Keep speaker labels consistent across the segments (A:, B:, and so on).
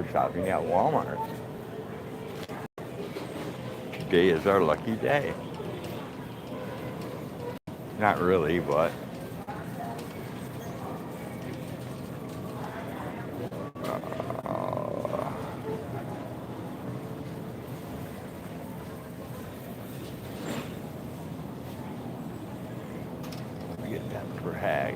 A: for shopping at Walmart. Today is our lucky day. Not really, but get that for hag.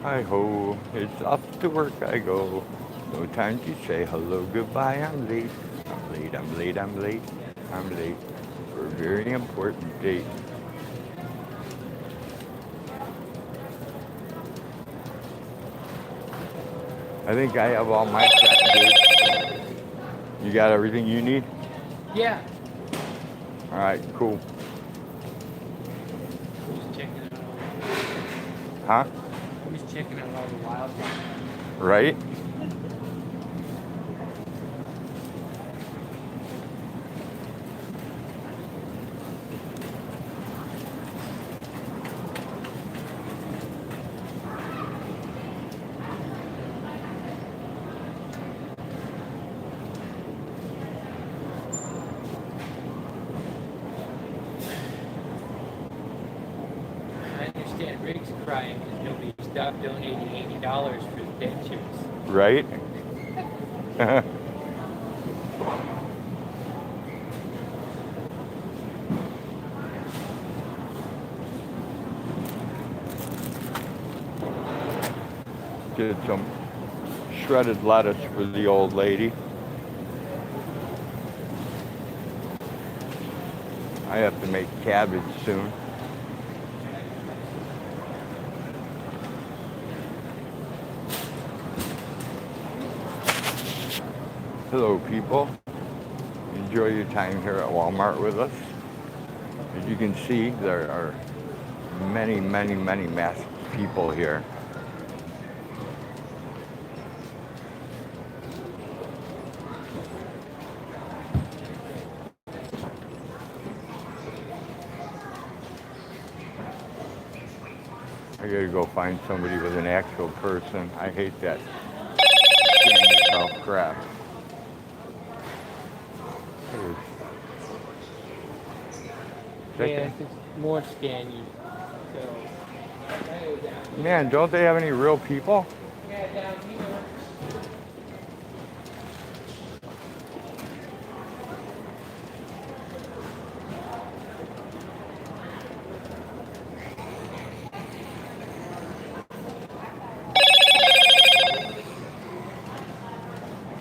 A: Hi ho, it's off to work I go. No time to say hello, goodbye, I'm late. I'm late, I'm late, I'm late. I'm late for a very important date. I think I have all my set dates. You got everything you need?
B: Yeah.
A: All right, cool.
B: Just checking it out.
A: Huh?
B: I'm just checking out all the wildlife.
A: Right?
B: I understand Rick's crying because nobody stopped donating $80 for the dentures.
A: Right? Get some shredded lettuce for the old lady. I have to make cabbage soon. Hello, people. Enjoy your time here at Walmart with us. As you can see, there are many, many, many masked people here. I gotta go find somebody with an actual person. I hate that scan yourself crap.
B: Yeah, it's more scan you. So,
A: Man, don't they have any real people?
B: yeah, down here.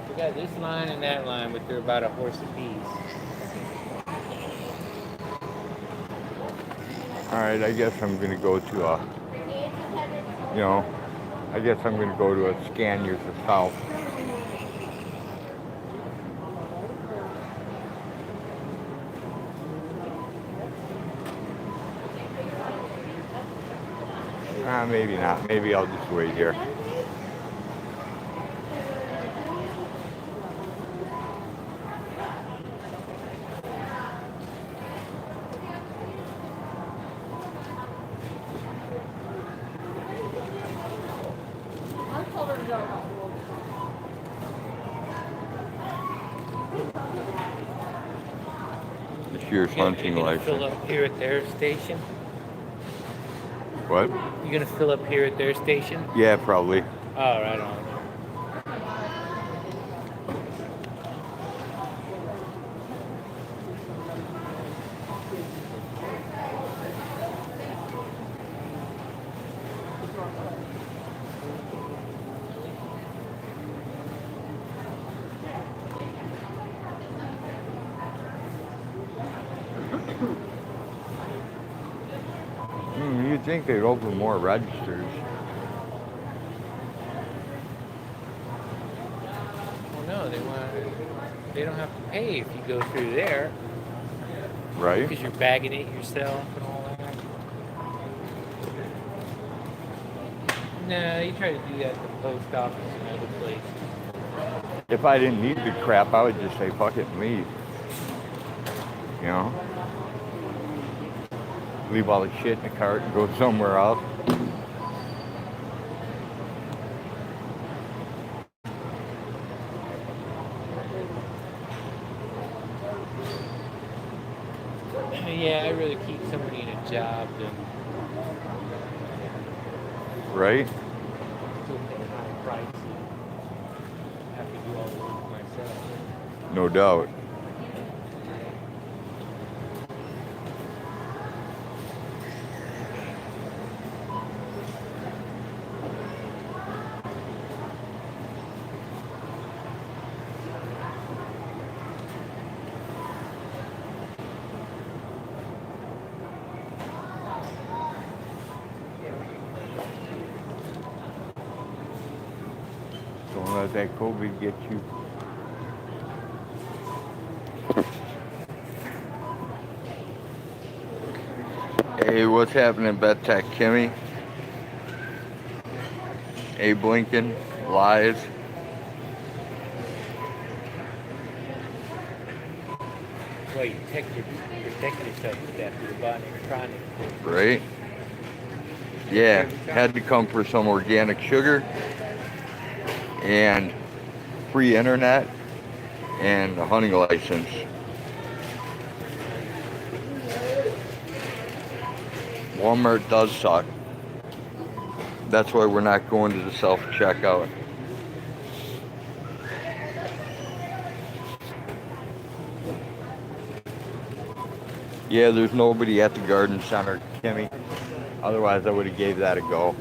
B: We got this line and that line, but they're about a horse apiece.
A: All right, I guess I'm gonna go to a, I guess I'm gonna go to a scan yourself. Maybe not. Maybe I'll just wait here. This year's hunting license.
B: Fill up here at their station?
A: What?
B: You gonna fill up here at their station?
A: Yeah, probably.
B: Oh, right on.
A: You'd think they'd open more registers.
B: Well, no, they don't have to pay if you go through there.
A: Right?
B: Because you're bagging it yourself and all that. No, you try to do that at the post office and other places.
A: If I didn't need the crap, I would just say fuck it and leave. You know? leave all the shit in the cart and go somewhere else.
B: Yeah, I'd rather keep somebody in a job than
A: Right?
B: still pay a high price and have to do all the work myself.
A: No doubt. Don't let that COVID get you. Hey, what's happening, Bet Tech Kimmy? Abe Lincoln, Lies.
B: Well, you protect yourself with that through buying electronics.
A: Right? Yeah, had to come for some organic sugar and free internet and a hunting license. Walmart does suck. That's why we're not going to the self-checkout. Yeah, there's nobody at the garden center, Kimmy. Otherwise, I would have gave that a go.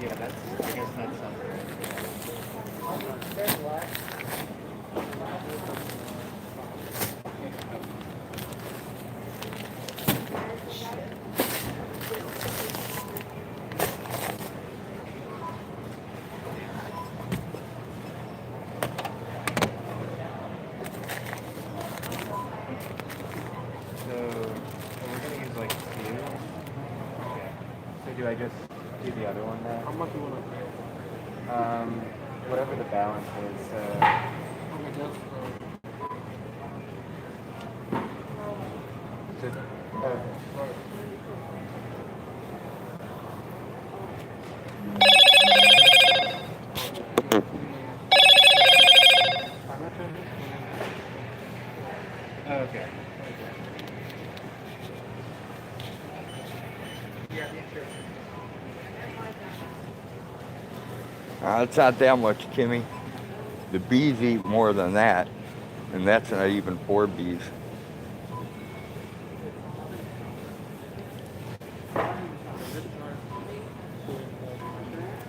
B: Yeah, I guess that's something. So, we're gonna use like 2. Okay. So do I just do the other one then?
C: How much you want to pay?
B: Whatever the balance is. So, okay.
A: It's not that much, Kimmy. The bees eat more than that, and that's not even 4 bees.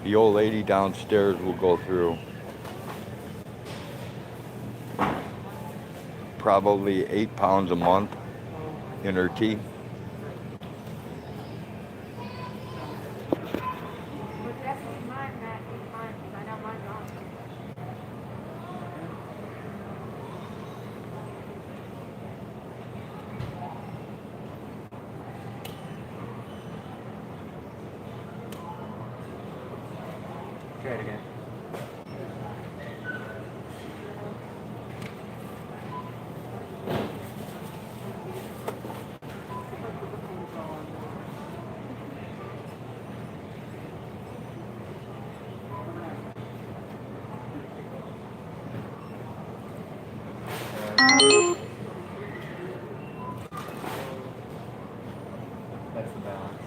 A: The old lady downstairs will go through probably 8 pounds a month in her tea.
B: Try it again. That's the balance.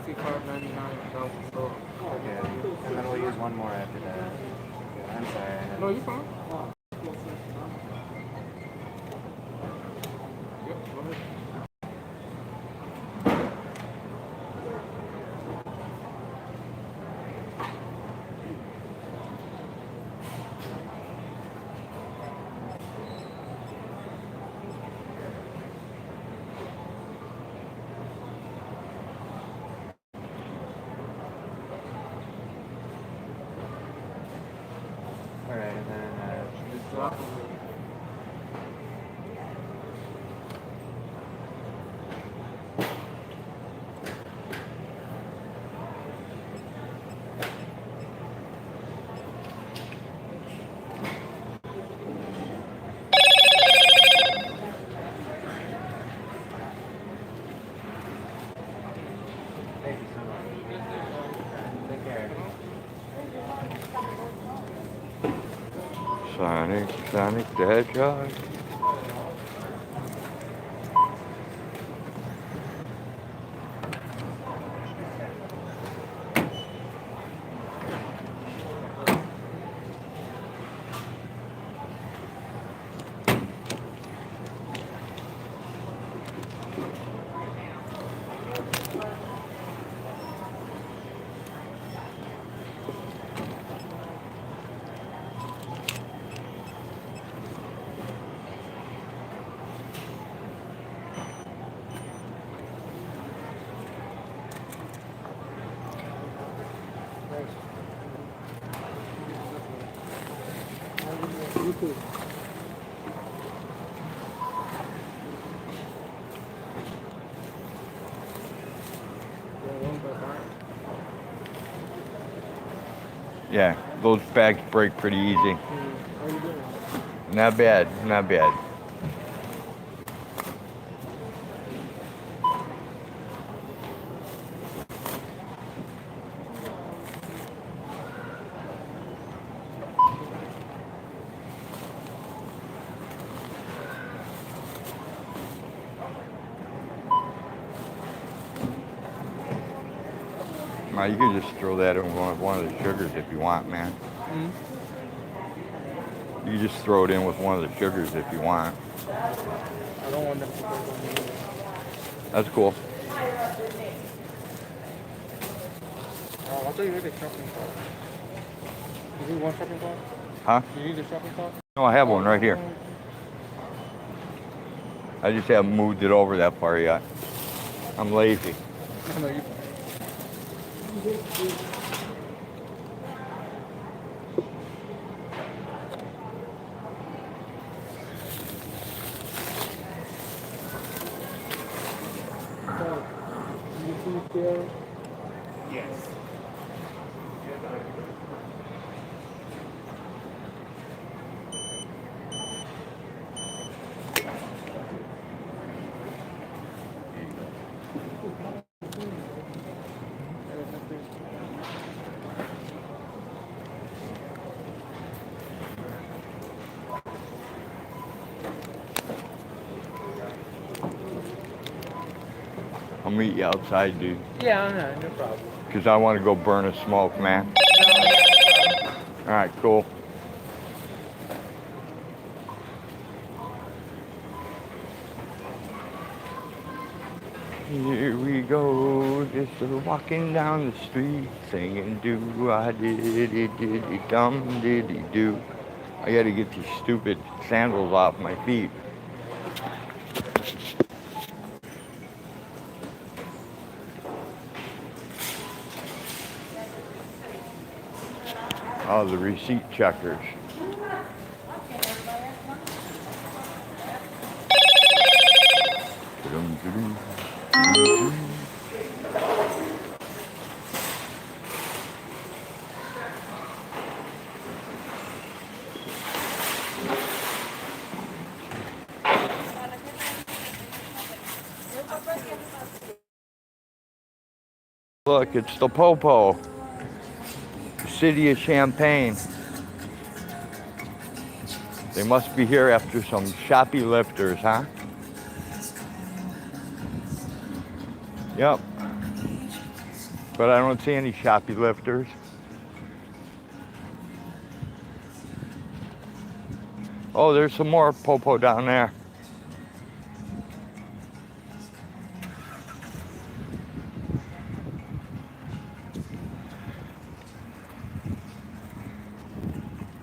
C: $65.99. So,
D: Okay. And then we'll use one more after that. Okay, I'm sorry.
C: no, you're fine. Yep, go ahead.
D: All right, and then
C: Just drop it.
D: thank you so much. Take care.
A: Sonic the Hedgehog.
C: You too.
A: Yeah, those bags break pretty easy.
C: How you doing?
A: Not bad, not bad. Now you can just throw that in one of the sugars if you want, man. You can just throw it in with one of the sugars if you want.
C: I don't want them to go on me.
A: That's cool.
C: I'll tell you where the shopping cart. You need one shopping cart?
A: Huh?
C: You need a shopping cart?
A: No, I have one right here. I just haven't moved it over that far yet. I'm lazy.
C: No, you.
D: Yes.
A: I'll meet you outside, dude.
C: Yeah, no problem.
A: Because I want to go burn a smoke, man. All right, cool. Here we go, just walking down the street, singing do-ah-diddy-diddy-dum diddy-do. I gotta get these stupid sandals off my feet. Oh, the receipt checkers. Look, it's the Popo, the city of Champaign. They must be here after some shoplifters, huh? Yep. But I don't see any shoplifters. Oh, there's some more popo down there.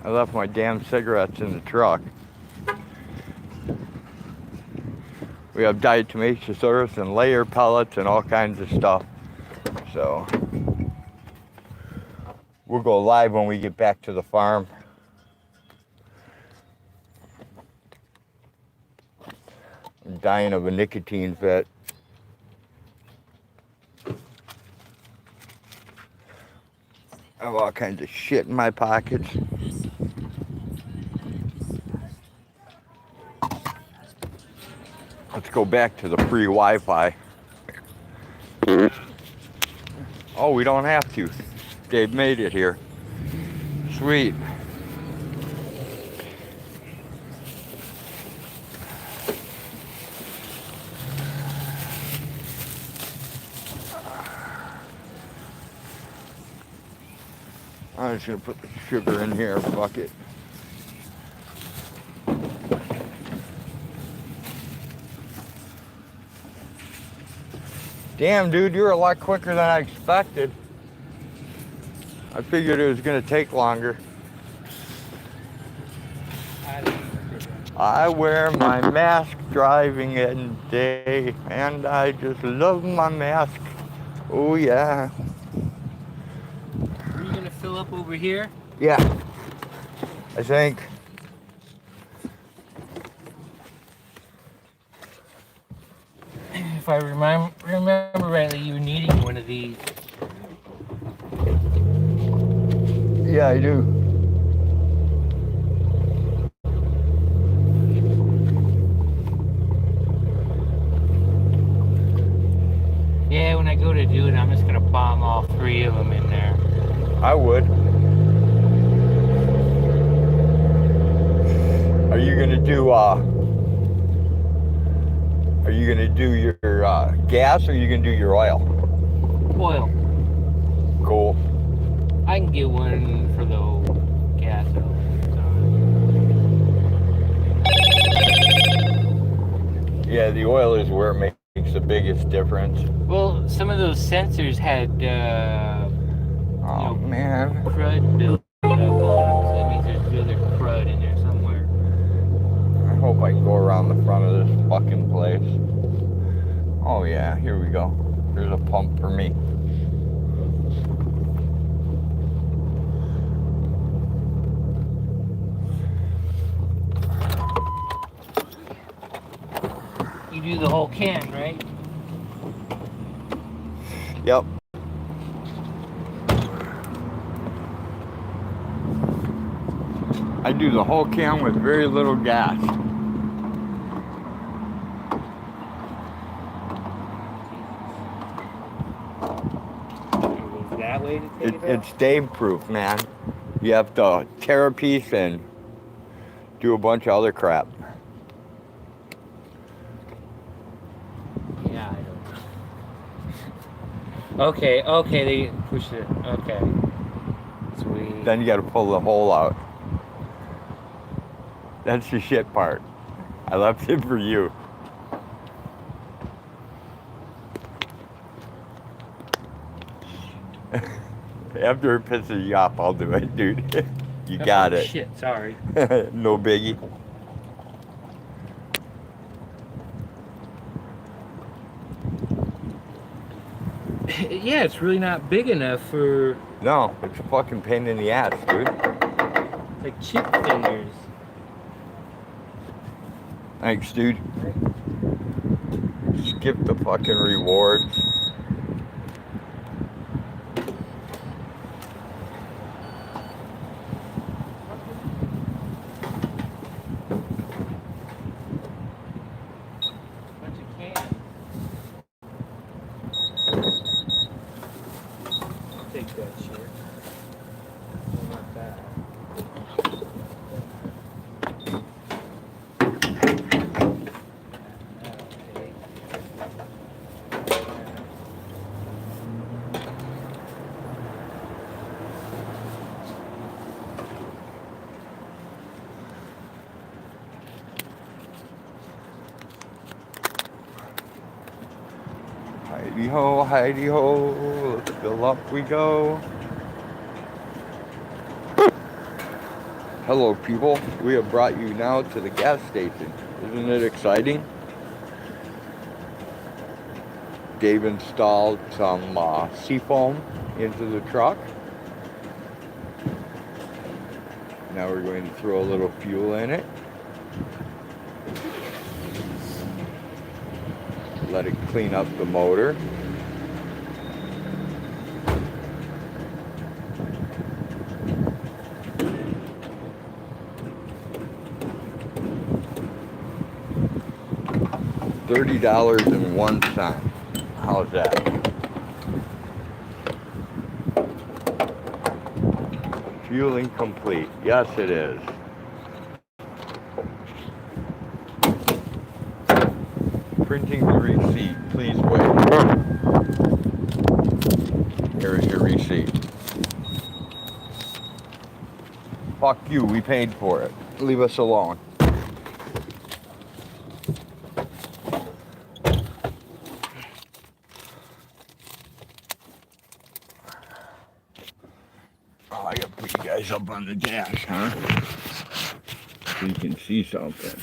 A: I left my damn cigarettes in the truck. We have diatomaceous and layer pellets and all kinds of stuff. So we'll go live when we get back to the farm. I'm dying of a nicotine fit. I have all kinds of shit in my pockets. Let's go back to the free Wi-Fi. Oh, we don't have to. Dave made it here. Sweet. I'm just gonna put the sugar in here, fuck it. Damn, dude, you're a lot quicker than I expected. I figured it was gonna take longer. I wear my mask driving in day, and I just love my mask. Oh yeah.
B: Are you gonna fill up over here?
A: Yeah, I think.
B: If I remember rightly, you were needing one of these.
A: Yeah, I do.
B: Yeah, when I go to do it, I'm just gonna bomb all 3 of them in there.
A: I would. Are you gonna do your gas, or are you gonna do your oil?
B: Oil.
A: Cool.
B: I can get one for the gas.
A: Yeah, the oil is where it makes the biggest difference.
B: Well, some of those sensors had,
A: Oh man.
B: crud built up on them, so that means there's other crud in there somewhere.
A: I hope I can go around the front of this fucking place. Oh yeah, here we go. There's a pump for me.
B: You do the whole can, right?
A: Yep. I do the whole can with very little gas.
B: Is that way to take it out?
A: It's Dave proof, man. You have to tear a piece and do a bunch of other crap.
B: Yeah, I don't know. Okay, they push it. Okay. Sweet.
A: Then you gotta pull the hole out. That's the shit part. I left it for you. After it pisses you off, I'll do it, dude. You got it.
B: Shit, sorry.
A: No biggie.
B: Yeah, it's really not big enough for
A: No, it's a fucking pain in the ass, dude.
B: like chip fingers.
A: Thanks, dude. Skip the fucking rewards.
B: Bunch of cans. Take that shit. I want that.
A: Heidi ho, let's fill up we go. Hello people, we have brought you now to the gas station. Isn't it exciting? Dave installed some seafoam into the truck. Now we're going to throw a little fuel in it. Let it clean up the motor. $30.01. How's that? Fueling complete. Yes, it is. Printing the receipt. Please wait. Here is your receipt. Fuck you. We paid for it. Leave us alone. Oh, I gotta put you guys up on the dash, huh? So you can see something.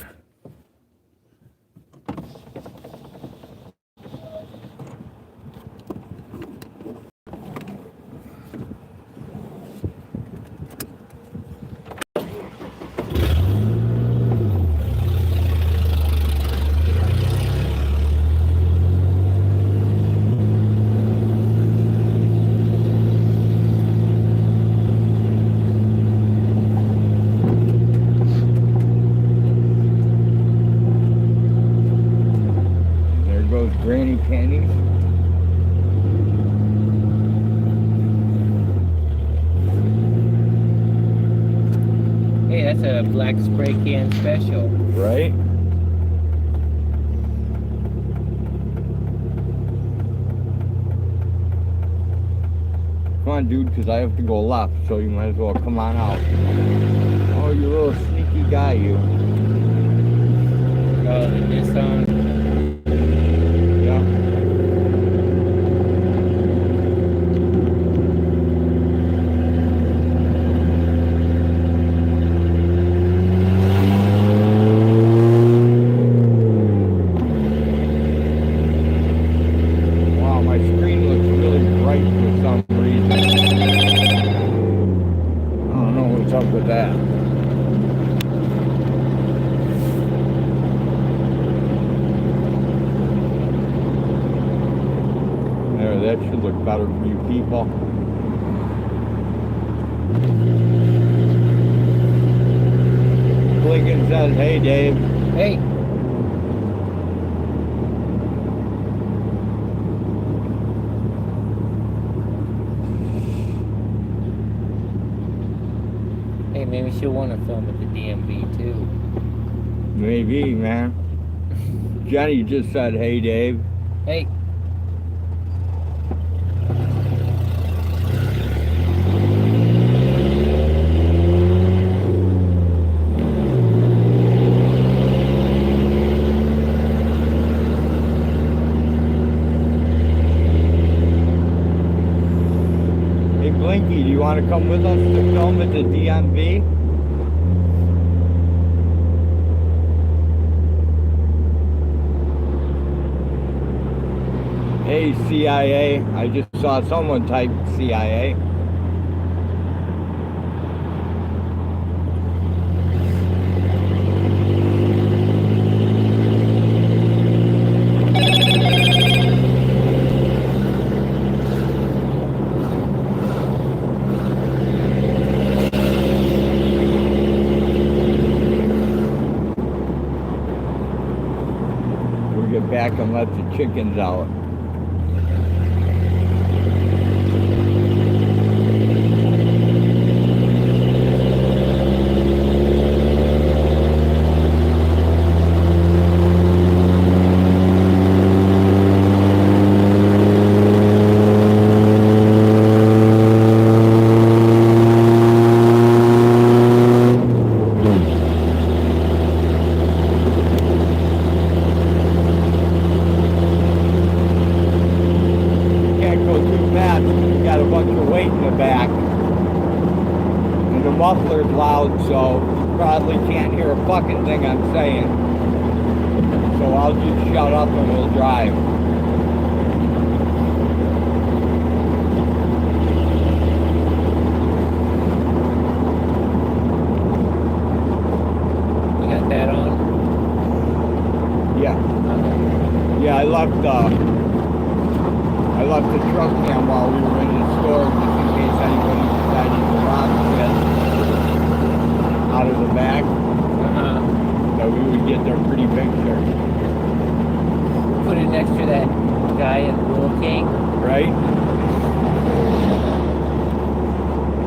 A: Granny panties.
B: Hey, that's a black spray can special.
A: Right? Come on, dude, because I have to go left, so you might as well come on out. Oh, you little sneaky guy, you.
B: Oh, the Nissan.
A: Yeah. Wow, my screen looks really bright for some reason. I don't know what's up with that. There, that should look better for you people. Lincoln says, hey Dave.
B: Hey, hey, maybe she'll want to film at the DMV too.
A: Maybe, man. Johnny just said, hey Dave.
B: Hey.
A: Hey Blinky, do you want to come with us to film at the DMV? Hey CIA, I just saw someone type CIA. We'll get back and let the chickens out. go too fast. You got a bunch of weight in the back. And the muffler's loud, so you probably can't hear a fucking thing I'm saying. So I'll just shut up and we'll drive.
B: You got that on?
A: Yeah. Yeah, I left the truck cam while we were in the store just in case anybody decided to rob it out of the back. So we would get their pretty picture.
B: Put it next to that guy at Little King.
A: Right?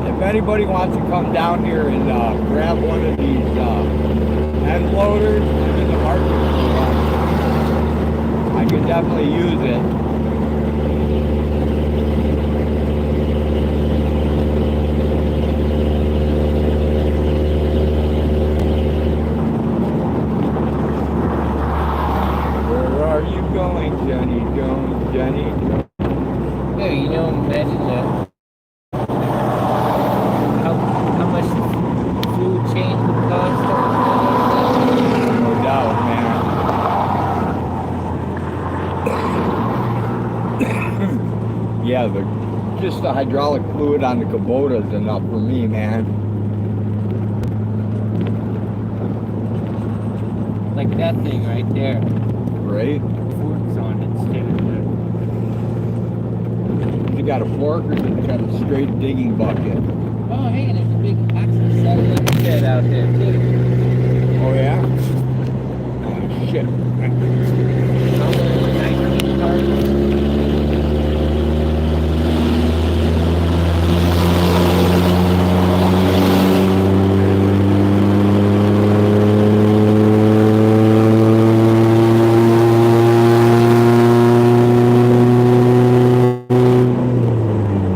A: If anybody wants to come down here and grab one of these end loaders in the market, I could definitely use it. Where are you going, Jenny Jones, Jenny Jones?
B: Yeah, you know, imagine how much food change would cost.
A: No doubt, man. Yeah, just the hydraulic fluid on the Kubota is enough for me, man.
B: Like that thing right there.
A: Right?
B: Forks on it too.
A: You got a fork or you got a straight digging bucket?
B: Oh, hey, there's a big axle settling shed out there too.
A: Oh, yeah? Oh, shit.
B: How many 19 cars?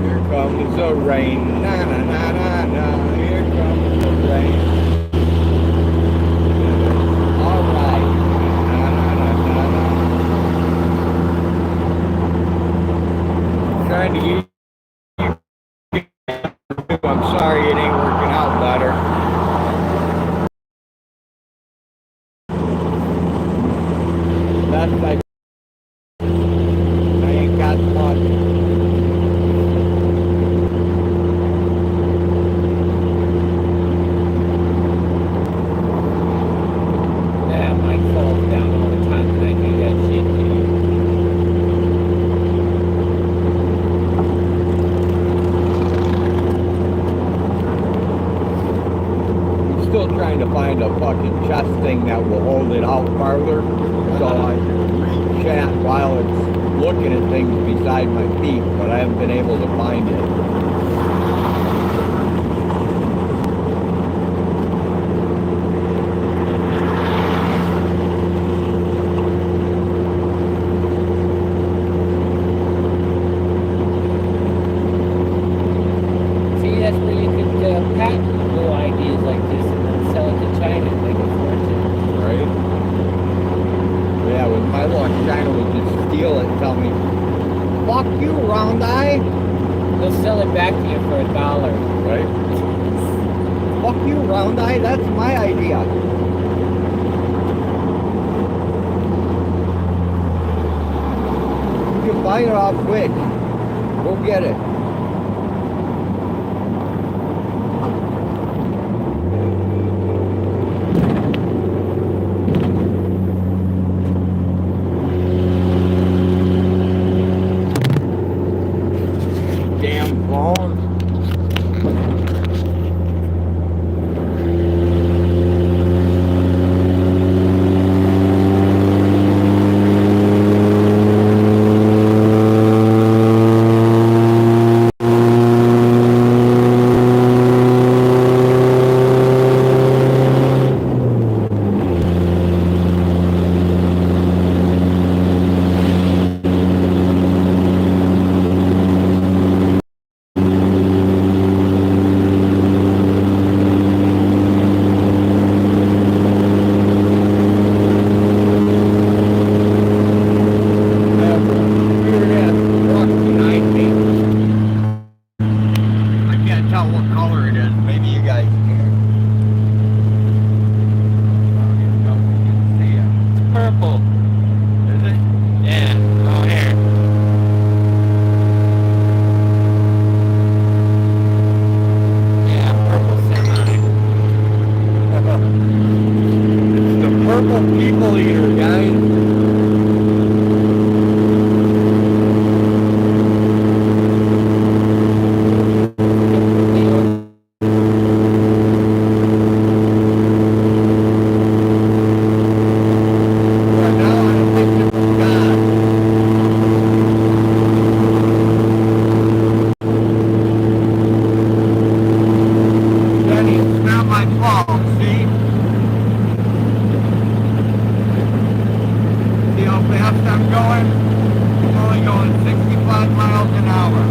A: Here comes the rain. Na na na na na. Here comes the rain. All right. Na na na na na. Trying to get you. I'm sorry it ain't working out better. That's like I ain't got much.
B: Yeah, mine falls down all the time when I do that shit too.
A: I'm still trying to find a fucking chest thing that will hold it out farther so I can reach chat while it's looking at things beside my feet, but I haven't been able to find it.
B: See, that's where you could patent little ideas like this and then sell it to China and make a fortune.
A: Right? Yeah, with my luck, China would just steal it and tell me, fuck you, round eye.
B: They'll sell it back to you for $1.
A: Right? Fuck you, round eye, that's my idea. You can buy it off Wish. Go get it. Damn phone. hour.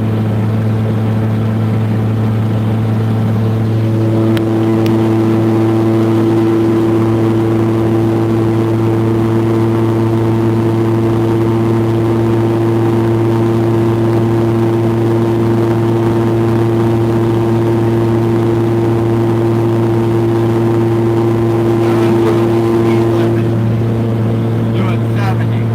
A: Doing 70.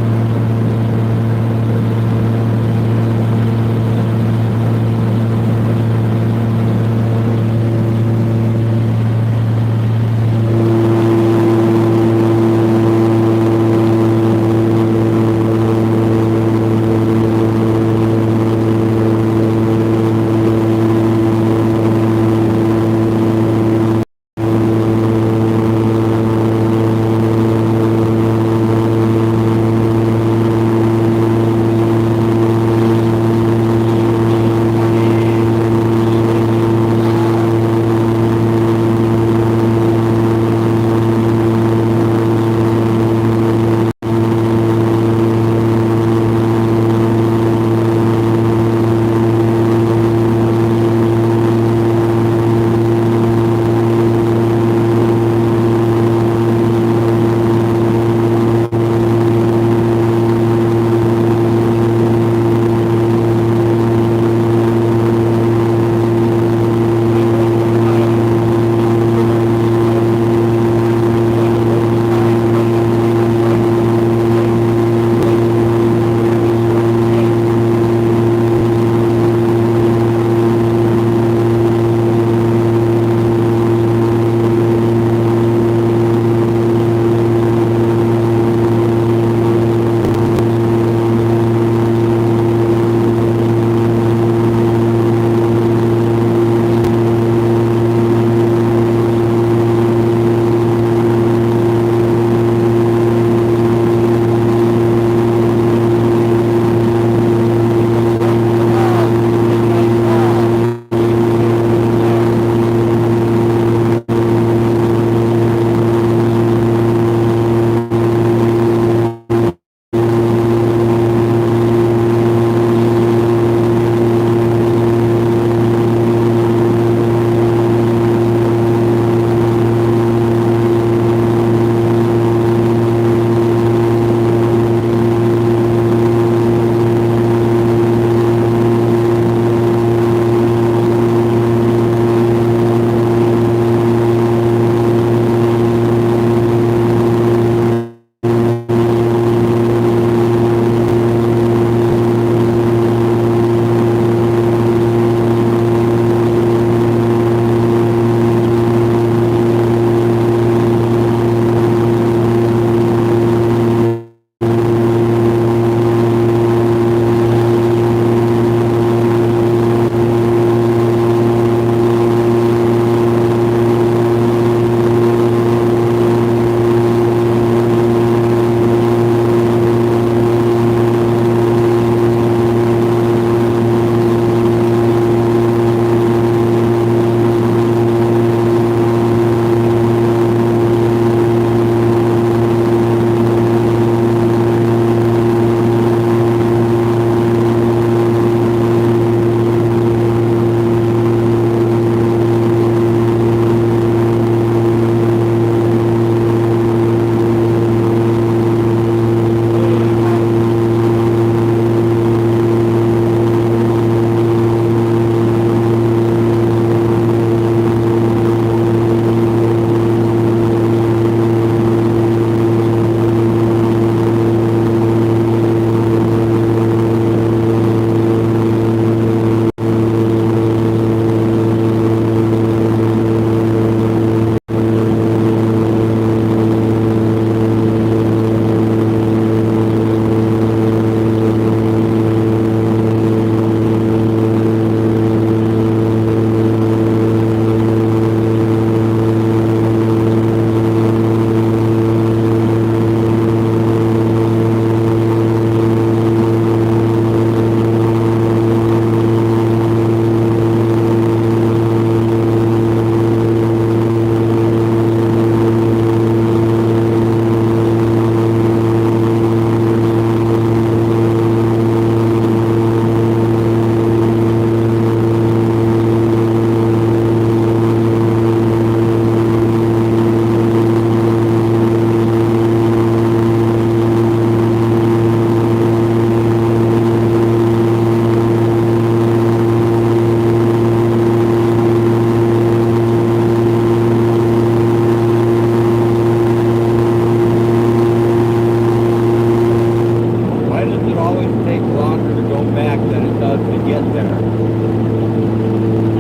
A: to get there.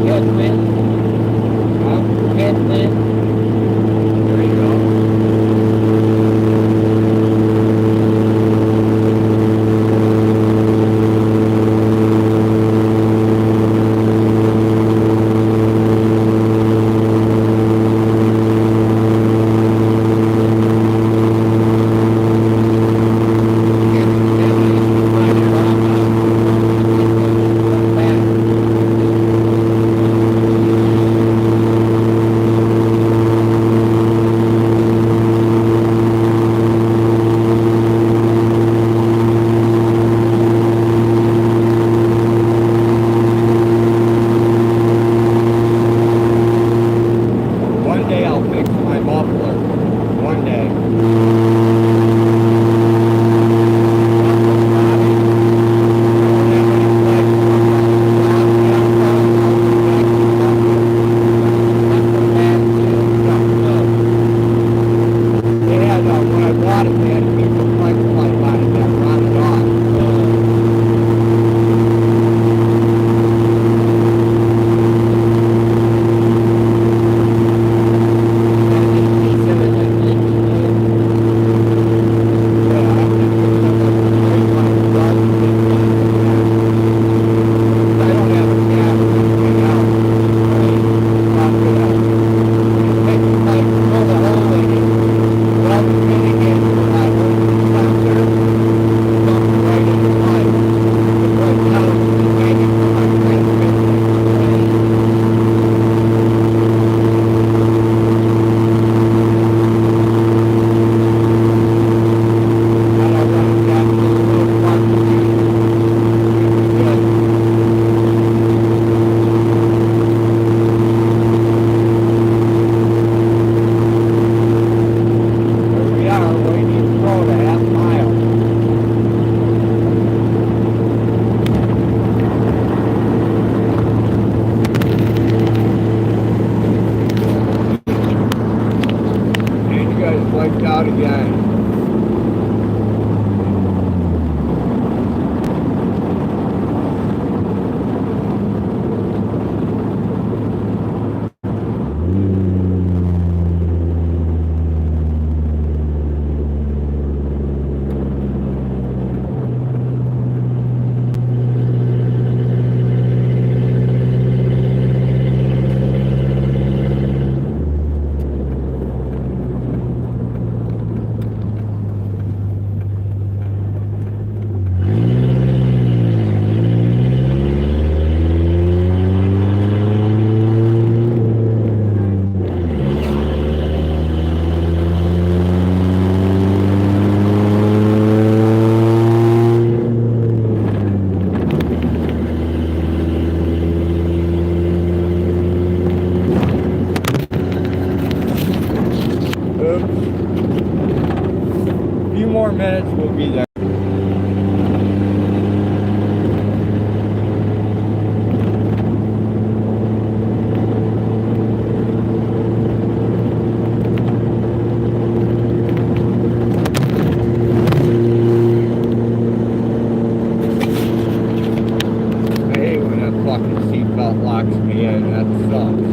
B: Headwind,
A: Huh?
B: headwind.
A: There you go. One day I'll fix my muffler. One day. They had, when I bought it, they had a piece of flex pipe on it that rotted off. We are waiting to go the half mile. And you guys wiped out again. Oops. A few more minutes, we'll be there. I hate when that fucking seatbelt locks me in, that sucks.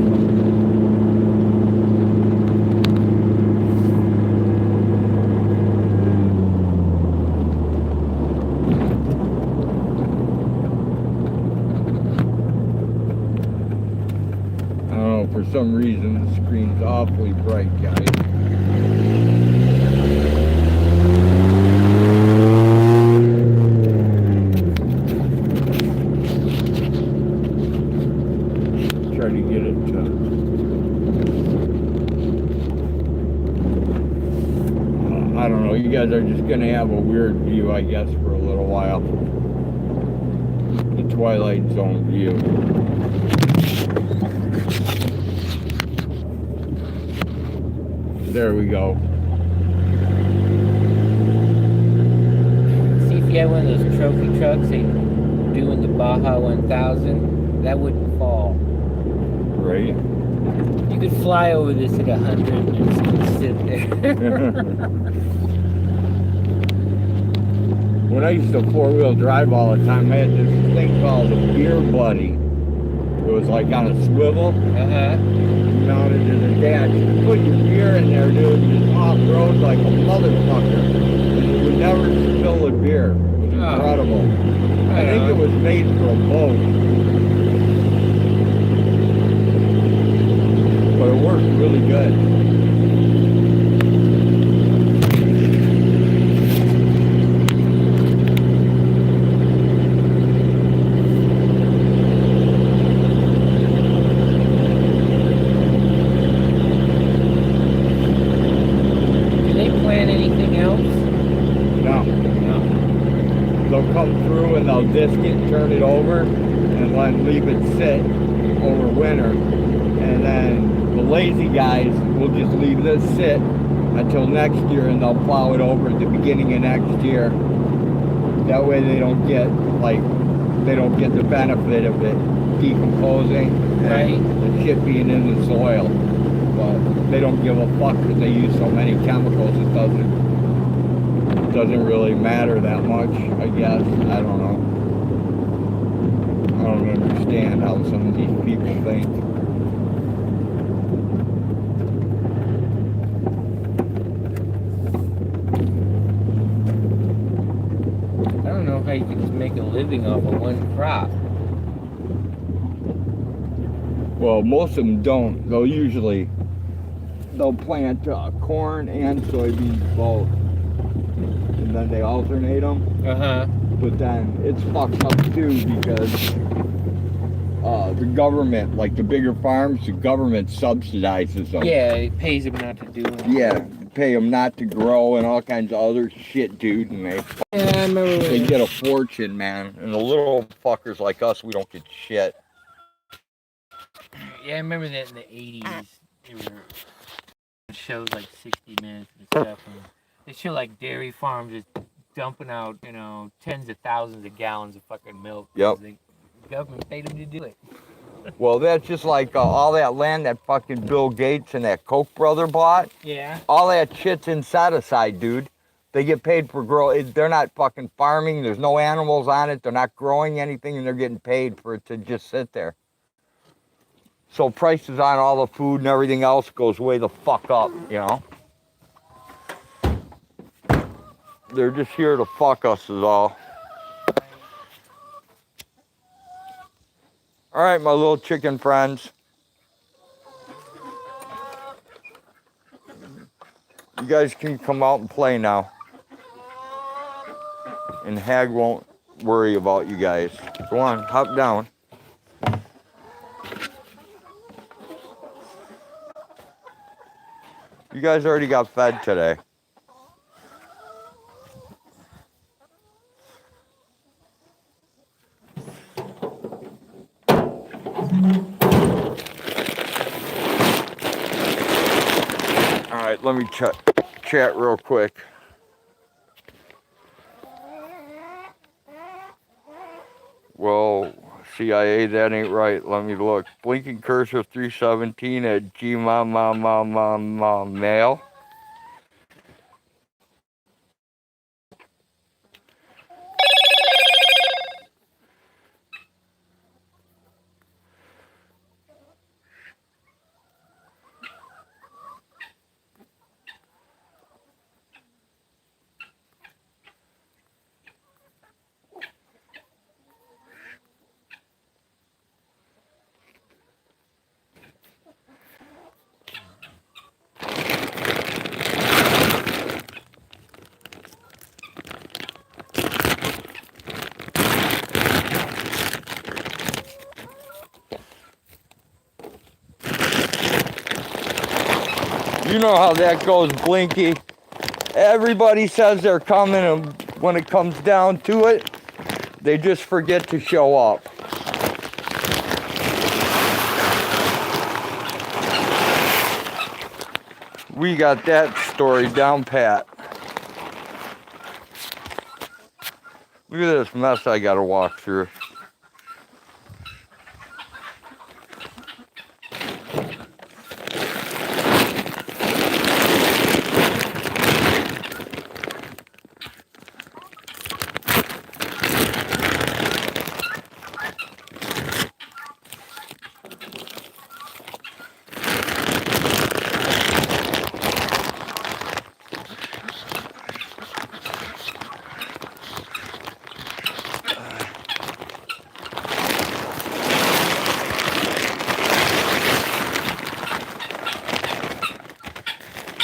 A: I don't know, for some reason the screen's awfully bright, guys. Try to get it to... I don't know, you guys are just gonna have a weird view, I guess, for a little while. The Twilight Zone view. There we go.
B: See if you had one of those trophy trucks they do in the Baja 1000, that wouldn't fall.
A: Right?
B: You could fly over this at 100 and still sit there.
A: when I used to four-wheel drive all the time, I had this thing called a beer buddy. It was like on a swivel.
B: Uh-huh.
A: Mounted to the dash. You put your beer in there, dude, just off-road like a motherfucker. And you would never spill a beer. It was incredible. I think it was made for a boat. But it worked really good. They'll disc it, turn it over, and then leave it sit over winter. And then the lazy guys will just leave this sit until next year, and they'll plow it over at the beginning of next year. That way they don't get the benefit of it decomposing and the shit being in the soil. But they don't give a fuck because they use so many chemicals. It doesn't really matter that much, I guess. I don't know. I don't understand how some of these people think.
B: I don't know how you can just make a living off of one crop.
A: Well, most of them don't. They'll plant corn and soybeans both. And then they alternate them. But then it's fucked up too because the government, like the bigger farms, the government subsidizes them.
B: Yeah, it pays them not to do it.
A: Yeah, pay them not to grow and all kinds of other shit, dude. And they get a fortune, man. And the little fuckers like us, we don't get shit.
B: Yeah, I remember that in the 80s. There were shows like 60 Minutes and stuff. And they show like dairy farms just dumping out, tens of thousands of gallons of fucking milk.
A: Yep.
B: The government paid them to do it.
A: Well, that's just like all that land that fucking Bill Gates and that Koch brother bought.
B: Yeah.
A: All that shit's insecticide, dude. They get paid for they're not fucking farming. There's no animals on it. They're not growing anything, and they're getting paid for it to just sit there. So prices on all the food and everything else goes way the fuck up, They're just here to fuck us is all. All right, my little chicken friends. You guys can come out and play now. And Hag won't worry about you guys. Go on, hop down. You guys already got fed today. All right, let me chat real quick. Well, CIA, that ain't right. Let me look. Blinking cursor 317 at mail. You know how that goes, Blinky. Everybody says they're coming, and when it comes down to it, they just forget to show up. We got that story down pat. Look at this mess I gotta walk through.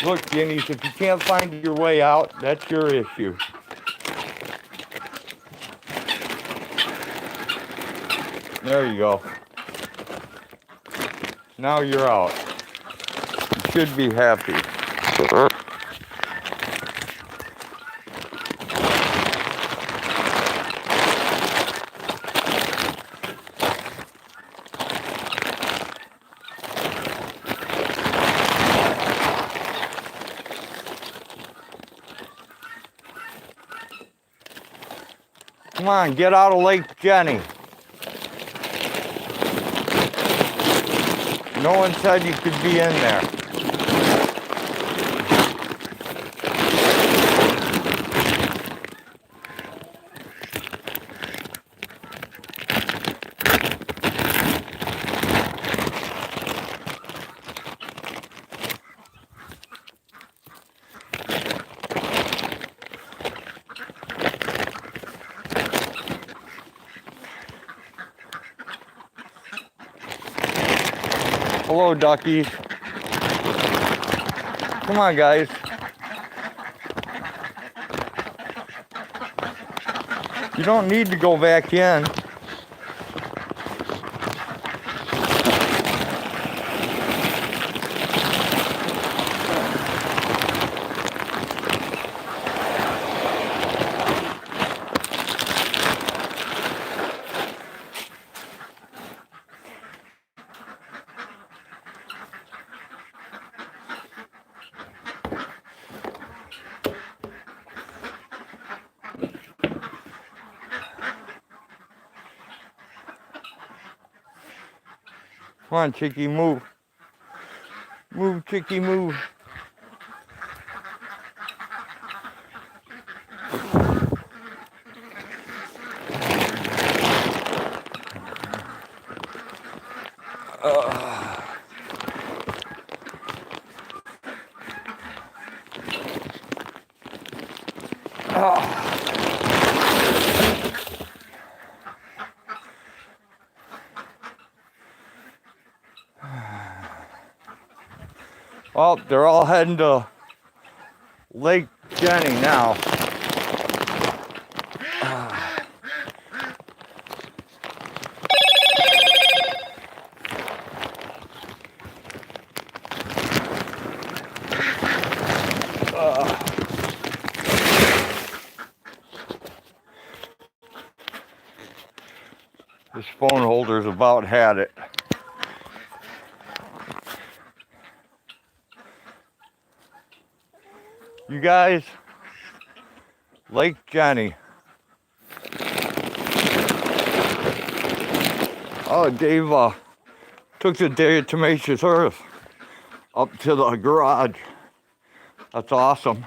A: Look, guineas, if you can't find your way out, that's your issue. There you go. Now you're out. You should be happy. Come on, get out of Lake Jenny. No one said you could be in there. Hello, duckies. Come on, guys. You don't need to go back in. Come on, Chicky, move. Move, Chicky, move. Well, they're all heading to Lake Jenny now. This phone holder's about had it. You guys, Lake Jenny. Oh, Dave took the diatomaceous earth up to the garage. That's awesome.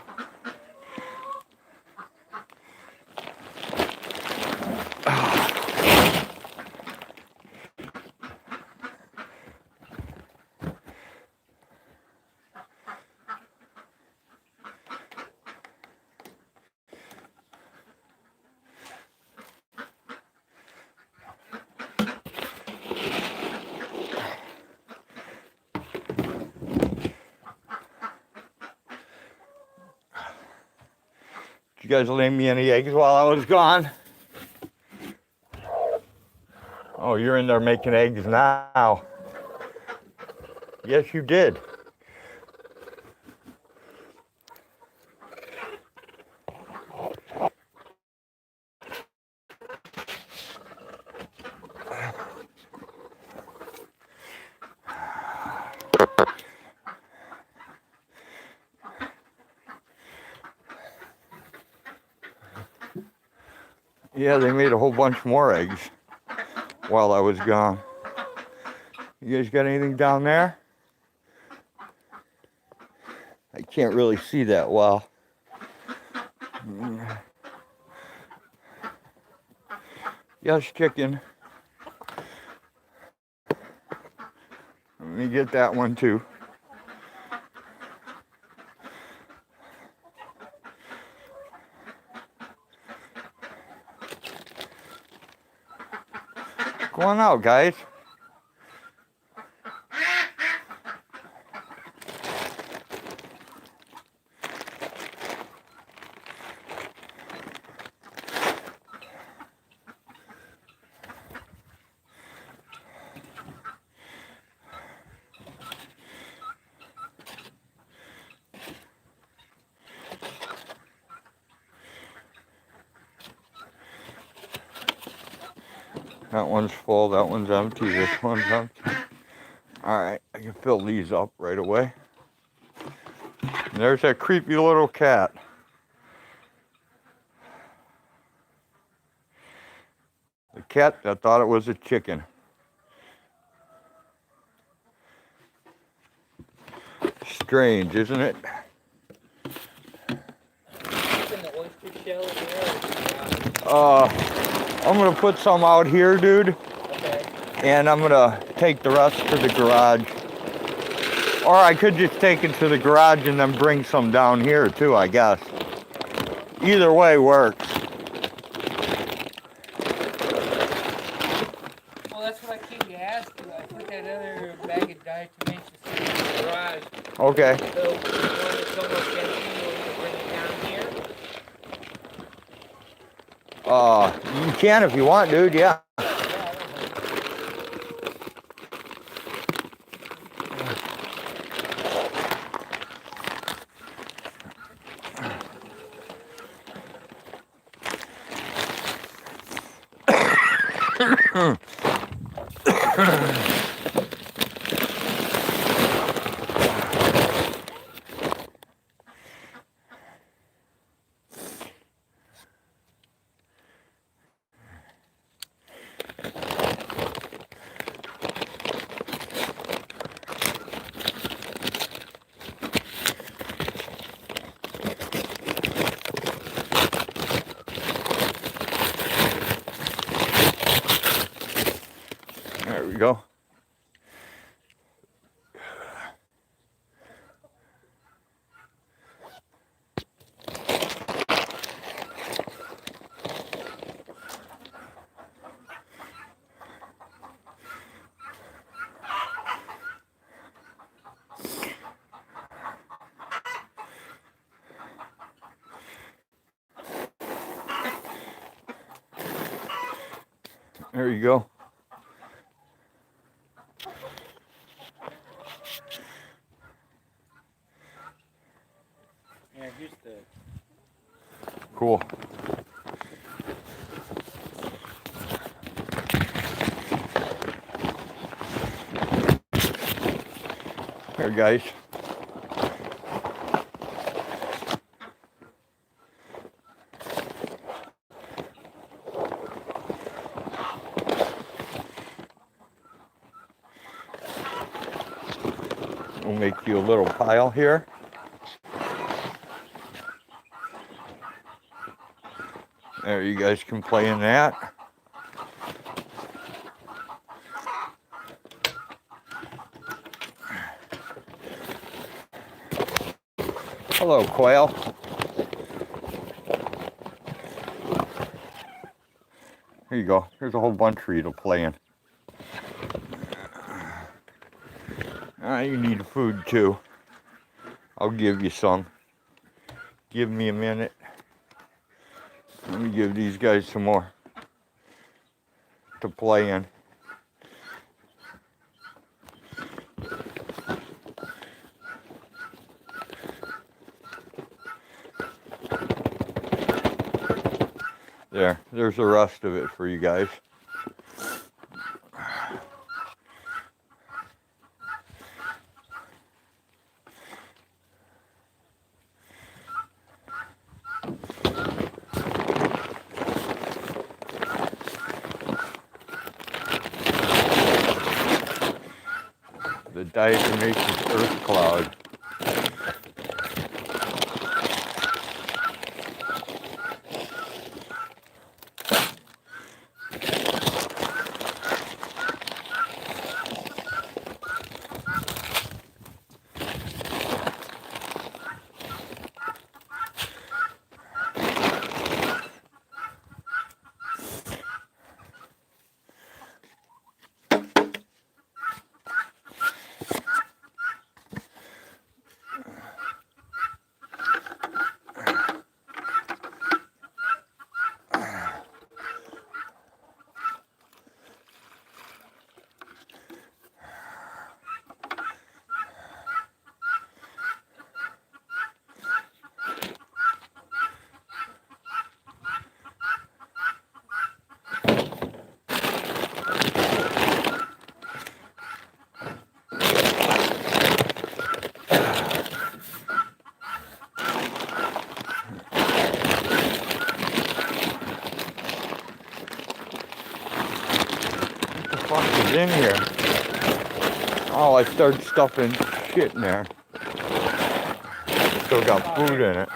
A: Did you guys lay me any eggs while I was gone? Oh, you're in there making eggs now. Yes, you did. Yeah, they made a whole bunch more eggs while I was gone. You guys got anything down there? I can't really see that well. Yes, chicken. Let me get that one too. Go on out, guys. That one's full, that one's empty, this one's empty. Alright, I can fill these up right away. And there's that creepy little cat. The cat that thought it was a chicken. Strange, isn't it?
B: The oyster shell in there.
A: I'm gonna put some out here, dude.
B: Okay.
A: And I'm gonna take the rest to the garage. Or I could just take it to the garage and then bring some down here too, I guess. Either way works.
B: Well, that's what I came to ask you. I put that other bag of dyed tomatoes in the garage.
A: Okay.
B: So, you want it somewhere fancy, you want me to bring it down here?
A: You can if you want, dude, yeah. There we go. There you go.
B: Yeah, here's the...
A: Cool. Here, guys. We'll make you a little pile here. There, you guys can play in that. Hello, quail. Here you go. There's a whole bunch for you to play in. You need food too. I'll give you some. Give me a minute. Let me give these guys some more to play in. There's the rest of it for you guys. The diatomaceous earth cloud. was in here. Oh, I started stuffing shit in there. Still got food in it.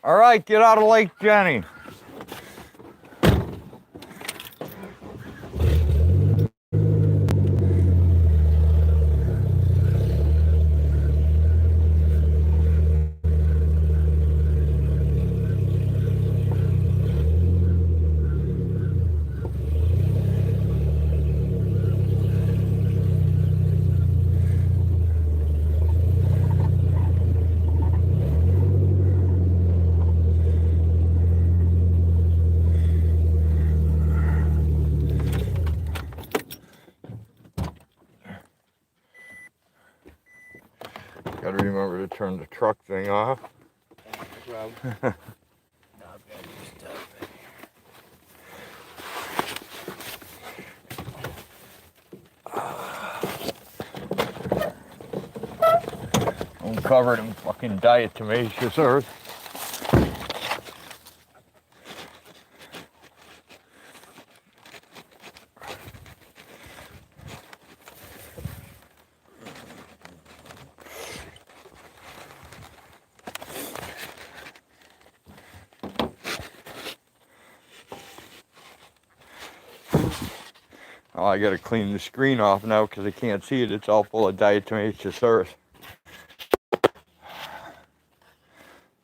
A: All right, get out of Lake Jenny. Gotta remember to turn the truck thing off. I'm covered in fucking diatomaceous earth. Oh, I gotta clean the screen off now because I can't see it. It's all full of diatomaceous earth.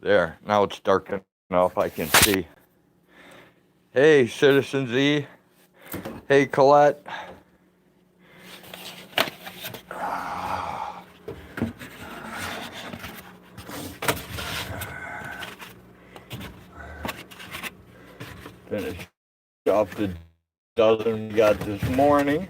A: There, now it's dark enough I can see. Hey, Citizen Z. Hey, Colette. Finish off the dozen we got this morning.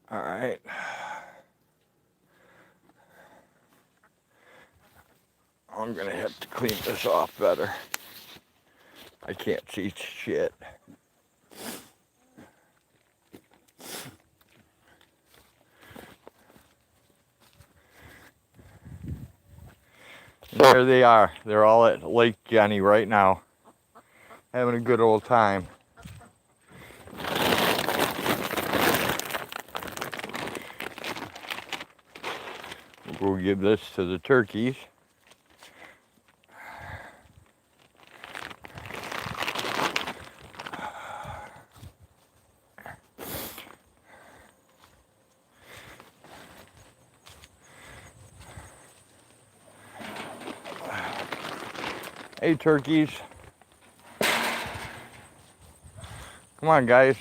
A: All right. I'm gonna have to clean this off better. I can't see shit. There they are. They're all at Lake Jenny right now, having a good old time. We'll give this to the turkeys. Hey, turkeys. Come on, guys.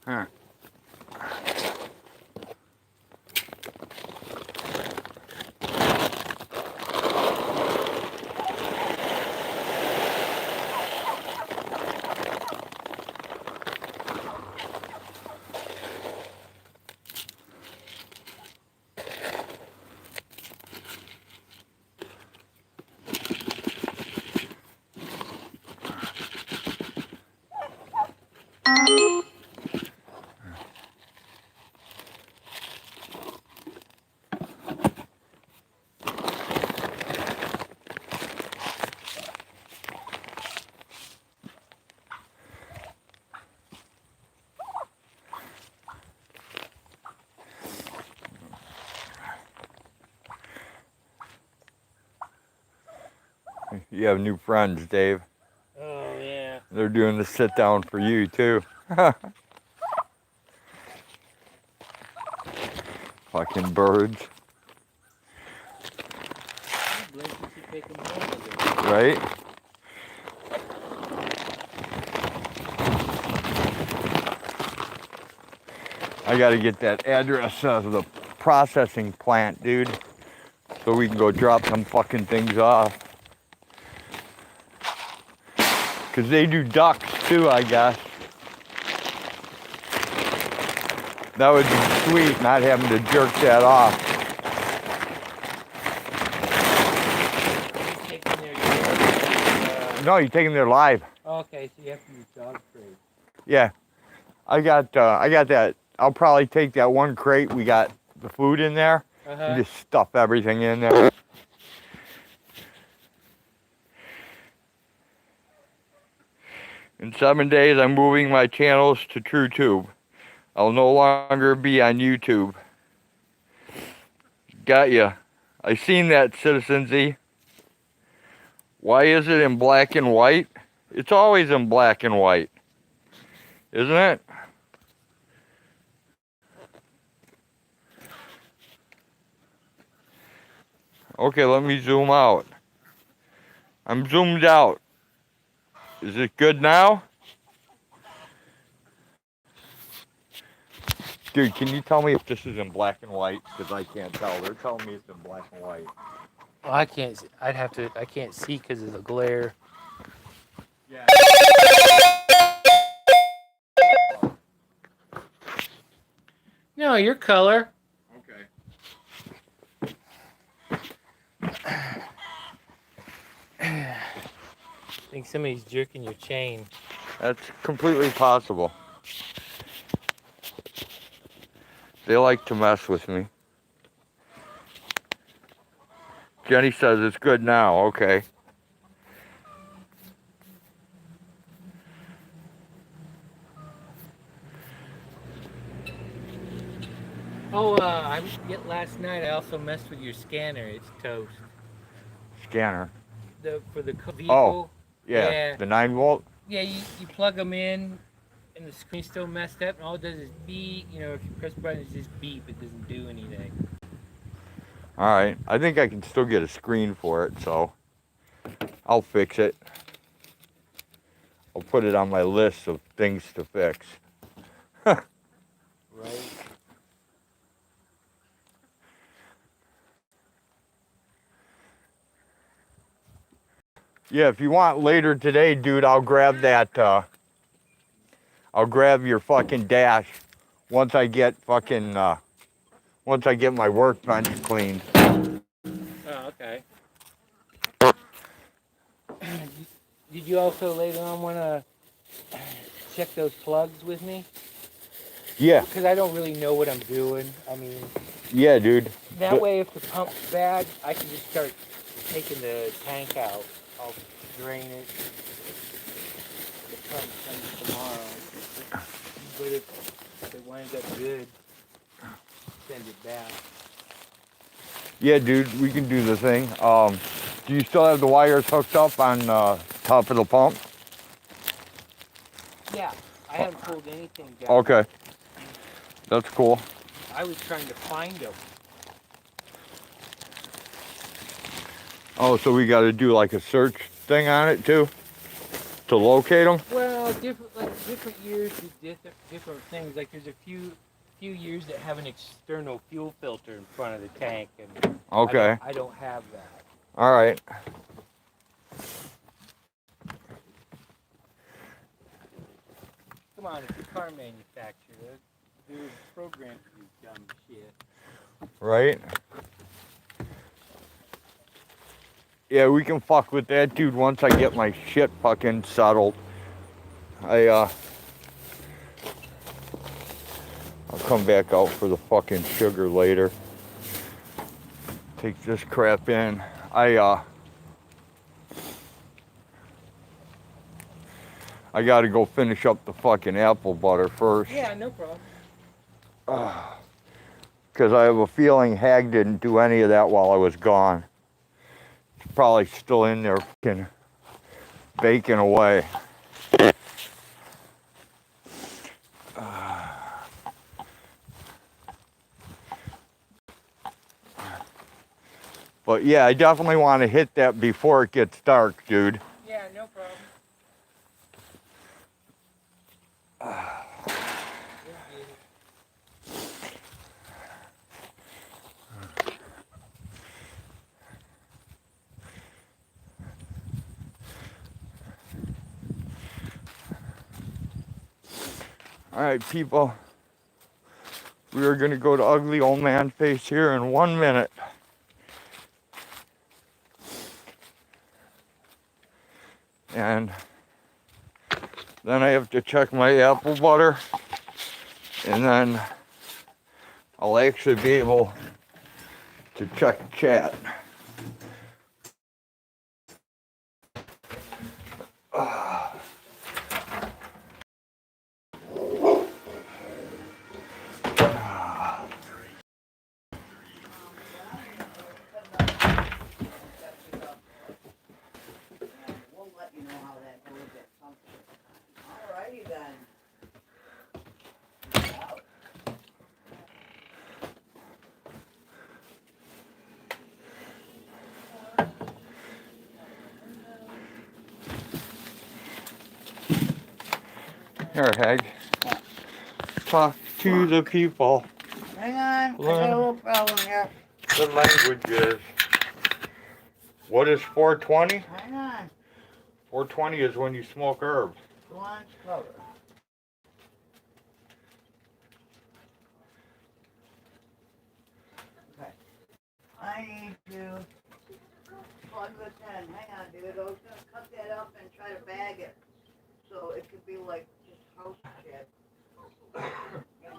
A: Huh. You have new friends, Dave.
B: Oh, yeah.
A: They're doing the sit down for you, too. Fucking birds.
B: Blink, you should take 'em home with it.
A: Right? I gotta get that address of the processing plant, dude. So we can go drop some fucking things off. Cause they do ducks too, I guess. That would be sweet, not having to jerk that off.
B: You take 'em there,
A: No, you take them there live.
B: okay, so you have to use dog crate.
A: Yeah, I got that. I'll probably take that one crate. We got the food in there. And just stuff everything in there. In 7 days, I'm moving my channels to TrueTube. I'll no longer be on YouTube. Got ya. I seen that, Citizen Z. Why is it in black and white? It's always in black and white, isn't it? Okay, let me zoom out. I'm zoomed out. Is it good now? Dude, can you tell me if this is in black and white? Because I can't tell. They're telling me it's in black and white.
B: Well, I can't see. I can't see because of the glare.
A: Yeah.
B: No, your color.
A: Okay.
B: I think somebody's jerking your chain.
A: That's completely possible. They like to mess with me. Jenny says it's good now. Okay.
B: Oh, last night I also messed with your scanner. It's toast.
A: Scanner.
B: For the vehicle.
A: Oh, yeah. The 9-volt?
B: Yeah, you plug them in, and the screen's still messed up, and all it does is beep. You know, if you press the button, it's just beep. It doesn't do anything.
A: Alright. I think I can still get a screen for it, so I'll fix it. I'll put it on my list of things to fix.
B: Right.
A: Yeah, if you want later today, dude, I'll grab that, I'll grab your fucking dash once I get fucking, once I get my workbench cleaned.
B: Oh, okay. Did you also later on want to check those plugs with me?
A: Yeah.
B: Because I don't really know what I'm doing. I mean,
A: Yeah, dude.
B: that way if the pump's bad, I can just start taking the tank out. I'll drain it. The pump comes tomorrow. But if it winds up good, send it back.
A: Yeah, dude, we can do the thing. Do you still have the wires hooked up on top of the pump?
B: Yeah, I haven't pulled anything down.
A: Okay. That's cool.
B: I was trying to find them.
A: Oh, so we got to do like a search thing on it too? To locate them?
B: Well, different years do different things. Like there's a few years that have an external fuel filter in front of the tank, and
A: Okay.
B: I don't have that.
A: All right.
B: Come on, it's a car manufacturer. They're programmed to do dumb shit.
A: Right? Yeah, we can fuck with that, dude, once I get my shit fucking settled. I'll come back out for the fucking sugar later. Take this crap in. I gotta go finish up the fucking apple butter first.
B: Yeah, no problem.
A: Because I have a feeling Hag didn't do any of that while I was gone. It's probably still in there fucking baking away. But yeah, I definitely want to hit that before it gets dark, dude.
B: Yeah, no problem.
A: All right, people. We are going to go to Ugly Old Man Face here in 1 minute. And then I have to check my apple butter. And then I'll actually be able to check chat.
E: Alrighty then.
A: Here, Hag. Talk to the people.
E: Hang on, I got a
A: Learn
E: little problem here.
A: the languages. What is 420?
E: Hang on.
A: 420 is when you smoke herbs.
E: Go on, cover. Okay. I need to plug this in. Hang on, dude. I was gonna cut that up and try to bag it. So it could be like just house shit. You know.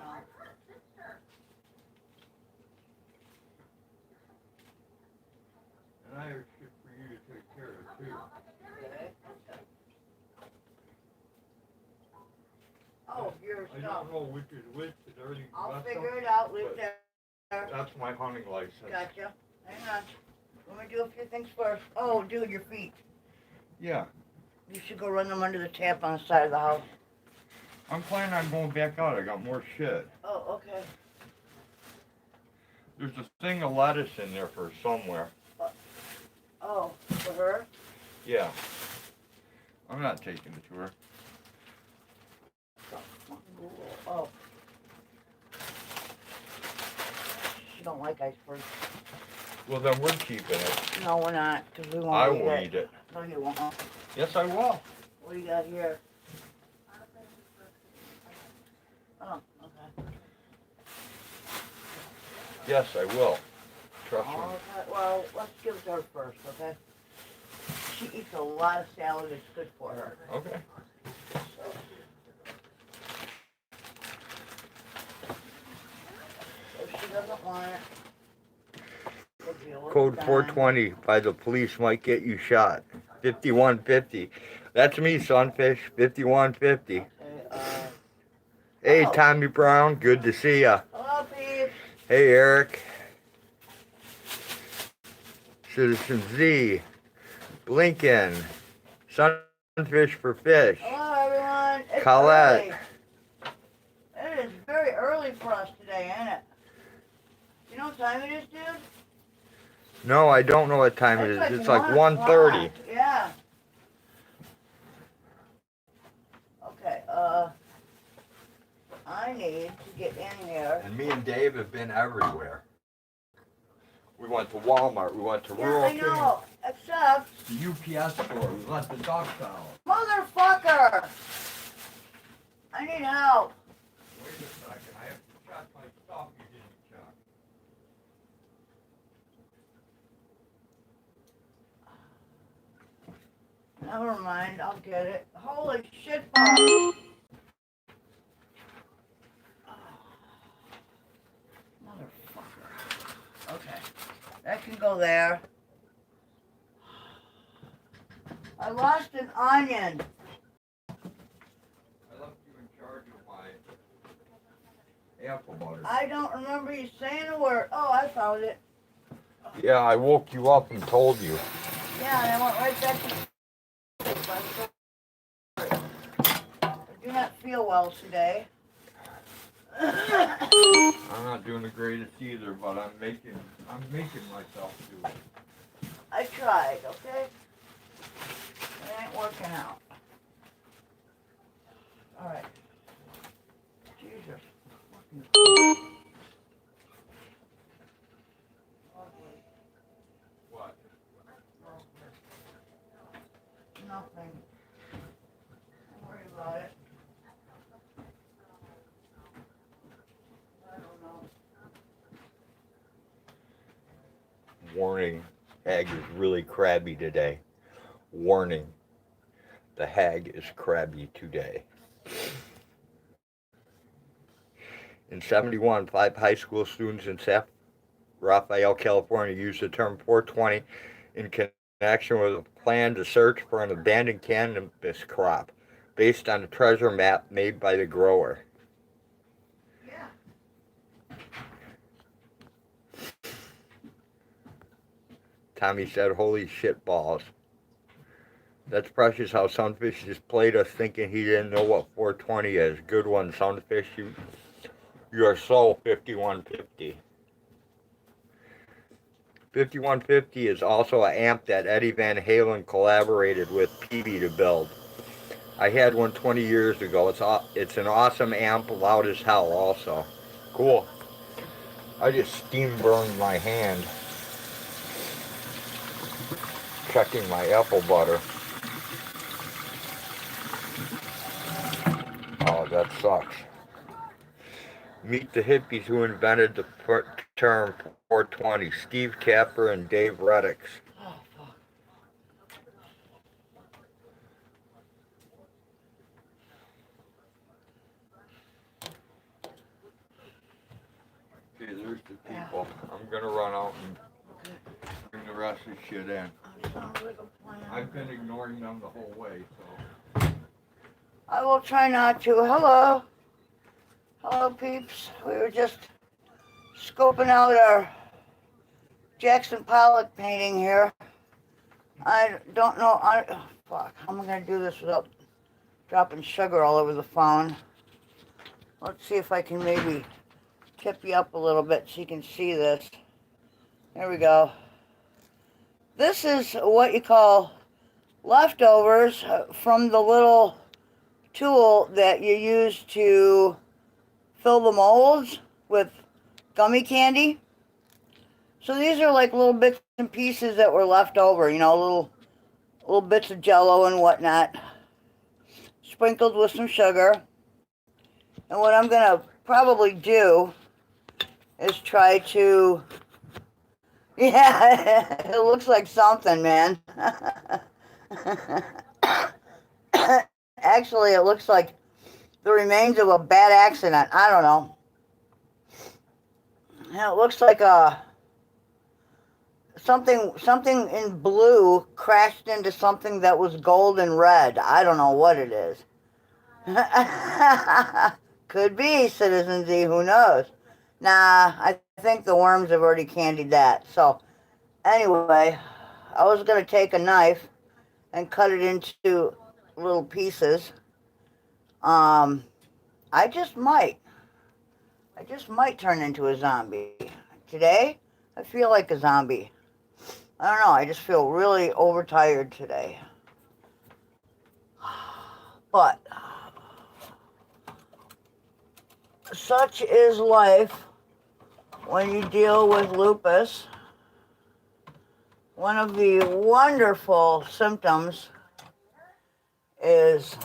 A: And I have shit for you to take care of too.
E: Okay. Oh, your
A: I
E: stuff.
A: don't know which is which. Is everything
E: I'll
A: left
E: figure
A: up?
E: it out. Leave
A: But
E: there.
A: That's my hunting license.
E: Gotcha. Hang on. Let me do a few things first. Oh, dude, your feet.
A: Yeah.
E: You should go run them under the tap on the side of the house.
A: I'm planning on going back out. I got more shit.
E: Oh, okay.
A: There's a thing of lettuce in there for somewhere.
E: Oh, for her?
A: Yeah. I'm not taking it to her.
E: Oh. She don't like ice cream.
A: Well, then we're keeping it.
E: No, we're not, because we won't
A: I
E: eat
A: will
E: it.
A: eat it.
E: No, you won't.
A: Yes, I will.
E: What do you got here? Oh, okay.
A: Yes, I will. Trust me.
E: Okay, well, let's give it to her first, okay? She eats a lot of salad. It's good for her.
A: Okay.
E: If she doesn't want it, we'll deal with
A: Code
E: it then.
A: 420 by the police might get you shot. 5150. That's me, Sunfish. 5150.
E: Okay,
A: Hey,
E: Oh.
A: Tommy Brown. Good to see ya.
E: hello, peeps.
A: Hey, Eric. Citizen Z. Blinken. Sunfish for fish.
E: Hello, everyone. It's
A: Colette.
E: early. It is very early for us today, ain't it? You know what time it is, dude?
A: No, I don't know what time it is. It's like 1:30.
E: o'clock. Yeah. Okay, I need to get in here.
A: And me and Dave have been everywhere. We went to Walmart. We went to
E: Yeah,
A: Rural
E: I know. Except,
A: King, the UPS store. We let the dog out.
E: motherfucker! I need help.
A: Wait a second. I have to check my stuff you didn't check.
E: Never mind, I'll get it. Holy shit, Bob. Motherfucker. Okay, that can go there. I lost an onion.
A: I left you in charge of my apple butter.
E: I don't remember you saying a word. Oh, I found it.
A: Yeah, I woke you up and told you.
E: Yeah, and I went right back to I do not feel well today.
A: I'm not doing the greatest either, but I'm making myself do it.
E: I tried, okay? It ain't working out. Alright. Jesus.
A: What?
E: Nothing. Don't worry about it. I don't know.
A: Warning, hag is really crabby today. Warning, the hag is crabby today. In 71, 5 high school students in San Rafael, California used the term 420 in connection with a plan to search for an abandoned cannabis crop based on a treasure map made by the grower.
E: Yeah.
A: Tommy said, holy shit balls. That's precious how Sunfish just played us thinking he didn't know what 420 is. Good one, Sunfish. You are so 5150. 5150 is also an amp that Eddie Van Halen collaborated with Peavey to build. I had one 20 years ago. It's an awesome amp, loud as hell also. Cool. I just steam burned my hand checking my apple butter. Oh, that sucks. Meet the hippies who invented the term 420, Steve Capper and Dave Reddix.
E: Oh, fuck.
A: Okay, there's the people. I'm gonna run out and bring the rest of the shit in.
E: Sounds like a plan.
A: I've been ignoring them the whole way, so.
E: I will try not to. Hello. Hello, peeps. We were just scoping out our Jackson Pollock painting here. I don't know. Fuck. How am I going to do this without dropping sugar all over the phone? Let's see if I can maybe tip you up a little bit so you can see this. There we go. This is what you call leftovers from the little tool that you use to fill the molds with gummy candy. So these are like little bits and pieces that were left over, you know, little bits of Jello and whatnot, sprinkled with some sugar. And what I'm gonna probably do is try to, yeah, it looks like something, man. Actually, it looks like the remains of a bad accident. I don't know. Yeah, it looks like something in blue crashed into something that was gold and red. I don't know what it is. Could be, Citizen Z, who knows? Nah, I think the worms have already candied that. So, anyway, I was going to take a knife and cut it into little pieces. I just might turn into a zombie. Today, I feel like a zombie. I don't know, I just feel really overtired today. But such is life when you deal with lupus. One of the wonderful symptoms is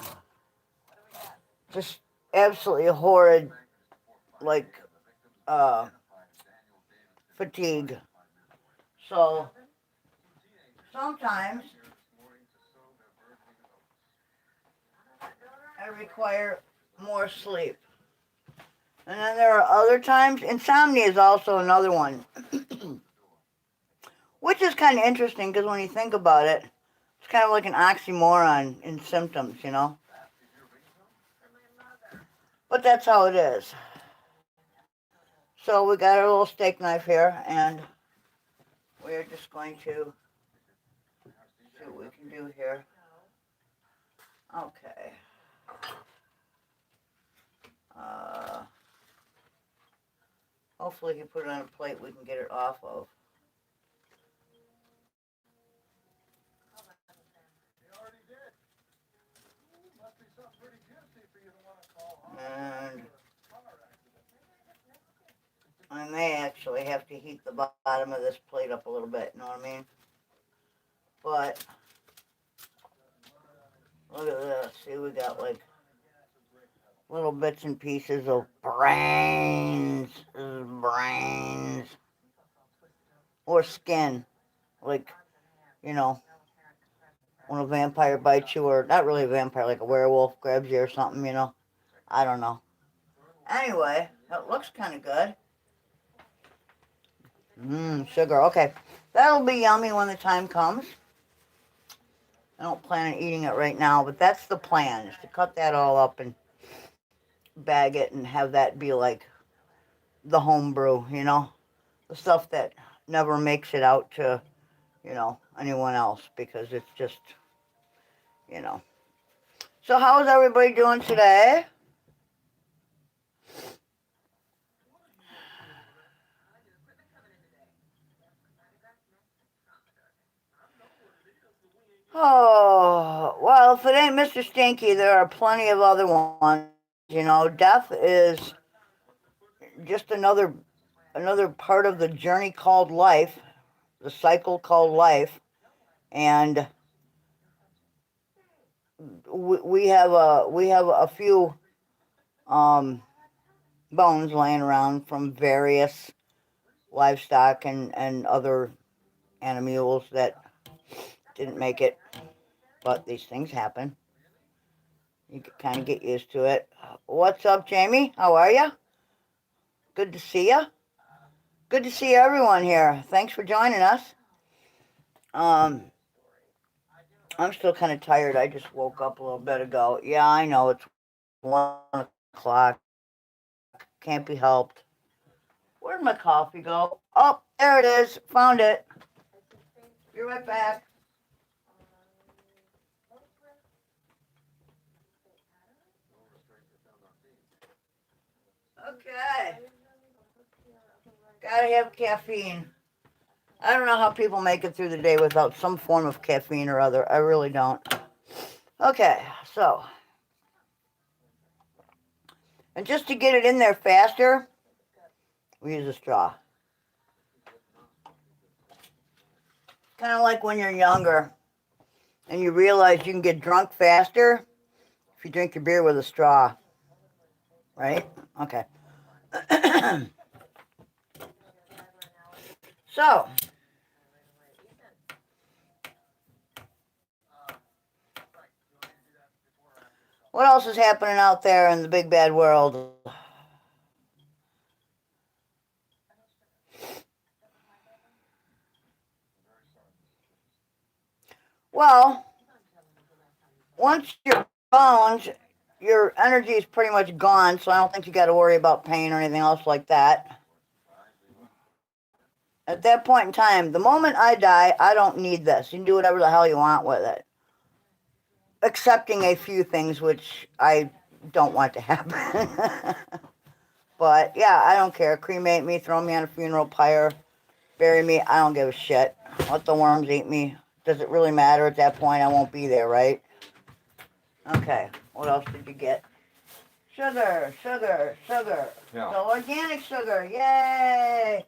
E: just absolutely horrid, like fatigue. So sometimes I require more sleep. And then there are other times, insomnia is also another one. Which is kind of interesting because when you think about it, it's kind of like an oxymoron in symptoms, you know? But that's how it is. So we got our little steak knife here, and we're just going to see what we can do here. Okay. Hopefully he put it on a plate we can get it off of. I may actually have to heat the bottom of this plate up a little bit, you know what I mean? But, look at this. See, we got like little bits and pieces of brains. This is brains. Or skin. Like, you know, when a vampire bites you, or not really a vampire, like a werewolf grabs you or something, you know? I don't know. Anyway, that looks kind of good. Sugar. Okay. That'll be yummy when the time comes. I don't plan on eating it right now, but that's the plan, is to cut that all up and bag it and have that be like the home brew, you know? The stuff that never makes it out to, you know, anyone else, because it's just, you know. So how's everybody doing today? Oh, well, if it ain't Mr. Stinky, there are plenty of other ones. You know, death is just another part of the journey called life, the cycle called life, and we have a few bones laying around from various livestock and other animals that didn't make it, but these things happen. You can kind of get used to it. What's up, Jamie? How are you? Good to see you. Good to see everyone here. Thanks for joining us. I'm still kind of tired. I just woke up a little bit ago. Yeah, I know it's 1 o'clock. Can't be helped. Where'd my coffee go? Oh, there it is. Found it. Be right back. Okay. Gotta have caffeine. I don't know how people make it through the day without some form of caffeine or other. I really don't. Okay, so. And just to get it in there faster, we use a straw. Kind of like when you're younger and you realize you can get drunk faster if you drink your beer with a straw. Right? Okay. So, what else is happening out there in the big bad world? Well, once you're bones, your energy is pretty much gone, so I don't think you got to worry about pain or anything else like that. At that point in time, the moment I die, I don't need this. You can do whatever the hell you want with it. Excepting a few things which I don't want to happen. But yeah, I don't care. Cremate me, throw me on a funeral pyre, bury me. I don't give a shit. Let the worms eat me. Does it really matter at that point? I won't be there, right? Okay, what else did you get? Sugar, sugar, sugar.
A: Yeah.
E: So organic sugar, yay!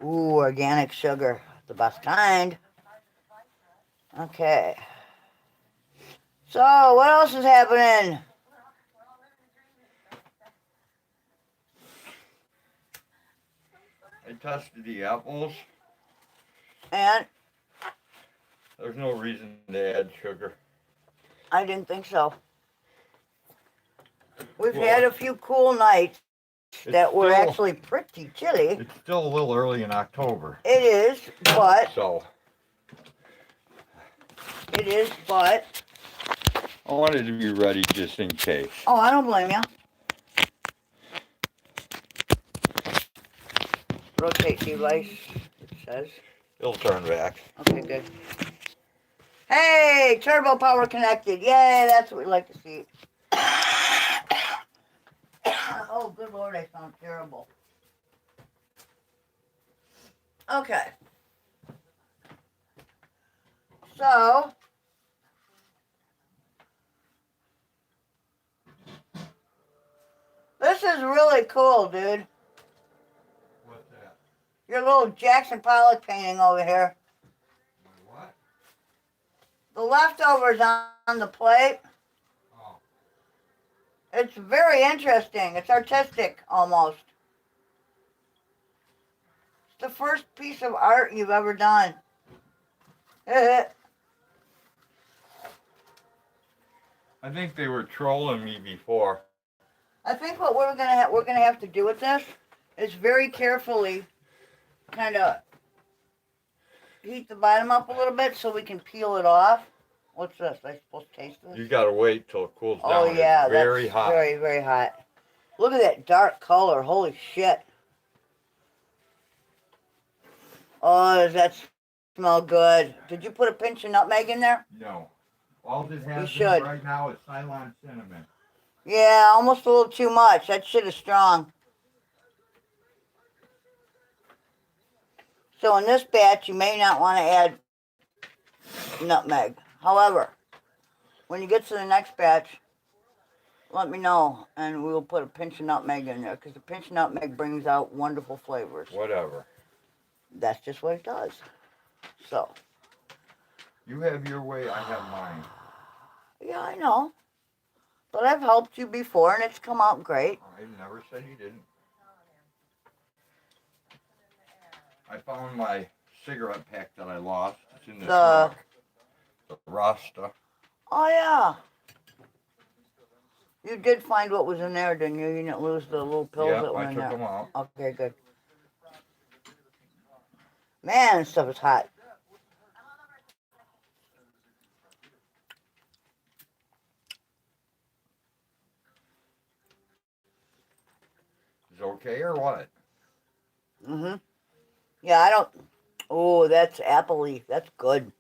E: Ooh, organic sugar, the best kind. Okay. So, what else is happening?
A: I tested the apples.
E: And
A: There's no reason to add sugar.
E: I didn't think so. We've
A: Well,
E: had a few cool nights that were
A: still-
E: actually pretty chilly.
A: It's still a little early in October.
E: It is, but
A: So I wanted to be ready just in case.
E: oh, I don't blame you. Rotate device, it says.
A: It'll turn back.
E: Okay, good. Hey, turbo power connected. Yay, that's what we like to see. Oh, good Lord, I sound terrible. Okay. So, this is really cool, dude. Your little Jackson Pollock painting over here.
A: What?
E: The leftovers on the plate.
A: Oh.
E: It's very interesting. It's artistic, almost. It's the first piece of art you've ever done.
A: I think they were trolling me before.
E: I think what we're gonna have to do with this is very carefully kind of heat the bottom up a little bit so we can peel it off. What's this? Am I supposed to taste this?
A: You gotta wait till it cools down.
E: Oh yeah,
A: it's very
E: that's
A: hot.
E: very, very hot. Look at that dark color. Holy shit. Oh, does that smell good? Did you put a pinch of nutmeg in there?
A: No. All this has in
E: should.
A: right now is Ceylon cinnamon.
E: Yeah, almost a little too much. That shit is strong. So in this batch, you may not want to add nutmeg. However, when you get to the next batch, let me know, and we will put a pinch of nutmeg in there, because the pinch of nutmeg brings out wonderful flavors.
A: Whatever.
E: That's just what it does. So.
A: You have your way, I have mine.
E: Yeah, I know. But I've helped you before, and it's come out great.
A: I never said you didn't. I found my cigarette pack that I lost. It's in the truck. The Rasta.
E: Oh, yeah. You did find what was in there, didn't you? You didn't lose the little pills that were in there.
A: I took them out.
E: Okay, good. Man, this stuff is hot.
A: Is it okay or what?
E: Mm-hmm. Yeah, I don't... Oh, that's apple leaf. That's good.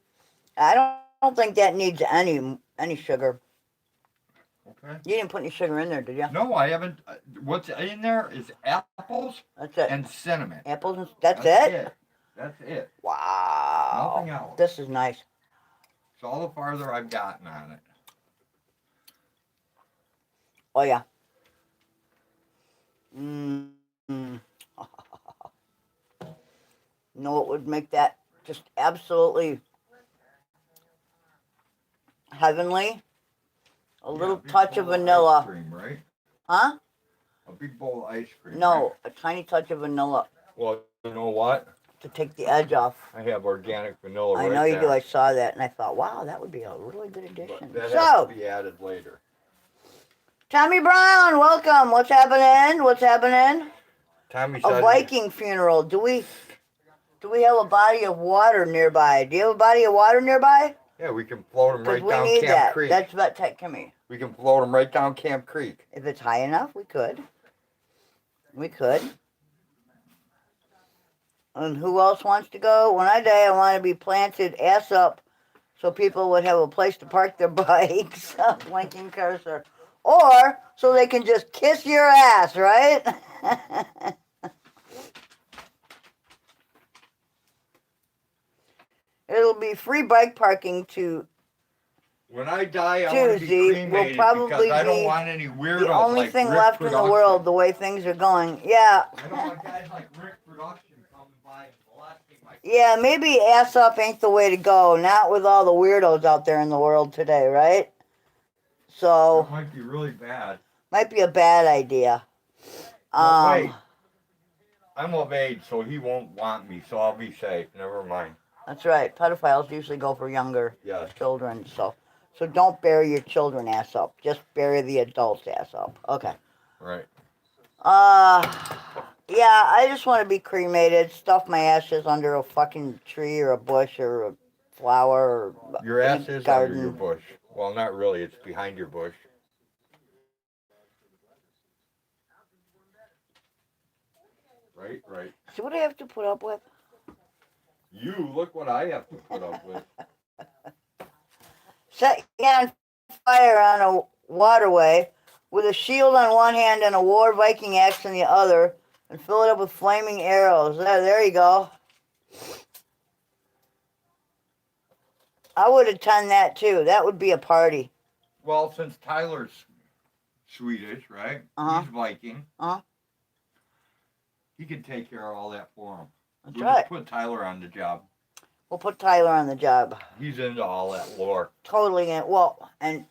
E: I don't think that needs any sugar.
A: Okay.
E: You didn't put any sugar in there, did you?
A: No, I haven't. What's in there is apples
E: That's it.
A: and cinnamon.
E: Apples and... That's it?
A: That's it.
E: Wow.
A: Nothing else.
E: This is nice.
A: It's all the farther I've gotten on it.
E: Oh, yeah. Mm-hmm. You know what would make that just absolutely heavenly? A little touch of vanilla.
A: Ice cream, right?
E: Huh?
A: A big bowl of ice cream.
E: No,
A: right?
E: a tiny touch of vanilla
A: Well, you know what?
E: to take the edge off.
A: I have organic vanilla
E: I
A: right
E: know you
A: there.
E: do. I saw that and I thought, wow, that would be a really good addition.
A: But that
E: So,
A: has to be added later.
E: Tommy Brown, welcome. What's happening? What's happening?
A: Tommy
E: A
A: said
E: Viking funeral. Do we have a body of water nearby? Do you have a body of water nearby?
A: yeah, we can float them
E: Because
A: right
E: we
A: down
E: need
A: Camp
E: that.
A: Creek.
E: That's about come here.
A: We can float them right down Camp Creek.
E: If it's high enough, we could. We could. And who else wants to go? When I die, I want to be planted ass up so people would have a place to park their bikes. Blinking cursor. Or so they can just kiss your ass, right? It'll be free bike parking to
A: When I die, I want to be
E: Tuesday
A: cremated
E: will probably
A: because I don't
E: be
A: want any weirdos
E: the only
A: like
E: thing
A: Rick
E: left in the
A: Production.
E: world the way things are going. Yeah.
A: I don't want guys like Rick Production coming by and molesting my...
E: Yeah, maybe ass up ain't the way to go. Not with all the weirdos out there in the world today, right? So,
A: That might be really bad.
E: might be a bad idea.
A: Wait. I'm of age, so he won't want me, so I'll be safe. Never mind.
E: That's right. Pedophiles usually go for younger
A: Yes.
E: children, so don't bury your children ass up. Just bury the adults ass up. Okay.
A: Right.
E: Yeah, I just want to be cremated, stuff my ashes under a fucking tree or a bush or a flower or
A: Your ass is
E: garden.
A: under your bush. Well, not really. It's behind your bush. Right.
E: See what I have to put up with?
A: You, look what I have to put up with.
E: Set you on fire on a waterway with a shield on one hand and a war Viking axe in the other, and fill it up with flaming arrows. There you go. I would attend that too. That would be a party.
A: Well, since Tyler's Swedish, right?
E: Uh-huh.
A: He's Viking.
E: Uh-huh.
A: He can take care of all that for him.
E: That's
A: We'll
E: right.
A: just put Tyler on the job.
E: We'll put Tyler on the job.
A: He's into all that lore,
E: Totally. Well, and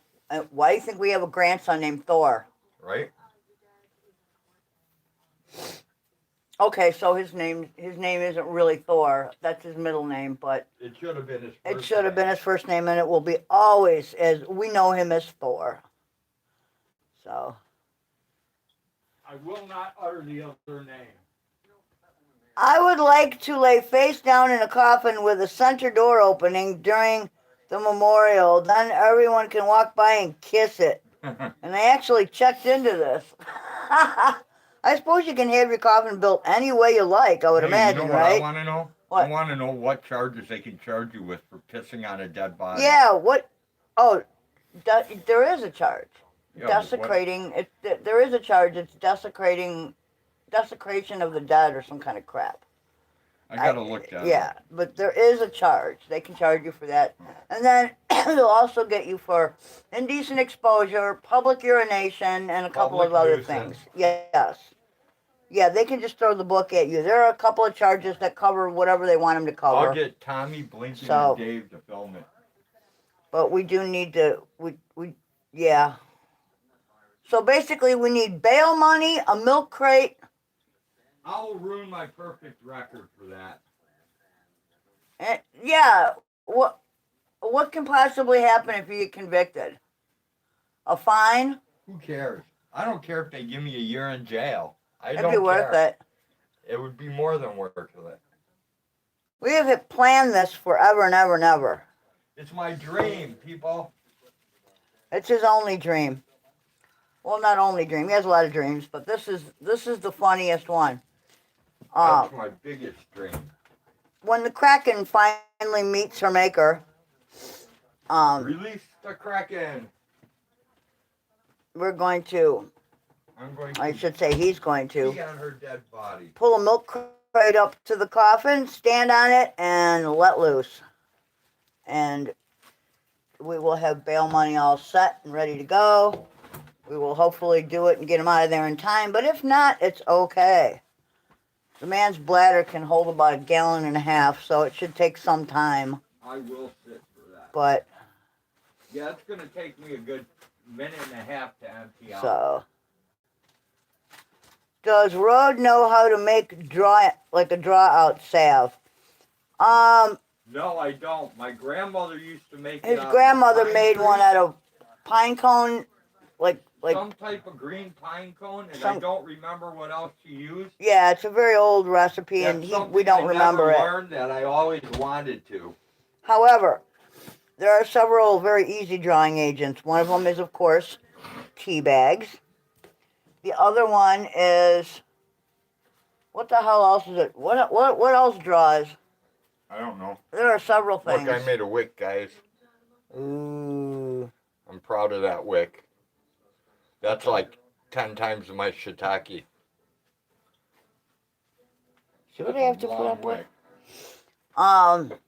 E: why do you think we have a grandson named Thor?
A: right?
E: Okay, so his name isn't really Thor. That's his middle name, but
A: It should have been his first
E: it should have been
A: name.
E: his first name, and it will be always as we know him as Thor. So
A: I will not utter the other name.
E: I would like to lay face down in a coffin with a center door opening during the memorial. Then everyone can walk by and kiss it. And I actually checked into this. I suppose you can have your coffin built any way you like, I would imagine,
A: you know what
E: right?
A: I want to know?
E: What?
A: I want to know what charges they can charge you with for pissing on a dead body.
E: Yeah, what? Oh, there is a charge.
A: Yeah,
E: Desecrating. There is a charge. It's desecration of the dead or some kind of crap.
A: I gotta look that
E: Yeah,
A: up.
E: but there is a charge. They can charge you for that. And then they'll also get you for indecent exposure, public urination, and a couple of other things. Yes. Yeah, they can just throw the book at you. There are a couple of charges that cover whatever they want them to cover.
A: I'll get Tommy, Blinken, and Dave to film it.
E: But we do need to, yeah. So basically we need bail money, a milk crate.
A: I will ruin my perfect record for that.
E: And yeah, what can possibly happen if you get convicted? A fine?
A: Who cares? I don't care if they give me a year in jail.
E: It'd be worth it.
A: It would be more than worth it.
E: We have planned this forever and ever and ever.
A: It's my dream, people.
E: It's his only dream. Well, not only dream. He has a lot of dreams, but this is the funniest one.
A: That's my biggest dream.
E: When the Kraken finally meets her maker,
A: Release the Kraken.
E: we're going to. I should say he's going to
A: pee on her dead body.
E: pull a milk crate up to the coffin, stand on it, and let loose. And we will have bail money all set and ready to go. We will hopefully do it and get him out of there in time. But if not, it's okay. The man's bladder can hold about 1.5 gallons, so it should take some time.
A: I will sit for that.
E: But
A: yeah, it's going to take me a good minute and a half to empty out.
E: so, does Rod know how to make a draw out salve?
A: No, I don't. My grandmother used to make it.
E: His
A: out
E: grandmother
A: of
E: made one out of pine cone, like
A: some type of green pine cone, and I don't remember what else she used.
E: Yeah, it's a very old recipe, and we don't remember it.
A: I learned that I always wanted to.
E: However, there are several very easy drawing agents. One of them is, of course, tea bags. The other one is, what the hell else is it? What else draws?
A: I don't know.
E: There are several things.
A: Look, I made a wick, guys.
E: Ooh.
A: I'm proud of that wick. That's like 10 times my shiitake.
E: See what I have to put up with?
A: Wick.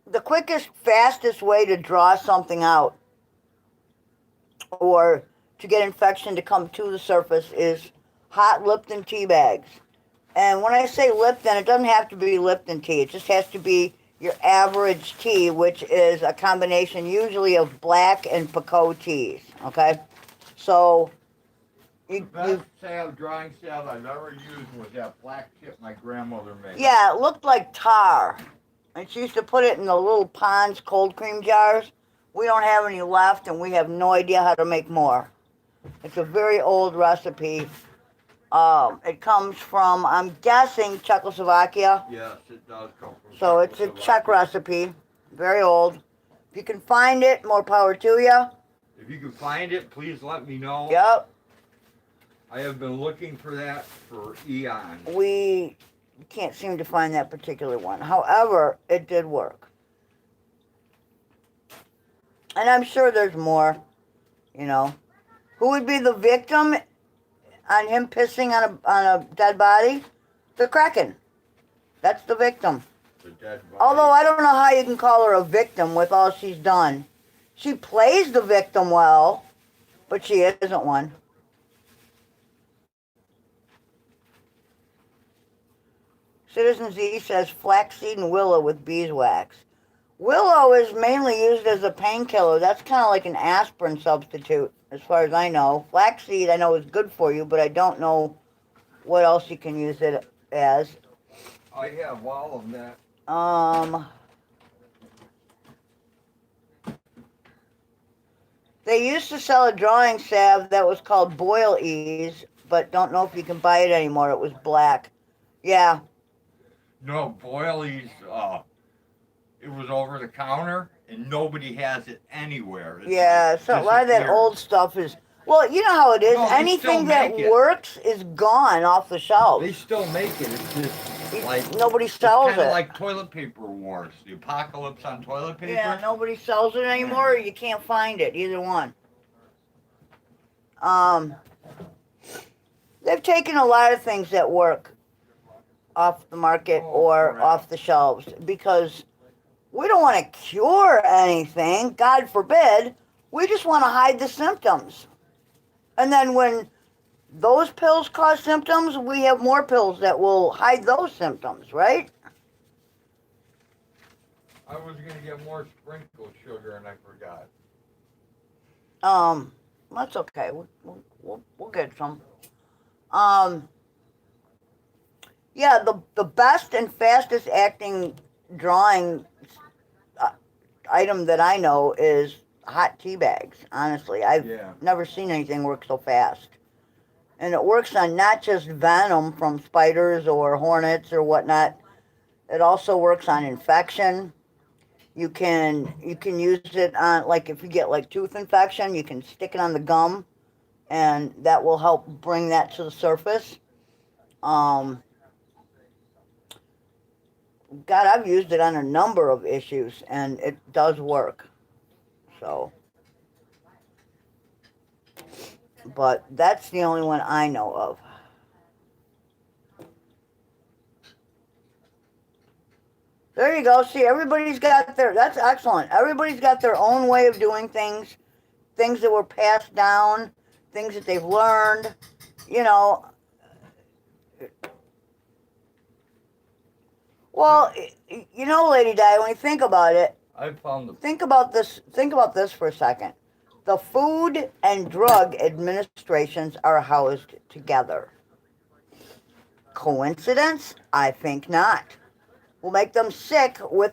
E: The quickest, fastest way to draw something out or to get infection to come to the surface is hot Lipton tea bags. And when I say Lipton, it doesn't have to be Lipton tea. It just has to be your average tea, which is a combination usually of black and Pekoe teas, okay? So,
A: The best drawing salve I've ever used was that black chip my grandmother made.
E: yeah, it looked like tar. And she used to put it in the little Pond's cold cream jars. We don't have any left, and we have no idea how to make more. It's a very old recipe. It comes from, I'm guessing, Czechoslovakia.
A: Yes, it does come from
E: So it's a Czech recipe, very old. If you can find it, more power to you.
A: If you can find it, please let me know.
E: Yep.
A: I have been looking for that for eons.
E: We can't seem to find that particular one. However, it did work. And I'm sure there's more, you know. Who would be the victim on him pissing on a dead body? The Kraken. That's the victim.
A: The dead body.
E: Although I don't know how you can call her a victim with all she's done. She plays the victim well, but she isn't one. Citizen Z says flaxseed and willow with beeswax. Willow is mainly used as a painkiller. That's kind of like an aspirin substitute, as far as I know. Flaxseed I know is good for you, but I don't know what else you can use it as.
A: I have all of that.
E: They used to sell a drawing salve that was called Boil Ease, but don't know if you can buy it anymore. It was black. Yeah.
A: No, Boilies, it was over the counter, and nobody has it anywhere. It's
E: Yeah, so a lot of that
A: disappeared.
E: old stuff is, well, you know how it is.
A: No, they
E: Anything
A: still
E: that
A: make it.
E: works is gone off the shelves.
A: They still make it. It's just like
E: Nobody
A: it's
E: sells
A: kind of
E: it.
A: like toilet paper wars. The apocalypse on toilet paper.
E: Yeah, nobody sells it anymore. Or you can't find it, either one. They've taken a lot of things that work off the market or off the shelves because we don't want to cure anything, God forbid. We just want to hide the symptoms. And then when those pills cause symptoms, we have more pills that will hide those symptoms, right?
A: I was gonna get more sprinkled sugar and I forgot.
E: That's okay. We'll get some. Yeah, the best and fastest acting drawing item that I know is hot tea bags. Honestly, I've never seen anything work so fast. And it works on not just venom from spiders or hornets or whatnot. It also works on infection. You can use it on, like, if you get like tooth infection, you can stick it on the gum, and that will help bring that to the surface. God, I've used it on a number of issues, and it does work. So, but that's the only one I know of. There you go. See, everybody's got their, that's excellent. Everybody's got their own way of doing things, things that were passed down, things that they've learned, you know. Well, you know, Lady Di, when you think about it, think about this for a second. The Food and Drug Administrations are housed together. Coincidence? I think not. We'll make them sick with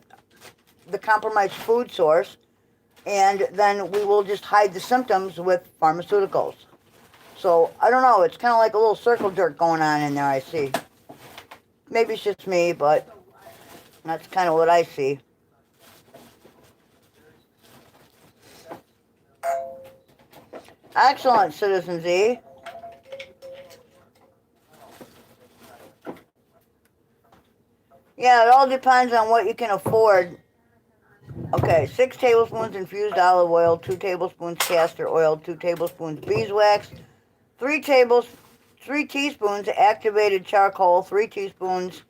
E: the compromised food source, and then we will just hide the symptoms with pharmaceuticals. So, I don't know, it's kind of like a little circle jerk going on in there, I see. Maybe it's just me, but that's kind of what I see. Excellent, Citizen Z. Yeah, it all depends on what you can afford. Okay, 6 tablespoons infused olive oil, 2 tablespoons castor oil, 2 tablespoons beeswax, 3 teaspoons activated charcoal, 3 teaspoons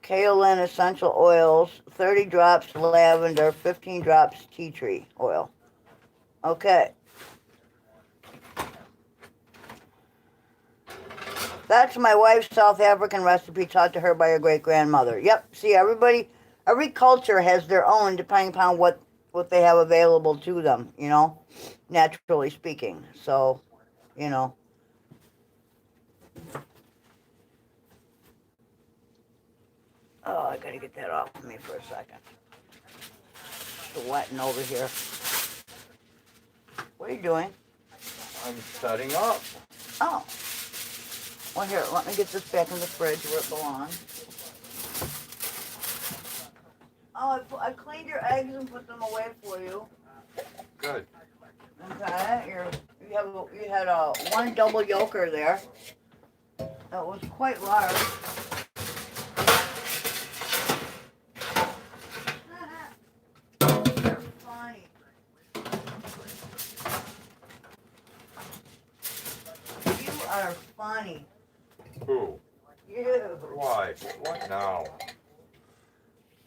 E: kaolin essential oils, 30 drops lavender, 15 drops tea tree oil. Okay. That's my wife's South African recipe taught to her by her great-grandmother. Yep, see, every culture has their own depending upon what they have available to them, you know, naturally speaking. So, you know. Oh, I gotta get that off of me for a second. It's wetting over here. What are you doing?
A: I'm setting up.
E: Oh. Well, here, let me get this back in the fridge where it belongs. Oh, I cleaned your eggs and put them away for you.
A: Good.
E: Okay, you had a 1 double yolker there. That was quite large. You're funny. You are funny.
A: Who?
E: You.
A: Why? What now?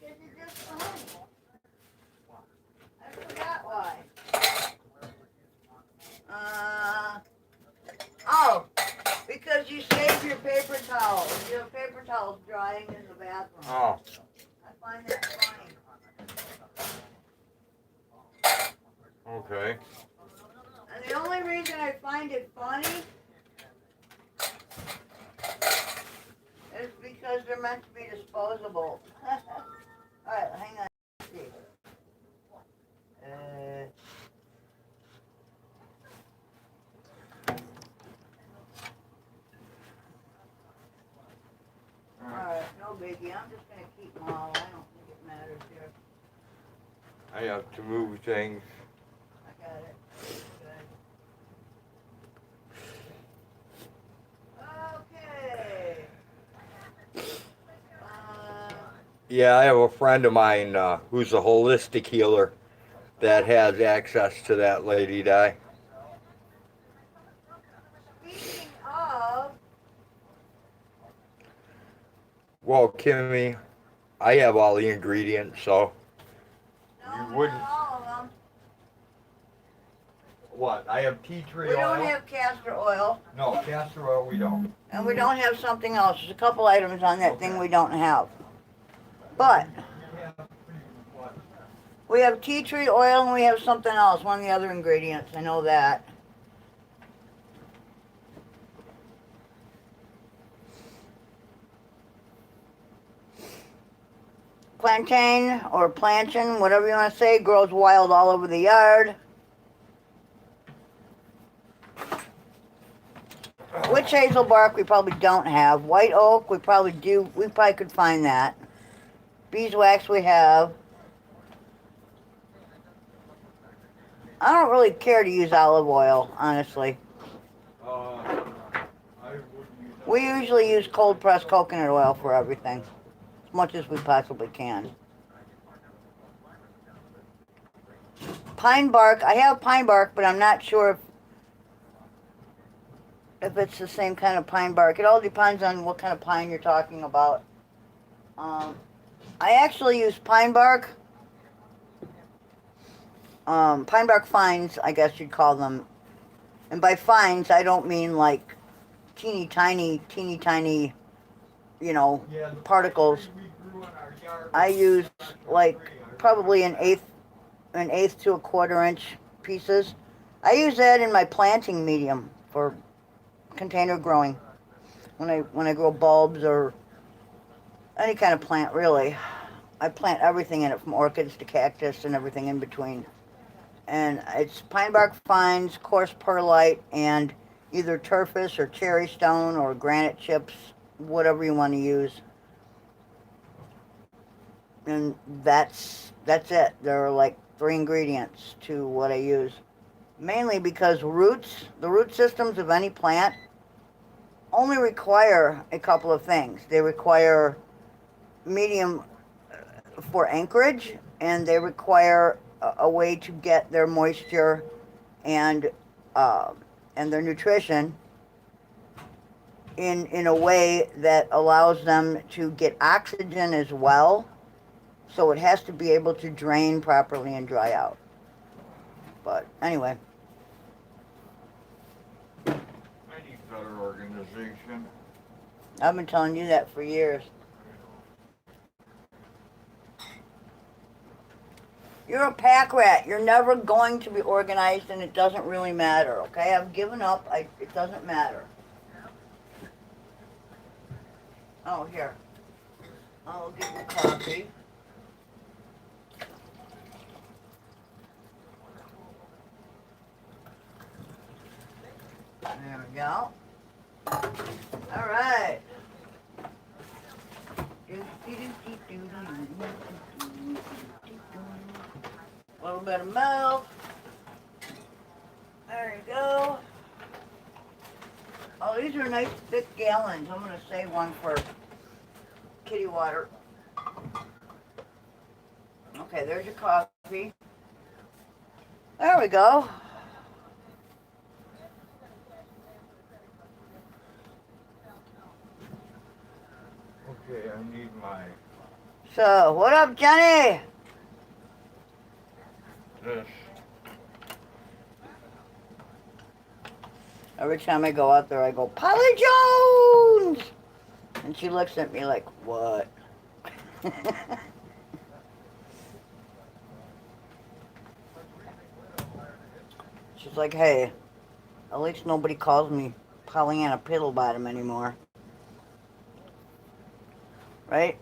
E: Because you're just funny. I forgot why. Oh, because because you save your paper towels. Your paper towels drying in the bathroom.
A: Oh.
E: I find that funny.
A: Okay.
E: And the only reason I find it funny is because they're meant to be disposable. Alright, hang on. Let's see. Alright, no biggie. I'm just gonna keep them all. I don't think it matters here.
A: I have to move things.
E: I got it. Good. Okay.
A: Yeah, I have a friend of mine who's a holistic healer that has access to that lady dye.
E: Speaking of,
A: Well, Kimmy, I have all the ingredients, so
E: no,
A: you
E: not
A: wouldn't.
E: all of them.
A: What? I have tea tree
E: We
A: oil.
E: don't have castor oil,
A: No, castor oil we don't.
E: and we don't have something else. There's a couple items on that thing we don't have. But we have tea tree oil and we have something else, one of the other ingredients. I know that. Plantain or plantain, whatever you want to say, grows wild all over the yard. Witch hazel bark we probably don't have. White oak we probably do. We probably could find that. Beeswax we have. I don't really care to use olive oil, honestly. We usually use cold pressed coconut oil for everything, as much as we possibly can. Pine bark, I have pine bark, but I'm not sure if it's the same kind of pine bark. It all depends on what kind of pine you're talking about. I actually use pine bark. Pine bark fines, I guess you'd call them. And by fines, I don't mean like teeny tiny, you know, particles. I use like probably an eighth to a quarter inch pieces. I use that in my planting medium for container growing. When I grow bulbs or any kind of plant, really. I plant everything in it, from orchids to cactus and everything in between. And it's pine bark fines, coarse perlite, and either turfus or cherry stone or granite chips, whatever you want to use. And that's it. There are like 3 ingredients to what I use. Mainly because the root systems of any plant only require a couple of things. They require medium for anchorage, and they require a way to get their moisture and their nutrition in a way that allows them to get oxygen as well. So it has to be able to drain properly and dry out. But anyway.
A: I need better organization.
E: I've been telling you that for years. You're a pack rat. You're never going to be organized, and it doesn't really matter, okay? I've given up. It doesn't matter. Oh, here. I'll get you coffee. There we go. All right. A little bit of milk. There you go. Oh, these are nice thick gallons. I'm going to save one for kitty water. Okay, there's your coffee. There we go.
A: Okay, I need my
E: So, what up, Jenny?
A: this.
E: Every time I go out there, I go, Polly Jones! And she looks at me like, what? She's like, hey, at least nobody calls me Pollyanna Piddlebottom anymore. Right?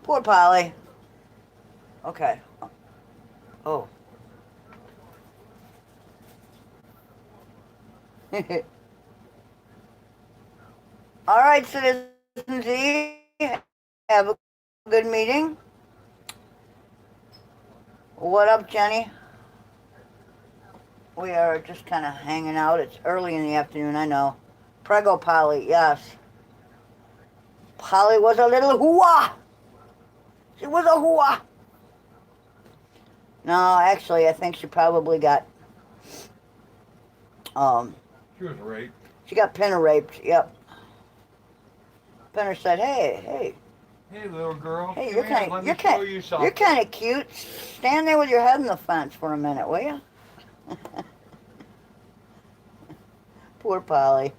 E: Poor Polly. Okay. Oh. All right, Citizen Z. Have a good meeting. What up, Jenny? We are just kind of hanging out. It's early in the afternoon, I know. Prego Polly, yes. Polly was a little hooah. She was a hooah. No, actually, I think she probably got,
A: She was raped.
E: she got Pinner raped, yep. Pinner said, hey,
A: Hey, little girl.
E: hey,
A: come here, let me show you something.
E: you're kind of cute. Stand there with your head in the fence for a minute, will you? Poor Polly.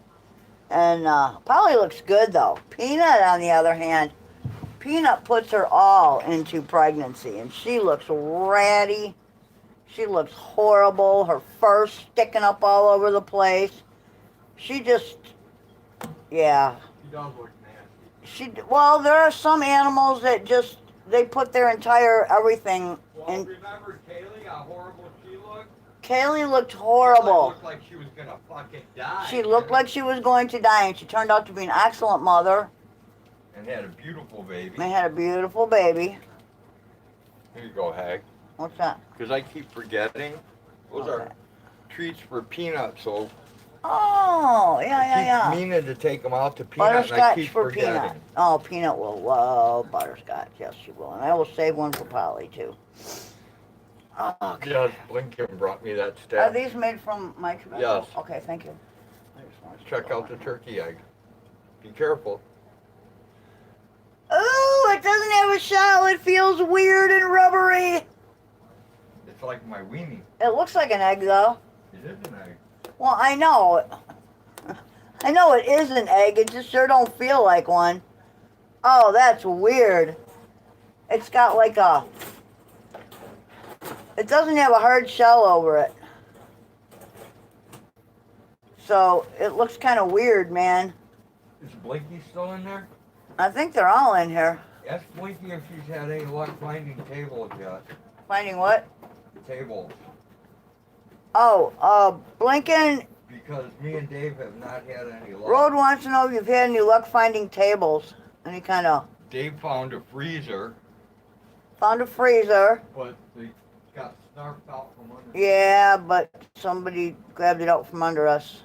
E: And Polly looks good, though. Peanut, on the other hand, Peanut puts her all into pregnancy, and she looks ratty. She looks horrible. Her fur sticking up all over the place. She just, yeah.
A: She does look nasty.
E: Well, there are some animals that just, they put their entire everything
A: Well,
E: in.
A: remember Kaylee, how horrible she looked?
E: Kaylee looked horrible.
A: She looked like she was gonna fucking die.
E: She looked like she was going to die, and she turned out to be an excellent mother.
A: And had a beautiful baby.
E: They had a beautiful baby.
A: Here you go, Hag.
E: What's that?
A: Because I keep forgetting. Those
E: Okay.
A: are treats for Peanut, so
E: Oh, yeah.
A: I keep meaning to take them out to Peanut, and I
E: Butterscotch
A: keep
E: for
A: forgetting.
E: Peanut. Oh, Peanut will love butterscotch. Yes, she will. And I will save one for Polly, too. Okay.
A: Yes, Blinken brought me that
E: Are
A: stuff.
E: these made from my tobacco?
A: Yes.
E: Okay, thank you. I just wanted to
A: Check
E: go
A: out the
E: on.
A: turkey egg. Be careful.
E: Ooh, it doesn't have a shell. It feels weird and rubbery.
A: It's like my weenie.
E: It looks like an egg, though.
A: It is an egg.
E: Well, I know. I know it is an egg. It just sure don't feel like one. Oh, that's weird. It's got like a... It doesn't have a hard shell over it. So, it looks kind of weird, man.
A: Is Blinky still in there?
E: I think they're all in here.
A: Ask Blinky if she's had any luck finding tables yet.
E: Finding what?
A: Tables.
E: Oh, Blinken
A: Because me and Dave have not had any luck.
E: Road wants to know if you've had any luck finding tables. Any kind of...
A: Dave found a freezer,
E: Found a freezer.
A: but they got snarfed out from under.
E: Yeah, but somebody grabbed it out from under us.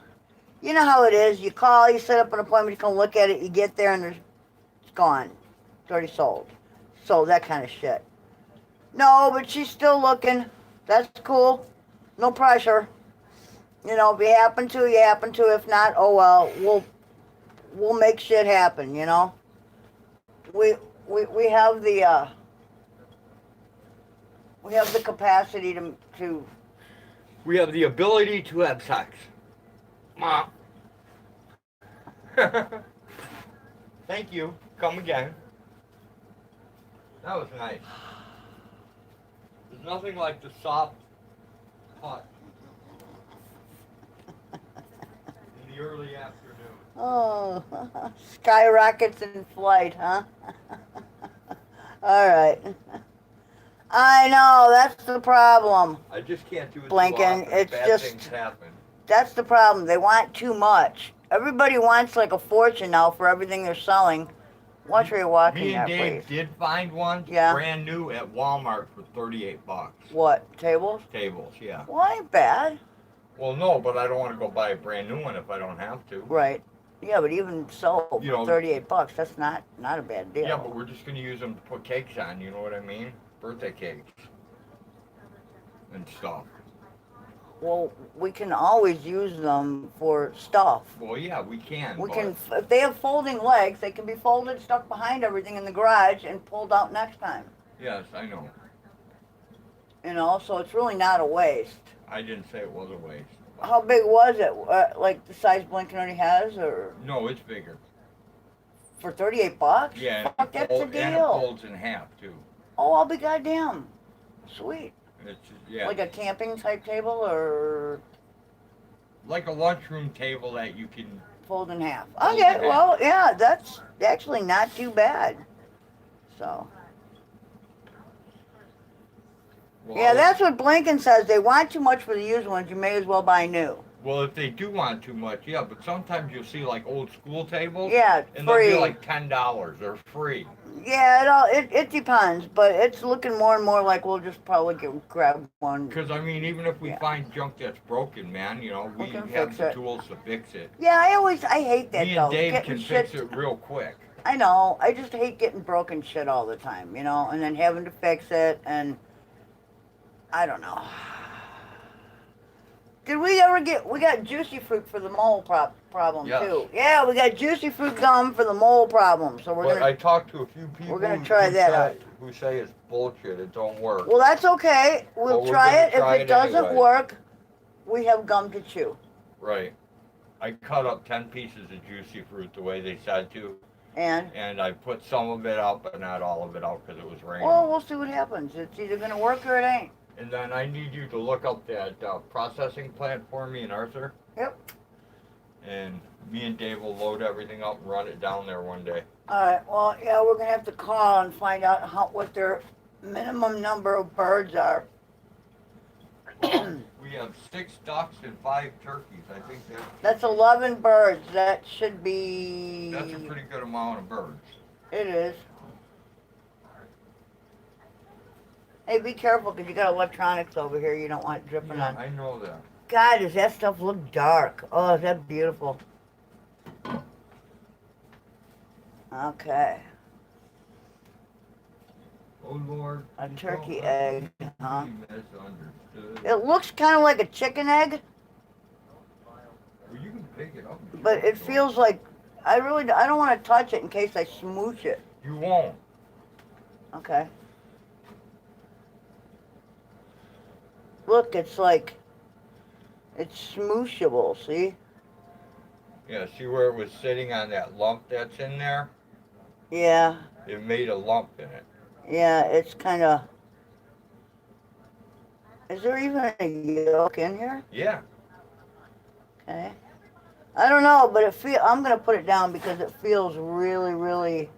E: You know how it is. You call, you set up an appointment, you come look at it, you get there and it's gone. It's already sold. So that kind of shit. No, but she's still looking. That's cool. No pressure. You know, if you happen to, you happen to. If not, oh well. We'll make shit happen, you know? We have the capacity to
A: We have the ability to have sex. Mom. Thank you. Come again. That was nice. There's nothing like the soft touch in the early afternoon.
E: Oh, skyrockets in flight, huh? All right. I know, that's the problem.
A: I just can't do it
E: Blinken,
A: too often.
E: it's
A: Bad
E: just-
A: things happen.
E: That's the problem. They want too much. Everybody wants like a fortune now for everything they're selling. Watch where you're walking
A: Me and
E: there,
A: Dave
E: please.
A: did find one
E: Yeah.
A: brand new at Walmart for $38.
E: What, tables?
A: Tables, yeah.
E: Well, ain't bad.
A: Well, no, but I don't want to go buy a brand new one if I don't have to.
E: Right. Yeah, but even so,
A: You know-
E: $38, that's not a bad deal.
A: Yeah, but we're just going to use them to put cakes on, you know what I mean? Birthday cakes. And stuff.
E: Well, we can always use them for stuff.
A: Well, yeah, we can.
E: We
A: but
E: can, if they have folding legs, they can be folded, stuck behind everything in the garage, and pulled out next time.
A: Yes, I know.
E: You know, so it's really not a waste.
A: I didn't say it was a waste.
E: How big was it? Like the size Blinken already has, or
A: No, it's bigger.
E: for $38?
A: Yeah,
E: Fuck, that's a
A: and it
E: deal.
A: folds in half too.
E: Oh, I'll be goddamn. Sweet.
A: It's yeah,
E: Like a camping type table, or
A: like a lunchroom table that you can.
E: fold in half.
A: Fold
E: Okay,
A: in half.
E: well, yeah, that's actually not too bad. So.
A: Well,
E: Yeah, that's what Blinken says. They want too much for the used ones. You may as well buy new.
A: Well, if they do want too much, yeah. But sometimes you'll see like old school tables.
E: Yeah,
A: And they'll
E: free.
A: be like $10 or free.
E: Yeah, it depends, but it's looking more and more like we'll just probably grab one.
A: Because I mean, even if we
E: Yeah.
A: find junk that's broken, man, you know, we
E: can
A: have
E: fix
A: the
E: it.
A: tools to fix it.
E: Yeah, I hate that
A: Me
E: though.
A: and Dave
E: Getting
A: can
E: shit.
A: fix it real quick.
E: I know. I just hate getting broken shit all the time, you know, and then having to fix it, and I don't know. Did we ever we got juicy fruit for the mole problem
A: Yes.
E: too? Yeah, we got juicy fruit gum for the mole problem. So we're
A: But
E: gonna.
A: I talked to a few people
E: We're gonna try that out.
A: who say it's bullshit. It don't work.
E: Well, that's okay. We'll
A: But we're
E: try
A: gonna
E: it.
A: try
E: If it
A: it
E: doesn't
A: anyway.
E: work, we have gum to chew.
A: Right. I cut up 10 pieces of juicy fruit the way they said to,
E: And
A: I put some of it out, but not all of it out because it was raining.
E: well, we'll see what happens. It's either gonna work or it ain't.
A: And then I need you to look up that processing plant for me in Arthur.
E: Yep.
A: And me and Dave will load everything up and run it down there one day.
E: All right. Well, yeah, we're gonna have to call and find out what their minimum number of birds are.
A: We have 6 ducks and 5 turkeys. I think
E: That's 11 birds. That should be.
A: that's a pretty good amount of birds.
E: It is. Hey, be careful because you got electronics over here. You don't want it dripping
A: Yeah,
E: on.
A: I know that.
E: God, does that stuff look dark? Oh, is that beautiful? Okay.
A: Oh Lord.
E: A
A: you
E: turkey
A: don't let
E: egg,
A: me
E: huh?
A: be misunderstood.
E: It looks kind of like a chicken egg,
A: Well, you can pick it up. if you
E: but
A: want
E: it
A: to.
E: feels like I don't want to touch it in case I smooch it.
A: You won't.
E: Okay. Look, it's smooshable. See?
A: Yeah, see where it was sitting on that lump that's in there?
E: Yeah.
A: It made a lump in it.
E: Yeah. It's kind of. Is there even a yolk in here?
A: Yeah.
E: Okay. I don't know, but I'm gonna put it down because it feels really, really.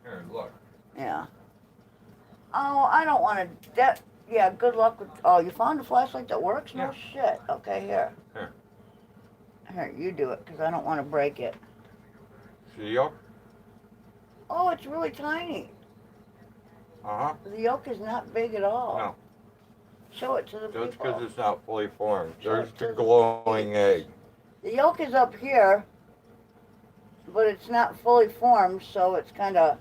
A: Here, look.
E: Yeah. Oh, I don't want to. Yeah, good luck with. Oh, you found a flashlight that works? No shit. Okay, here.
A: Here.
E: Here, you do it, because I don't want to break it.
A: See the yolk?
E: Oh, it's really tiny.
A: Uh-huh.
E: The yolk is not big at all.
A: No.
E: Show it to the
A: That's
E: people.
A: because it's not fully formed.
E: Show
A: There's
E: it
A: the
E: to
A: glowing egg.
E: The yolk is up here, but it's not fully formed, so it's kind of.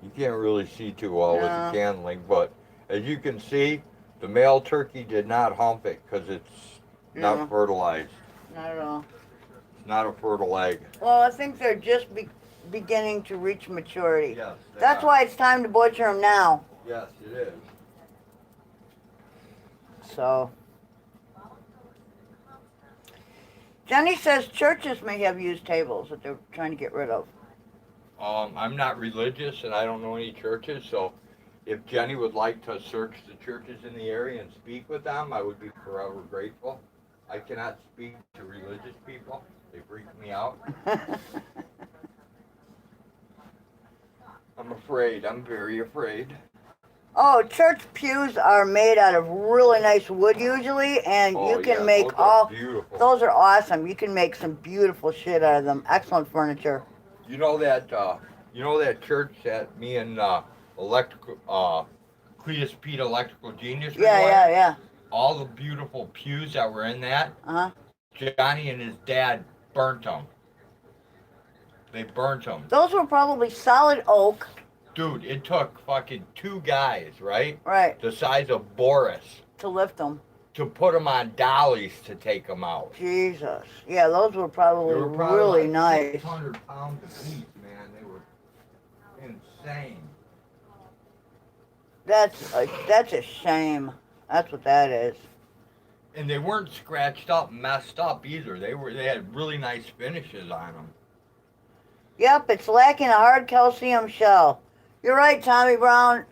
A: You can't really see too well with
E: No.
A: the candling, but as you can see, the male turkey did not hump it because it's
E: No.
A: not fertilized.
E: Not at all.
A: It's not a fertile egg.
E: Well, I think they're just beginning to reach maturity.
A: Yes. they
E: That's
A: are.
E: why it's time to butcher them now.
A: Yes, it is.
E: So. Jenny says churches may have used tables that they're trying to get rid of.
A: I'm not religious and I don't know any churches, so if Jenny would like to search the churches in the area and speak with them, I would be forever grateful. I cannot speak to religious people. They freak me out. I'm afraid. I'm very afraid.
E: Oh, church pews are made out of really nice wood usually, and
A: Oh,
E: you can
A: yeah,
E: make
A: those are
E: all.
A: beautiful.
E: Those are awesome. You can make some beautiful shit out of them. Excellent furniture.
A: You know that church that me and Cletus Pete Electrical Genius
E: Yeah.
A: all the beautiful pews that were in that,
E: Uh huh.
A: Johnny and his dad burnt them. They burnt them.
E: Those were probably solid oak.
A: Dude, it took fucking 2 guys, right?
E: Right.
A: The size of Boris
E: To lift them.
A: to put them on dollies to take them out.
E: Jesus. Yeah, those were probably,
A: They were probably
E: really
A: like
E: nice.
A: 600 pounds apiece, man. They were insane.
E: That's a shame. That's what that is.
A: And they weren't scratched up, messed up either. They had really nice finishes on them.
E: Yep, it's lacking a hard calcium shell. You're right, Tommy Brown.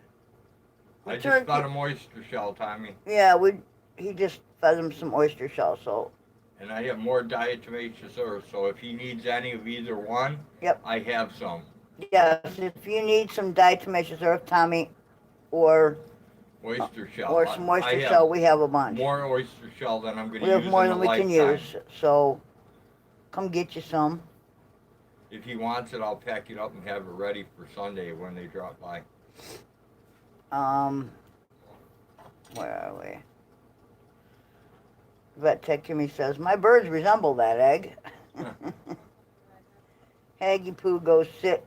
A: I just got an oyster shell, Tommy.
E: Yeah, he just fed him some oyster shell, so.
A: And I have more diatomaceous earth, so if he needs any of either one,
E: Yep.
A: I have some.
E: Yes, if you need some diatomaceous earth, Tommy, or
A: Oyster shell.
E: or some oyster shell, we have a bunch.
A: More oyster shell than I'm going to
E: We
A: use
E: have more
A: in
E: than
A: a
E: we can
A: lifetime.
E: use, so come get you some.
A: If he wants it, I'll pack it up and have it ready for Sunday when they drop by.
E: Where are we? Vet Tech Kimmy says, my birds resemble that egg. Haggy Poo, go sit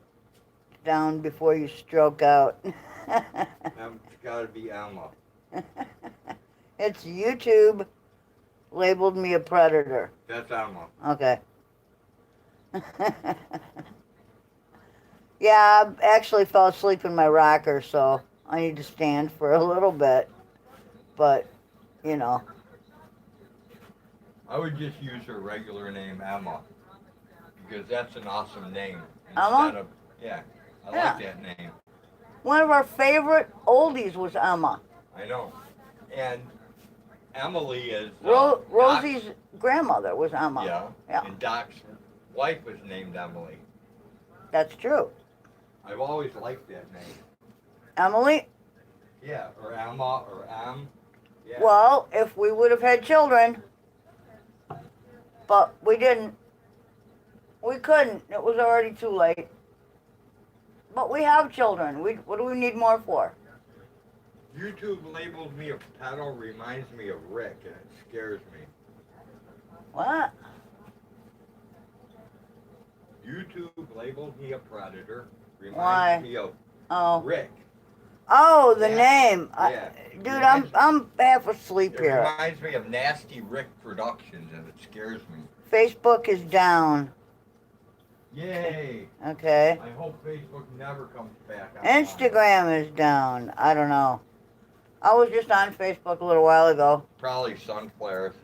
E: down before you stroke out.
A: It's got to be Emma.
E: It's YouTube labeled me a predator.
A: That's Emma.
E: Okay. Yeah, I actually fell asleep in my rocker, so I need to stand for a little bit. But, you know.
A: I would just use her regular name, Emma, because that's an awesome name.
E: Emma?
A: Yeah, I
E: Yeah.
A: like that name.
E: One of our favorite oldies was Emma.
A: I know. And Emily is...
E: Rosie's grandmother was Emma.
A: Yeah.
E: Yeah.
A: And Doc's wife was named Emily.
E: That's true.
A: I've always liked that name.
E: Emily?
A: Yeah, or Emma, or Em. Yeah.
E: Well, if we would have had children, but we didn't. We couldn't. It was already too late. But we have children. What do we need more for?
A: YouTube labels me a potato, reminds me of Rick, and it scares me.
E: What?
A: YouTube labeled me a predator,
E: Why?
A: reminds me of
E: Oh.
A: Rick.
E: Oh, the
A: Yeah.
E: name.
A: Yeah.
E: Dude, I'm half asleep
A: It
E: here.
A: reminds me of Nasty Rick Productions, and it scares me.
E: Facebook is down.
A: Yay!
E: Okay.
A: I hope Facebook never comes back.
E: Instagram is down. I don't know. I was just on Facebook a little while ago.
A: Probably sunflowers.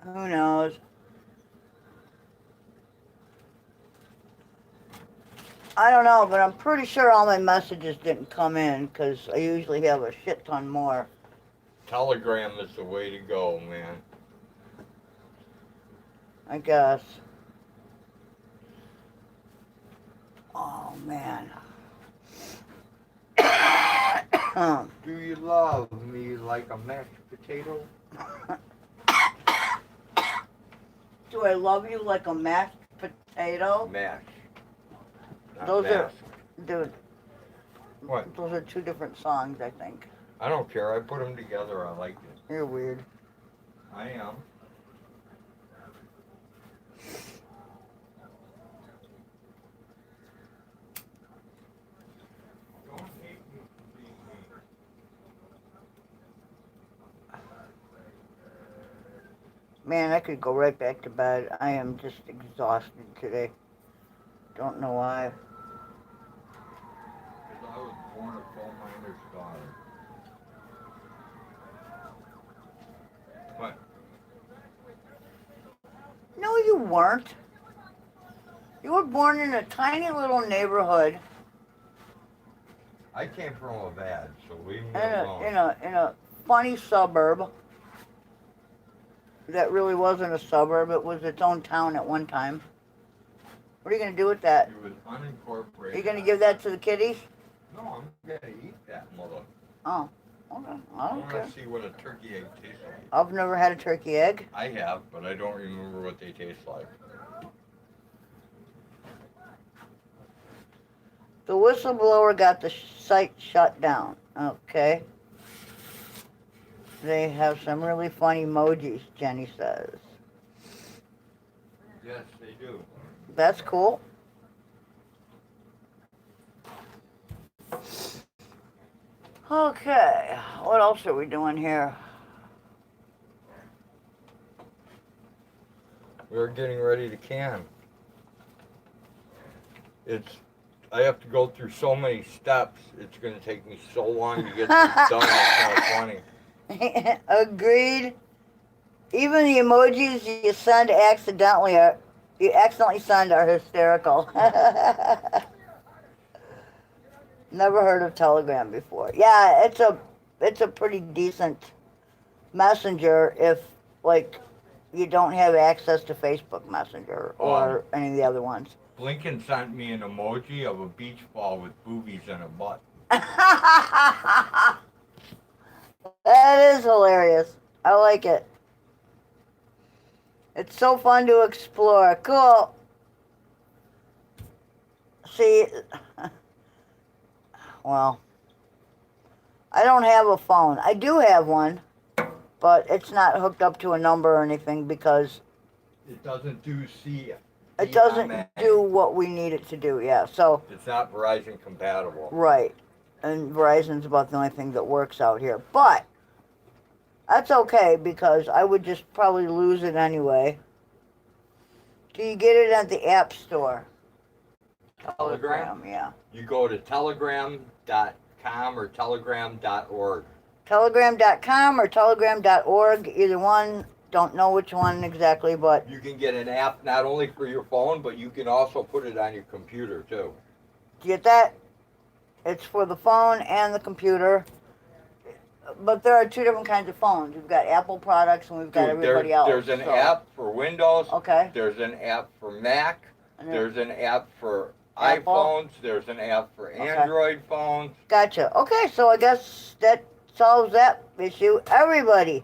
E: Who knows? I don't know, but I'm pretty sure all my messages didn't come in because I usually have a shit ton more.
A: Telegram is the way to go, man.
E: I guess. Oh, man.
A: Do you love me like a mashed potato?
E: Do I love you like a mashed potato?
A: Mash. Not
E: Those are,
A: mask.
E: dude,
A: What?
E: those are two different songs, I think.
A: I don't care. I put them together. I like it.
E: You're weird.
A: I am. Don't hate me for being me.
E: Man, I could go right back to bed. I am just exhausted today. Don't know why.
A: Because I was born a coal miner's daughter. What?
E: No, you weren't. You were born in a tiny little neighborhood
A: I came from a bad, so leave me
E: in
A: alone.
E: in a funny suburb that really wasn't a suburb. It was its own town at one time. What are you gonna do with that?
A: It was unincorporated.
E: Are you gonna give that to the kiddies?
A: No, I'm gonna eat that mother.
E: Oh, okay. I
A: I
E: don't
A: want
E: care.
A: to see what a turkey egg tastes like.
E: I've never had a turkey egg.
A: I have, but I don't remember what they taste like.
E: The whistleblower got the site shut down. Okay. They have some really funny emojis, Jenny says.
A: Yes, they do.
E: That's cool. Okay, what else are we doing here?
A: We're getting ready to can. I have to go through so many steps. It's going to take me so long to get this done. It's not funny.
E: Agreed. Even the emojis you send accidentally send are hysterical. Never heard of Telegram before. Yeah, it's a pretty decent messenger if like you don't have access to Facebook Messenger or any of the other ones.
A: Blinken sent me an emoji of a beach ball with boobies and a butt.
E: That is hilarious. I like it. It's so fun to explore. Cool. See, well, I don't have a phone. I do have one, but it's not hooked up to a number or anything because
A: It doesn't do
E: it doesn't do what we need it to do. Yeah, so
A: It's not Verizon compatible.
E: right, and Verizon's about the only thing that works out here. But that's okay because I would just probably lose it anyway. Do you get it at the App Store?
A: Telegram?
E: Yeah.
A: You go to telegram.com or telegram.org.
E: Telegram.com or telegram.org, either one. Don't know which one exactly, but
A: You can get an app not only for your phone, but you can also put it on your computer too.
E: do you get that? It's for the phone and the computer. But there are two different kinds of phones. We've got Apple products and we've got everybody else.
A: There's an
E: so-
A: app for Windows.
E: Okay.
A: There's an app for Mac.
E: And then-
A: There's an app for
E: Apple?
A: iPhones. There's an app for Android phones.
E: Gotcha. Okay, so I guess that solves that issue. Everybody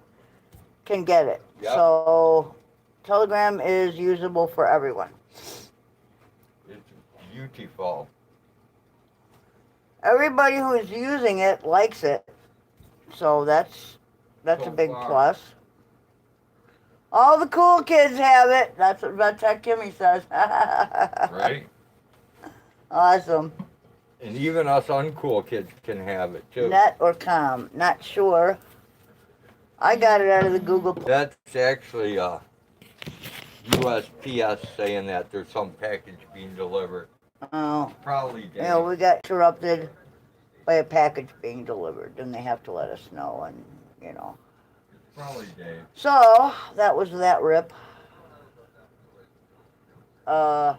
E: can get it.
A: Yep.
E: So Telegram is usable for everyone.
A: It's beautiful.
E: Everybody who is using it likes it. So that's
A: So
E: a big
A: far.
E: plus. All the cool kids have it. That's what Tech Kimmy says.
A: Right?
E: Awesome.
A: And even us uncool kids can have it too.
E: Net or com? Not sure. I got it out of the Google Play.
A: That's actually USPS saying that there's some package being delivered.
E: Oh,
A: Probably Dave.
E: yeah, we got interrupted by a package being delivered, and they have to let us know, and you know.
A: Probably Dave.
E: So that was that rip. Oh,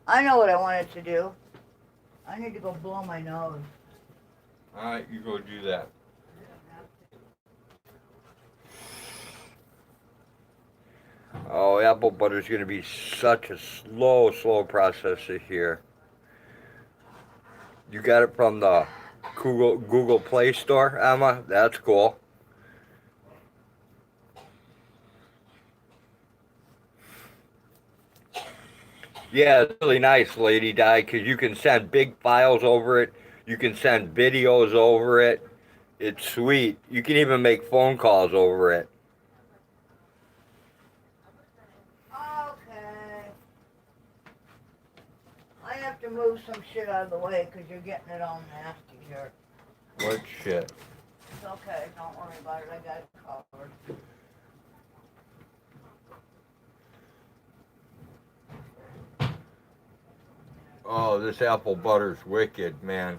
E: I know what I wanted to do. I need to go blow my nose.
A: Alright, you go do that. Oh, apple butter's gonna be such a slow process this year. You got it from the Google Play Store, Emma? That's cool. Yeah, it's really nice, Lady Di, because you can send big files over it. You can send videos over it. It's sweet. You can even make phone calls over it.
E: Okay. I have to move some shit out of the way because you're getting it all nasty here.
A: What shit?
E: It's okay. Don't worry about it. I got it covered.
A: Oh, this apple butter's wicked, man.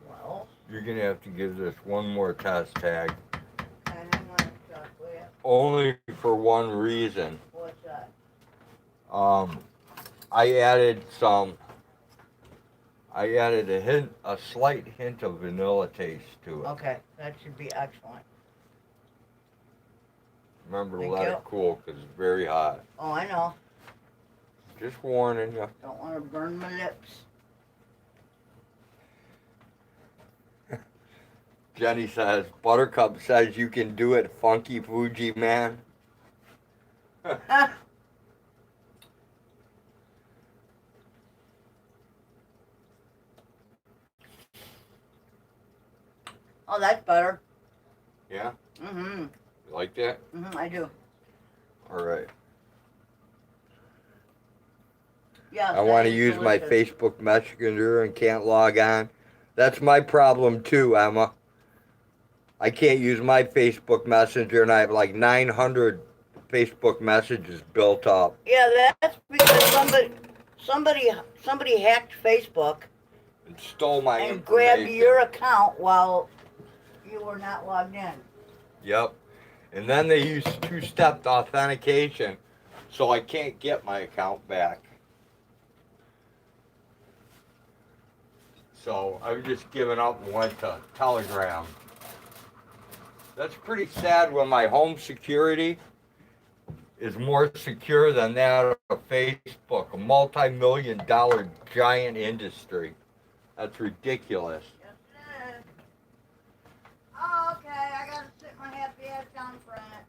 E: Well,
A: You're gonna have to give this one more test tag.
E: and I'm gonna start with
A: Only for one reason.
E: what's that?
A: I added a slight hint of vanilla taste to it.
E: Okay, that should be excellent.
A: Remember to
E: Thank
A: let
E: you.
A: it cool because it's very hot.
E: Oh, I know.
A: Just warning you.
E: Don't want to burn my lips.
A: Jenny says, Buttercup says you can do it, Funky Fuji man.
E: Oh, that's better.
A: Yeah?
E: Mm-hmm.
A: You like that?
E: Mm-hmm, I do.
A: All right.
E: Yeah.
A: I want to use my Facebook Messenger and can't log on. That's my problem too, Emma. I can't use my Facebook Messenger and I have like 900 Facebook messages built up.
E: Yeah, that's because somebody hacked Facebook
A: and stole my
E: and
A: information.
E: grabbed your account while you were not logged in.
A: Yep. And then they use two-step authentication, so I can't get my account back. So I've just given up and went to Telegram. That's pretty sad when my home security is more secure than that of Facebook, a multi-million-dollar giant industry. That's ridiculous.
E: Yes, it is. Oh, okay, I gotta sit my happy ass down for a minute.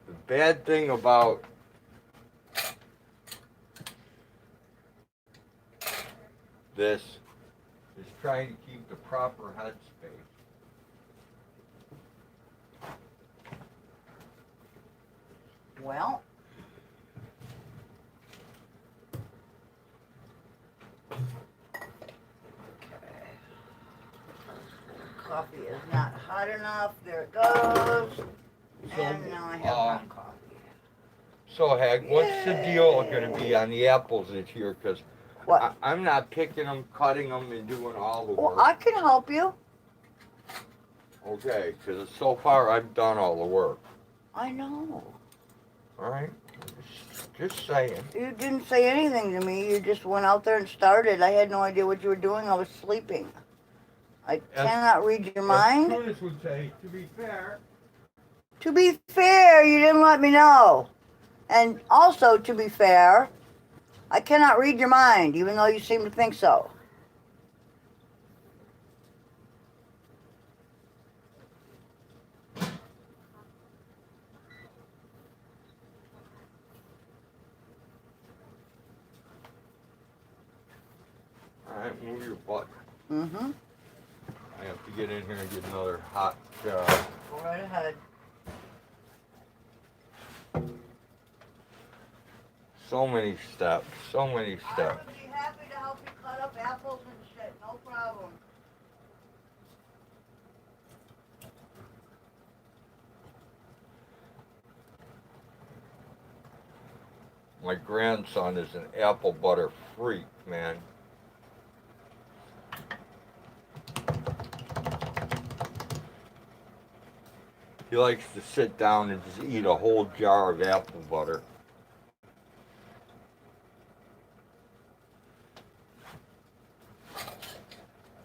A: The bad thing about this is trying to keep the proper headspace.
E: Well, coffee is not hot enough. There it goes. And now I have hot coffee.
A: So, Hag, what's the deal going to be on the apples this year? Because
E: What?
A: I'm not picking them, cutting them, and doing all the work.
E: Well, I can help you.
A: Okay, because so far I've done all the work.
E: I know.
A: All right? Just saying.
E: You didn't say anything to me. You just went out there and started. I had no idea what you were doing. I was sleeping. I cannot read your mind.
A: As Curtis would say, to be fair.
E: To be fair, you didn't let me know. And also, to be fair, I cannot read your mind, even though you seem to think so.
A: All right, move your butt.
E: Mm-hmm.
A: I have to get in here and get another hot
E: Go right ahead.
A: So many steps, so many
E: I
A: steps.
E: would be happy to help you cut up apples and shit. No problem.
A: My grandson is an apple butter freak, man. He likes to sit down and just eat a whole jar of apple butter.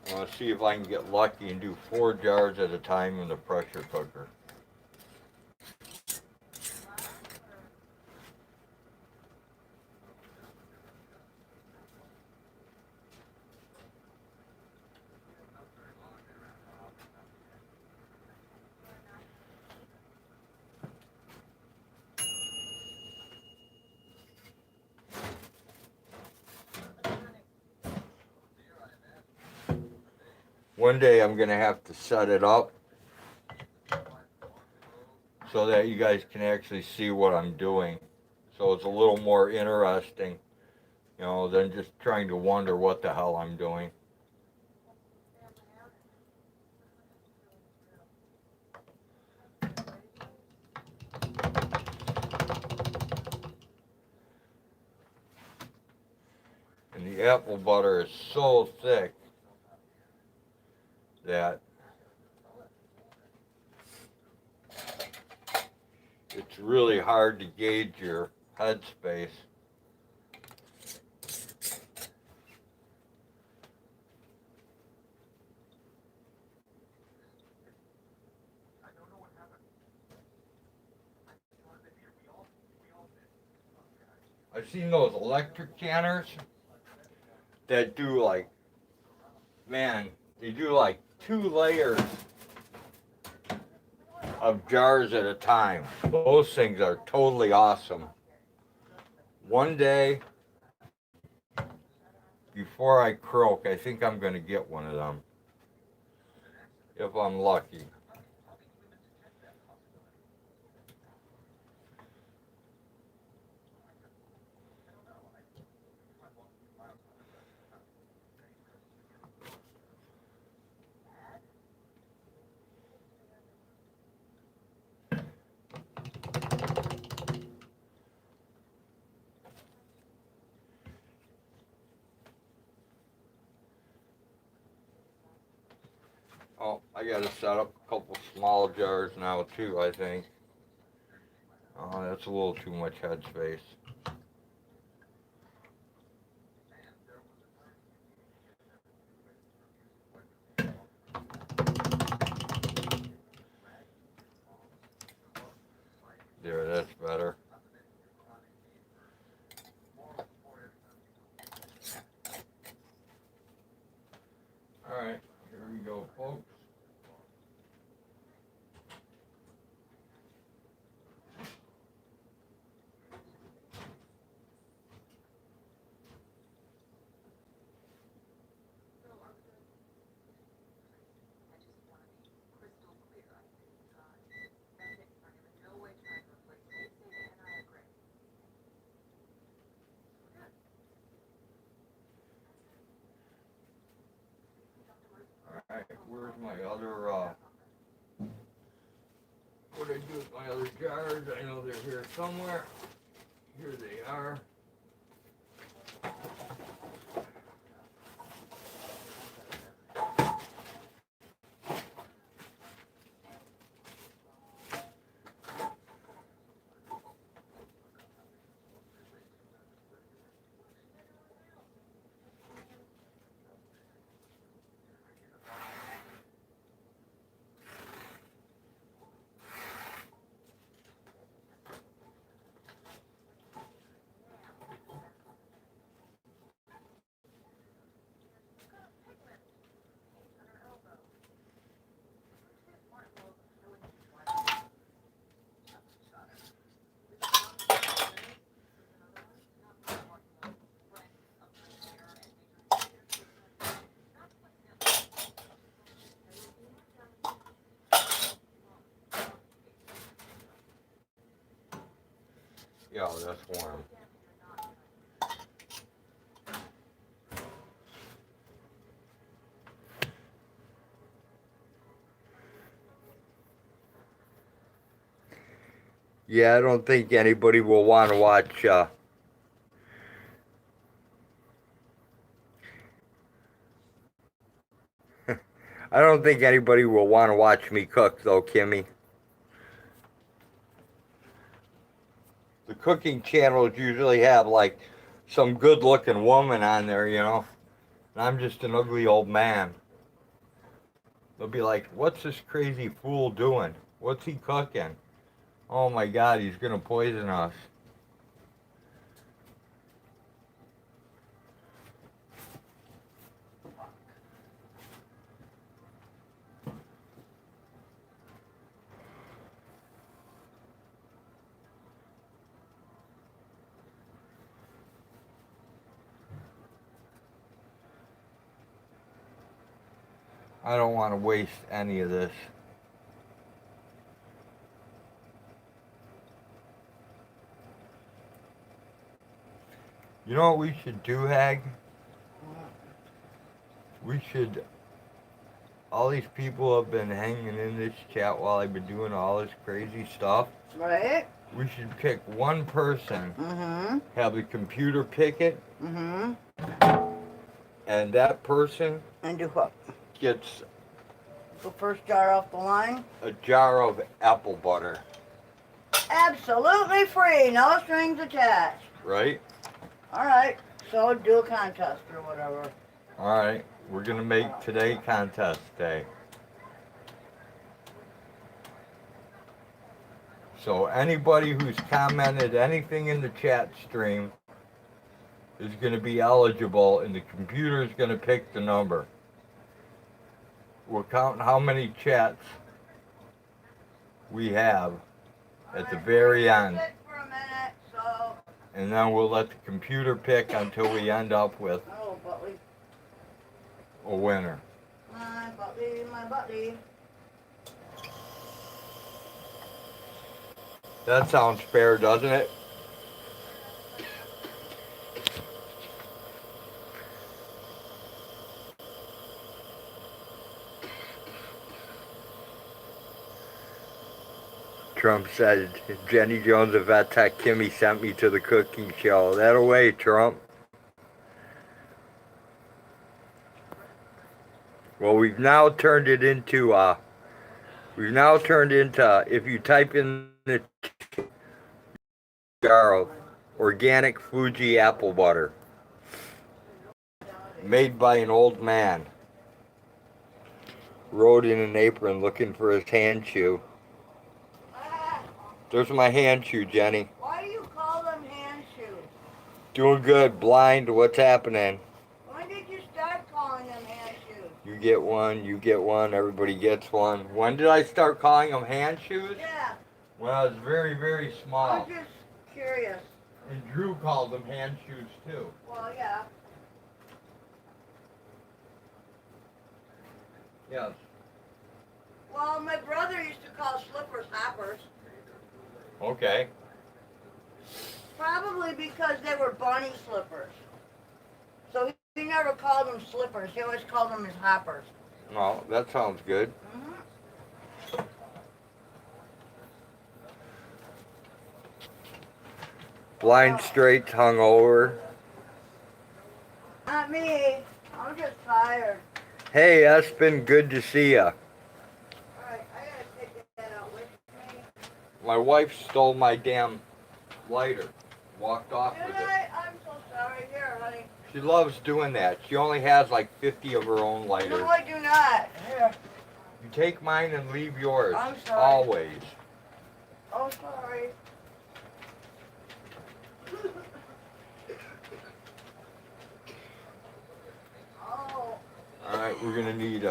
A: I want to see if I can get lucky and do 4 jars at a time in the pressure cooker. One day I'm going to have to set it up so that you guys can actually see what I'm doing. So it's a little more interesting, you know, than just trying to wonder what the hell I'm doing. And the apple butter is so thick that it's really hard to gauge your headspace. I've seen those electric canners that do like, man, they do like 2 layers of jars at a time. Those things are totally awesome. One day, before I croak, I think I'm going to get one of them. If I'm lucky. I gotta set up a couple small jars now too, I think. Oh, that's a little too much headspace. There, that's better. Alright, here we go, folks. Alright, where's my other, what did I do with my other jars? I know they're here somewhere. Here they are. Yeah, that's warm. Yeah, I don't think anybody will want to watch, I don't think anybody will want to watch me cook though, Kimmy. The cooking channels usually have like some good looking woman on there, you know. And I'm just an ugly old man. They'll be like, what's this crazy fool doing? What's he cooking? Oh my God, he's gonna poison us. I don't want to waste any of this. You know what we should do, Hag? We should, all these people have been hanging in this chat while I've been doing all this crazy stuff.
E: Right?
A: We should pick one person,
E: Mm-hmm.
A: have the computer pick it,
E: Mm-hmm.
A: and that person
E: And do what?
A: gets
E: The first jar off the line?
A: a jar of apple butter,
E: Absolutely free. No strings attached.
A: right?
E: Alright. So do a contest or whatever.
A: All right, we're gonna make today contest day. So anybody who's commented anything in the chat stream is gonna be eligible, and the computer is gonna pick the number. We're counting how many chats we have at the very end,
E: Sit for a minute, so.
A: and then we'll let the computer pick until we end up with
E: Oh, Butley.
A: a winner.
E: My Butley, my Butley.
A: That sounds fair, doesn't it? Trump said, Jenny Jones of Vet Tech Kimmy sent me to the cooking show. That'll wait, Trump. Well, we've now turned into, if you type in the jar of organic Fuji apple butter made by an old man. Rode in an apron looking for his hand shoe.
E: Ah,
A: There's my hand shoe, Jenny.
E: why do you call them hand shoes?
A: Doing good, blind, what's happening?
E: When did you start calling them hand shoes?
A: You get one, everybody gets one. When did I start calling them hand shoes?
E: Yeah,
A: Well, it's very, very
E: I
A: small.
E: was just curious.
A: And Drew called them hand shoes too.
E: Well, yeah.
A: Yes.
E: Well, my brother used to call slippers hoppers.
A: Okay.
E: Probably because they were bunny slippers. So he never called them slippers. He always called them his hoppers.
A: Oh, that sounds good.
E: Mm-hmm.
A: Blind straight, hungover.
E: Not me. I'm just tired.
A: Hey, Espen, good to see ya.
E: Alright, I gotta take that out with me.
A: My wife stole my damn lighter. Walked off
E: Did
A: with it.
E: I? I'm so sorry. Here, honey.
A: She loves doing that. She only has like 50 of her own lighters.
E: No, I do not. Here.
A: You take mine and leave yours.
E: I'm sorry.
A: Always.
E: Oh, sorry. Oh.
A: Alright, we're gonna need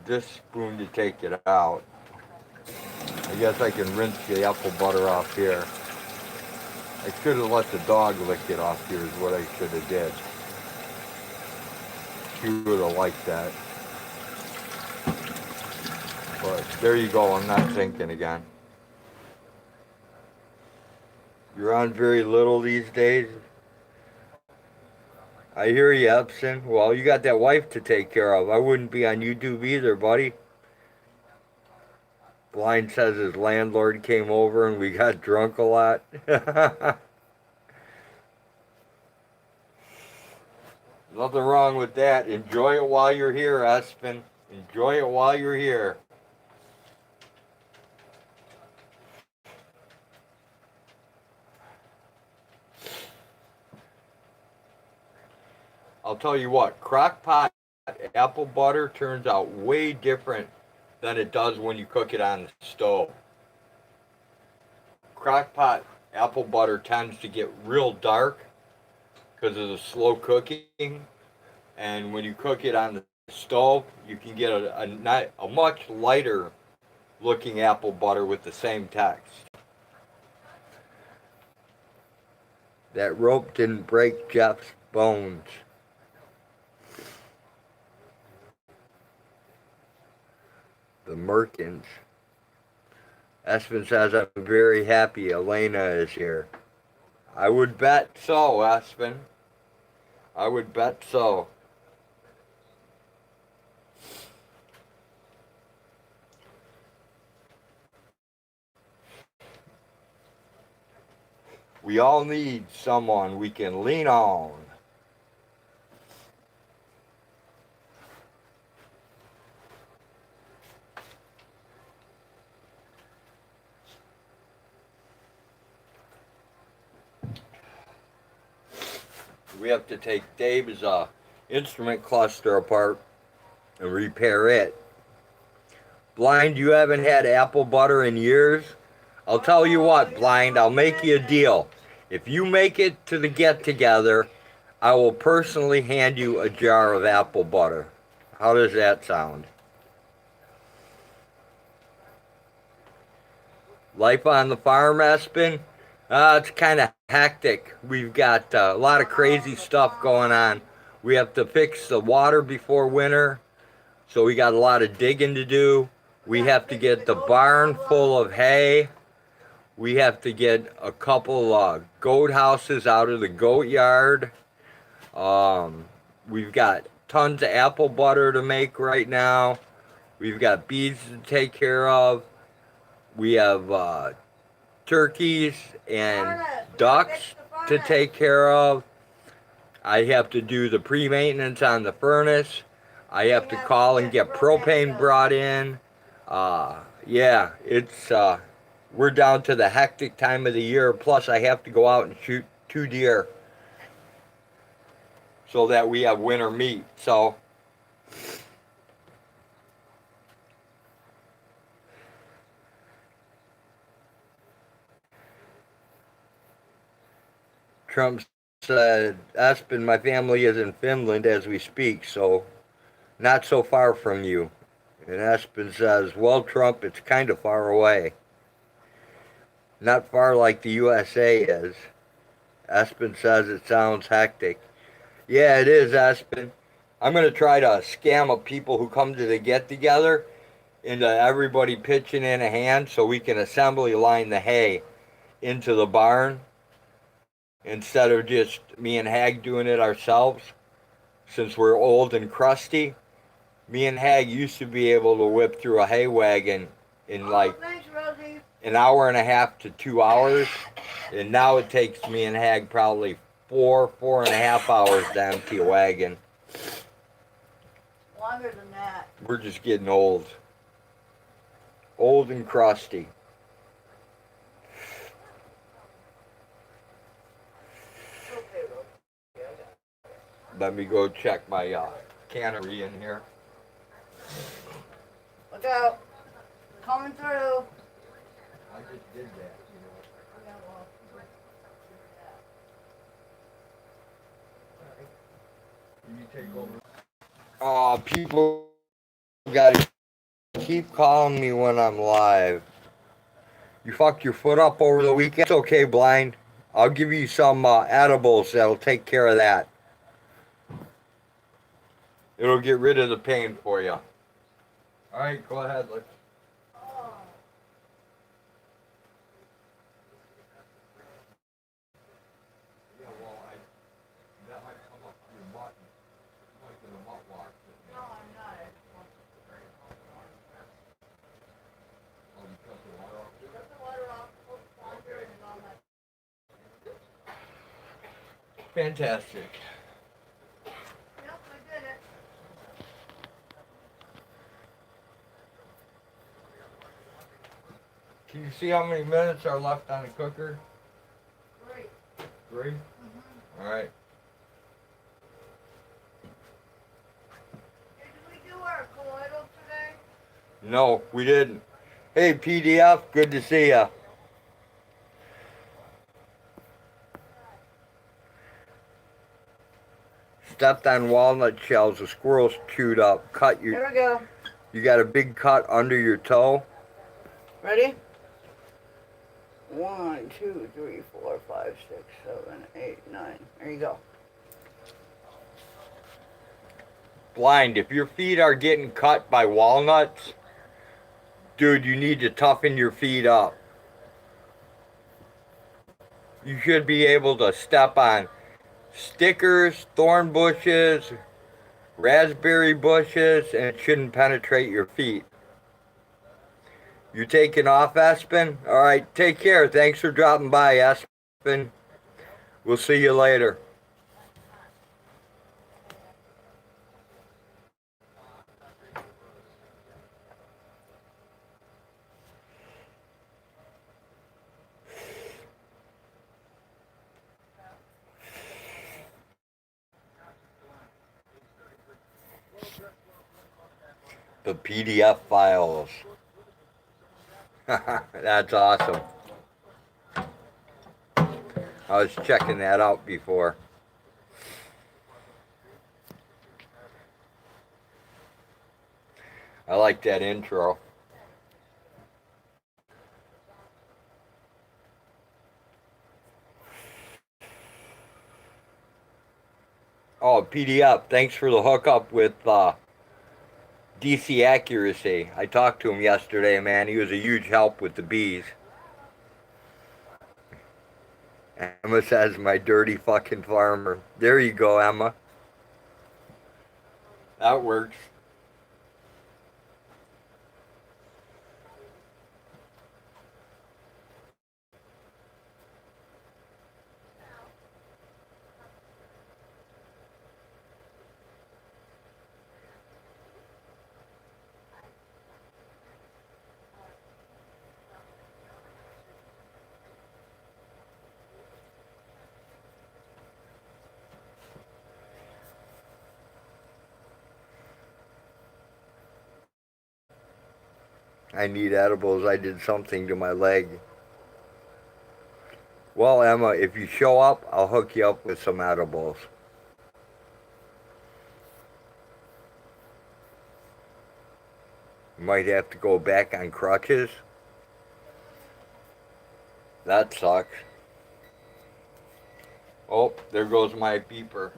A: this spoon to take it out. I guess I can rinse the apple butter off here. I should have let the dog lick it off here is what I should have did. She would have liked that. But there you go, I'm not thinking again. You're on very little these days. I hear you, Epson. Well, you got that wife to take care of. I wouldn't be on YouTube either, buddy. Blind says his landlord came over and we got drunk a lot. Nothing wrong with that. Enjoy it while you're here, Espen. Enjoy it while you're here. I'll tell you what, crock pot apple butter turns out way different than it does when you cook it on the stove. Crock pot apple butter tends to get real dark because of the slow cooking, and when you cook it on the stove, you can get a much lighter looking apple butter with the same text. That rope didn't break Jeff's bones. The Merkins. Espen says, I'm very happy Elena is here. I would bet so, Espen. I would bet so. We all need someone we can lean on. We have to take Dave's instrument cluster apart and repair it. Blind, you haven't had apple butter in years? I'll tell you what, Blind, I'll make you a deal. If you make it to the get-together, I will personally hand you a jar of apple butter. How does that sound? Life on the farm, Espen? It's kind of hectic. We've got a lot of crazy stuff going on. We have to fix the water before winter, so we got a lot of digging to do. We have to get the barn full of hay. We have to get a couple goat houses out of the goat yard. We've got tons of apple butter to make right now. We've got bees to take care of. We have turkeys and ducks to take care of. I have to do the pre-maintenance on the furnace. I have to
E: Yeah,
A: call and
E: get
A: get propane
E: propane
A: brought in. Yeah, it's we're down to the hectic time of the year. Plus, I have to go out and shoot 2 deer so that we have winter meat. So Trump said, Espen, my family is in Finland as we speak, so not so far from you. And Espen says, well, Trump, it's kind of far away. Not far like the USA is. Espen says it sounds hectic. Yeah, it is, Espen. I'm going to try to scam up people who come to the get together into everybody pitching in a hand so we can assembly line the hay into the barn instead of just me and Hag doing it ourselves. Since we're old and crusty, me and Hag used to be able to whip through a hay wagon in like
E: thanks, Rosie.
A: an hour and a half to 2 hours. And now it takes me and Hag probably 4.5 hours to empty a wagon.
E: Longer than that.
A: We're just getting old. Old and crusty.
E: Okay, Rosie.
A: Let me go check my cannery in here.
E: Look out. Coming through.
A: I just did that, you know.
E: Yeah, well,
A: You take over. Oh, people gotta keep calling me when I'm live. You fucked your foot up over the weekend? It's okay, Blind. I'll give you some edibles that'll take care of that. It'll get rid of the pain for you. All right, go ahead. Let's. Yeah, well, that might come up to your butt. Like in a butt wash.
E: no, I'm not.
A: Oh, you cut the water off?
E: Cut the water off, put water and all that.
A: Fantastic.
E: Yep, I did it.
A: Can you see how many minutes are left on the cooker?
E: Great.
A: 3?
E: Mm-hmm.
A: All right.
E: Hey, did we do our colloidal today?
A: No, we didn't. Hey, PDF, good to see ya. Stepped on walnut shells, the squirrels chewed up. Cut your.
E: Here we go.
A: You got a big cut under your toe.
E: Ready? 1, 2, 3, 4, 5, 6, 7, 8, 9. There you go.
A: Blind, if your feet are getting cut by walnuts, dude, you need to toughen your feet up. You should be able to step on stickers, thorn bushes, raspberry bushes, and it shouldn't penetrate your feet. You taking off, Espen? All right, take care. Thanks for dropping by, Espen. We'll see you later. The PDF files. That's awesome. I was checking that out before. I like that intro. Oh, PDF, thanks for the hookup with DC Accuracy. I talked to him yesterday, man. He was a huge help with the bees. Emma says, my dirty fucking farmer. There you go, Emma. That works. I need edibles. I did something to my leg. Well, Emma, if you show up, I'll hook you up with some edibles. You might have to go back on crutches. That sucks. Oh, there goes my beeper.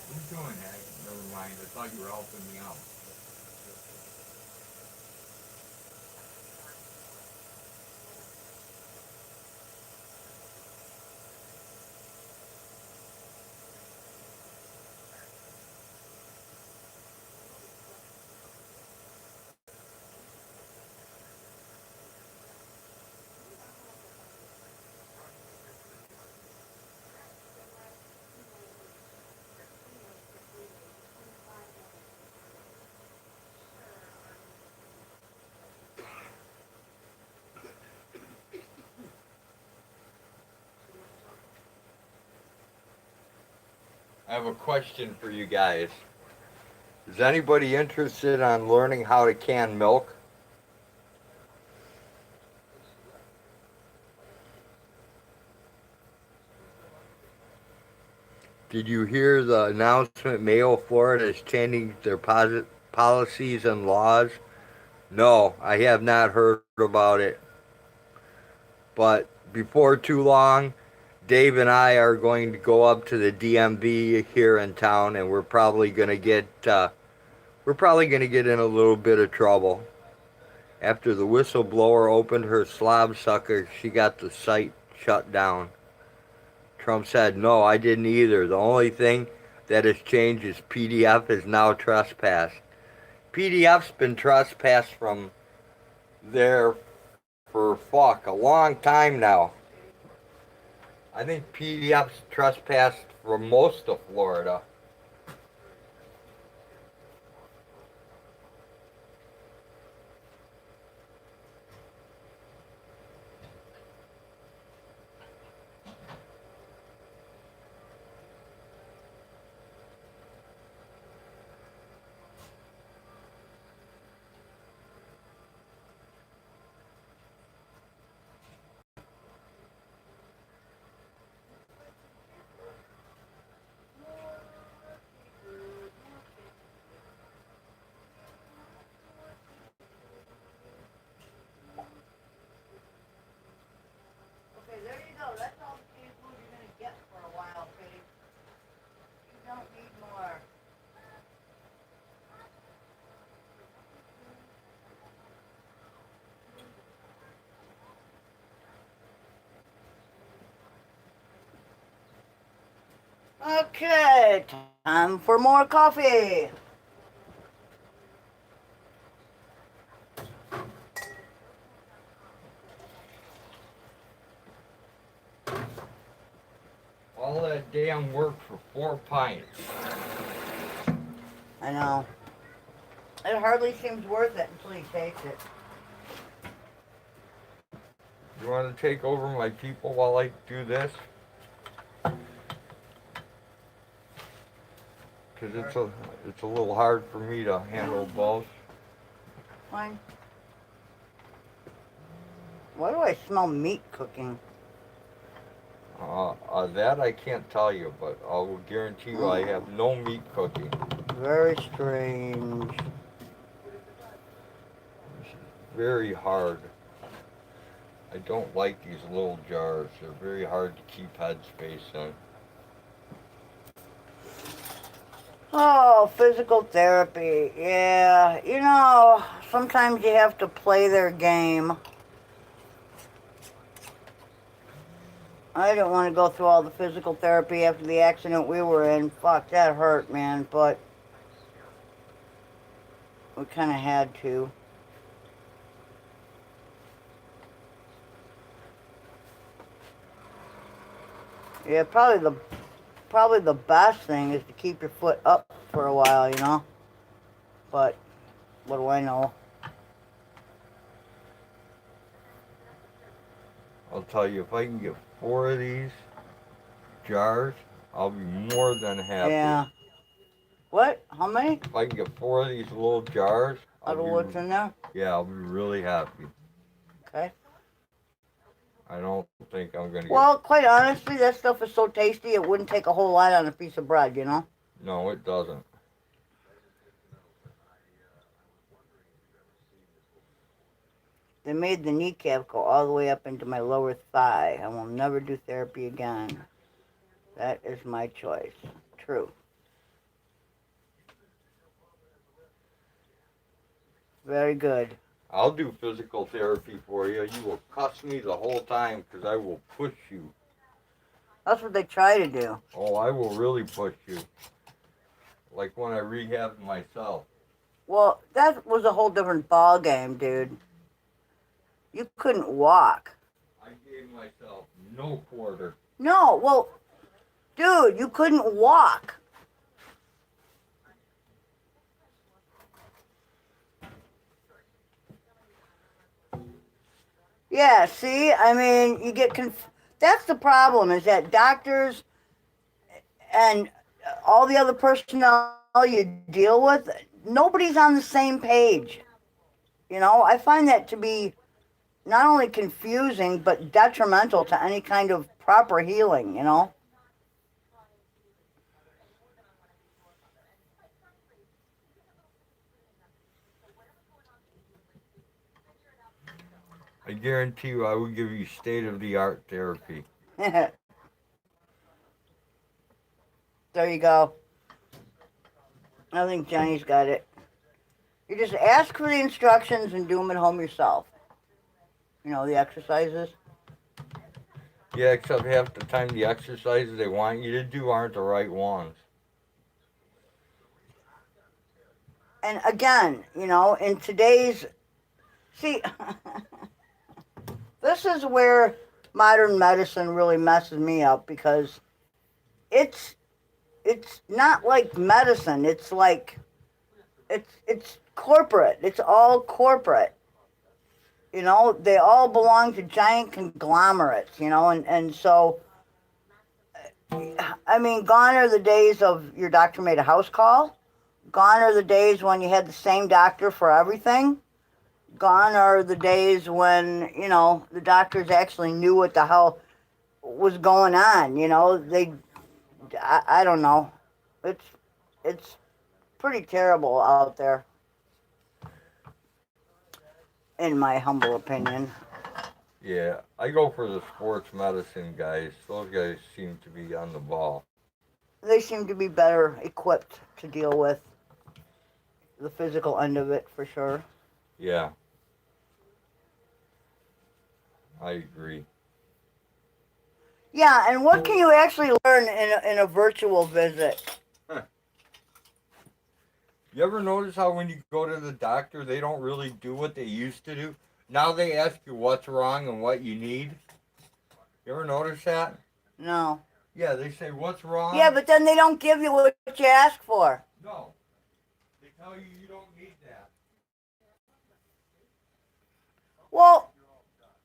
A: What are you doing, Hank? Never mind. I thought you were helping me out. I have a question for you guys. Is anybody interested on learning how to can milk? Did you hear the announcement Mayo, Florida is changing their policies and laws? No, I have not heard about it. But before too long, Dave and I are going to go up to the DMV here in town, and we're probably going to get in a little bit of trouble. After the whistleblower opened her slob sucker, she got the site shut down. Trump said, no, I didn't either. The only thing that has changed is PDF is now trespassed. PDF's been trespassed from there for a long time now. I think PDF's trespassed from most of Florida.
E: Okay, there you go. That's all the canned food you're gonna get for a while, Pig. You don't need more. Okay, time for more coffee.
A: All that damn work for 4 pints.
E: I know. It hardly seems worth it until you taste it.
A: You want to take over my people while I do this? Because it's a little hard for me to handle both.
E: Fine. Why do I smell meat cooking?
A: That I can't tell you, but I will guarantee you I have no meat cooking.
E: Very strange.
A: It's very hard. I don't like these little jars. They're very hard to keep headspace in.
E: Oh, physical therapy. Yeah, you know, sometimes you have to play their game. I didn't want to go through all the physical therapy after the accident we were in. Fuck, that hurt, man, but we kind of had to. Yeah, probably the best thing is to keep your foot up for a while, you know. But what do I know?
A: I'll tell you, if I can get 4 of these jars, I'll be more than happy.
E: Yeah. What? How many?
A: If I can get 4 of these little jars,
E: Out of what's in there?
A: I'll be really happy.
E: Okay.
A: I don't think I'm gonna
E: Well, quite honestly, that stuff is so tasty it wouldn't take a whole lot on a piece of bread, you know?
A: No, it doesn't.
E: They made the kneecap go all the way up into my lower thigh. I will never do therapy again. That is my choice. True. Very good.
A: I'll do physical therapy for you. You will cuss me the whole time because I will push you.
E: That's what they try to do.
A: Oh, I will really push you. Like when I rehabbed myself.
E: Well, that was a whole different ball game, dude. You couldn't walk.
A: I gave myself no quarter.
E: No, well, dude, you couldn't walk. Yeah, see, I mean, you get that's the problem, is that doctors and all the other personnel you deal with, nobody's on the same page. You know, I find that to be not only confusing, but detrimental to any kind of proper healing, you know?
A: I guarantee you I will give you state-of-the-art therapy.
E: There you go. I think Jenny's got it. You just ask for the instructions and do them at home yourself. You know, the exercises.
A: Yeah, except half the time the exercises they want you to do aren't the right ones.
E: And again, you know, in today's... See, this is where modern medicine really messes me up, because it's not like medicine. It's like... It's corporate. It's all corporate. You know, they all belong to giant conglomerates, you know, and so, I mean, gone are the days of your doctor made a house call. Gone are the days when you had the same doctor for everything. Gone are the days when, you know, the doctors actually knew what the hell was going on, you know. I don't know. It's pretty terrible out there, in my humble opinion.
A: Yeah, I go for the sports medicine guys. Those guys seem to be on the ball.
E: They seem to be better equipped to deal with the physical end of it, for sure.
A: Yeah. I agree.
E: Yeah, and what can you actually learn in a virtual visit?
A: You ever notice how when you go to the doctor, they don't really do what they used to do? Now they ask you what's wrong and what you need. You ever notice that?
E: No.
A: Yeah, they say, what's wrong?
E: Yeah, but then they don't give you what you ask for.
A: No. They tell you you don't need that.
E: Well,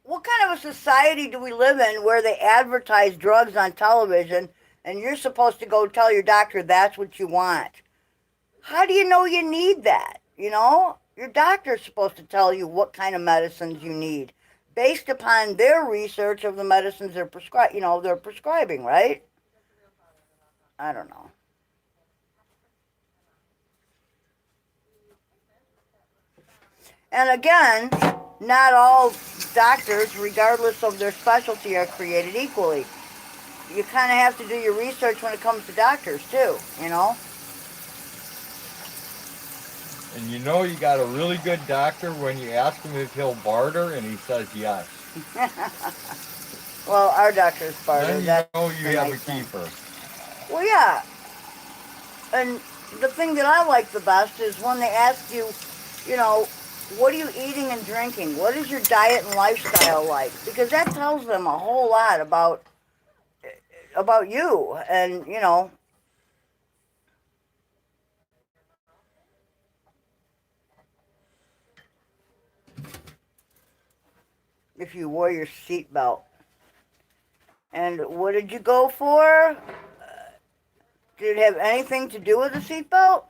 E: what kind of a society do we live in where they advertise drugs on television and you're supposed to go tell your doctor that's what you want? How do you know you need that? You know, your doctor's supposed to tell you what kind of medicines you need based upon their research of the medicines they're prescribing, right? I don't know. And again, not all doctors, regardless of their specialty, are created equally. You kind of have to do your research when it comes to doctors too, you know?
A: And you know you got a really good doctor when you ask him if he'll barter and he says yes.
E: Well, our doctor's barter.
A: Then you
E: That's
A: know
E: the
A: you have
E: nice
A: a
E: thing.
A: keeper.
E: Well, yeah. And the thing that I like the best is when they ask you, you know, what are you eating and drinking? What is your diet and lifestyle like? Because that tells them a whole lot about about you, and you know, if you wore your seatbelt. And what did you go for? Did it have anything to do with the seatbelt?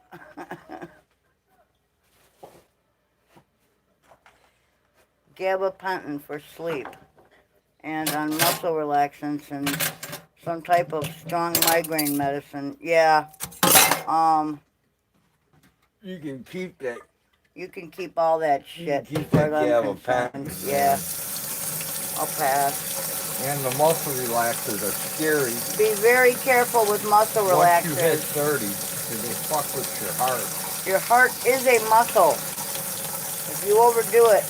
E: Gabapentin for sleep, and on muscle relaxants and some type of strong migraine medicine. Yeah.
A: You can keep that.
E: You can keep all that
A: You
E: shit.
A: can keep
E: as far
A: that
E: as I'm concerned.
A: gabapentin.
E: Yeah. I'll pass.
A: And the muscle relaxers are scary.
E: Be very careful with muscle
A: Once you hit
E: relaxers.
A: 30, because they fuck with your heart.
E: Your heart is a muscle. If you overdo it,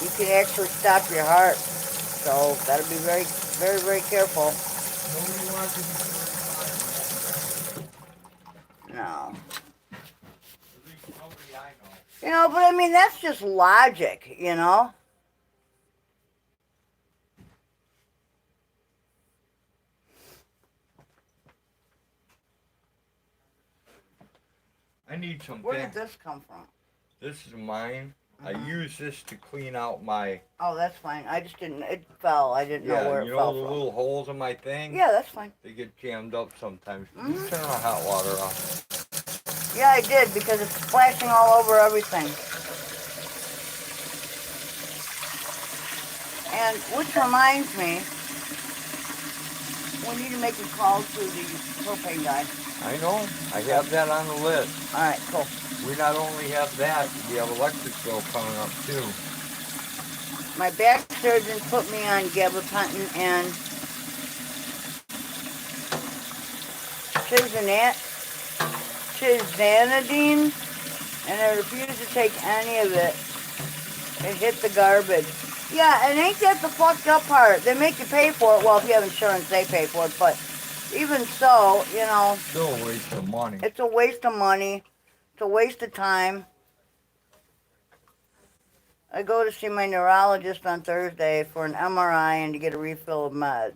E: you can actually stop your heart. So gotta be very, very, very careful.
A: Nobody wants to be
E: No.
A: At least nobody I know.
E: You know, but I mean, that's just logic, you know?
A: I need some.
E: Where did this come from?
A: This is mine. I
E: Uh-huh.
A: use this to clean out my.
E: Oh, that's fine. I just didn't, it fell. I didn't know where it
A: you know
E: fell
A: the
E: from.
A: little holes in my thing?
E: Yeah, that's fine.
A: They get jammed up sometimes.
E: Mhm.
A: You turn the hot water off.
E: Yeah, I did, because it's splashing all over everything. And which reminds me, we need to make a call to the propane guy.
A: I know. I have that on the list.
E: All right, cool.
A: We not only have that, we have electric bill coming up too.
E: My back surgeon put me on gabapentin and tizanidine, and I refuse to take any of it. It hit the garbage. Yeah, and ain't that the fucked up part? They make you pay for it. Well, if you have insurance, they pay for it. But even so, you know,
A: Still a waste of money.
E: it's a waste of money. It's a waste of time. I go to see my neurologist on Thursday for an MRI and to get a refill of meds.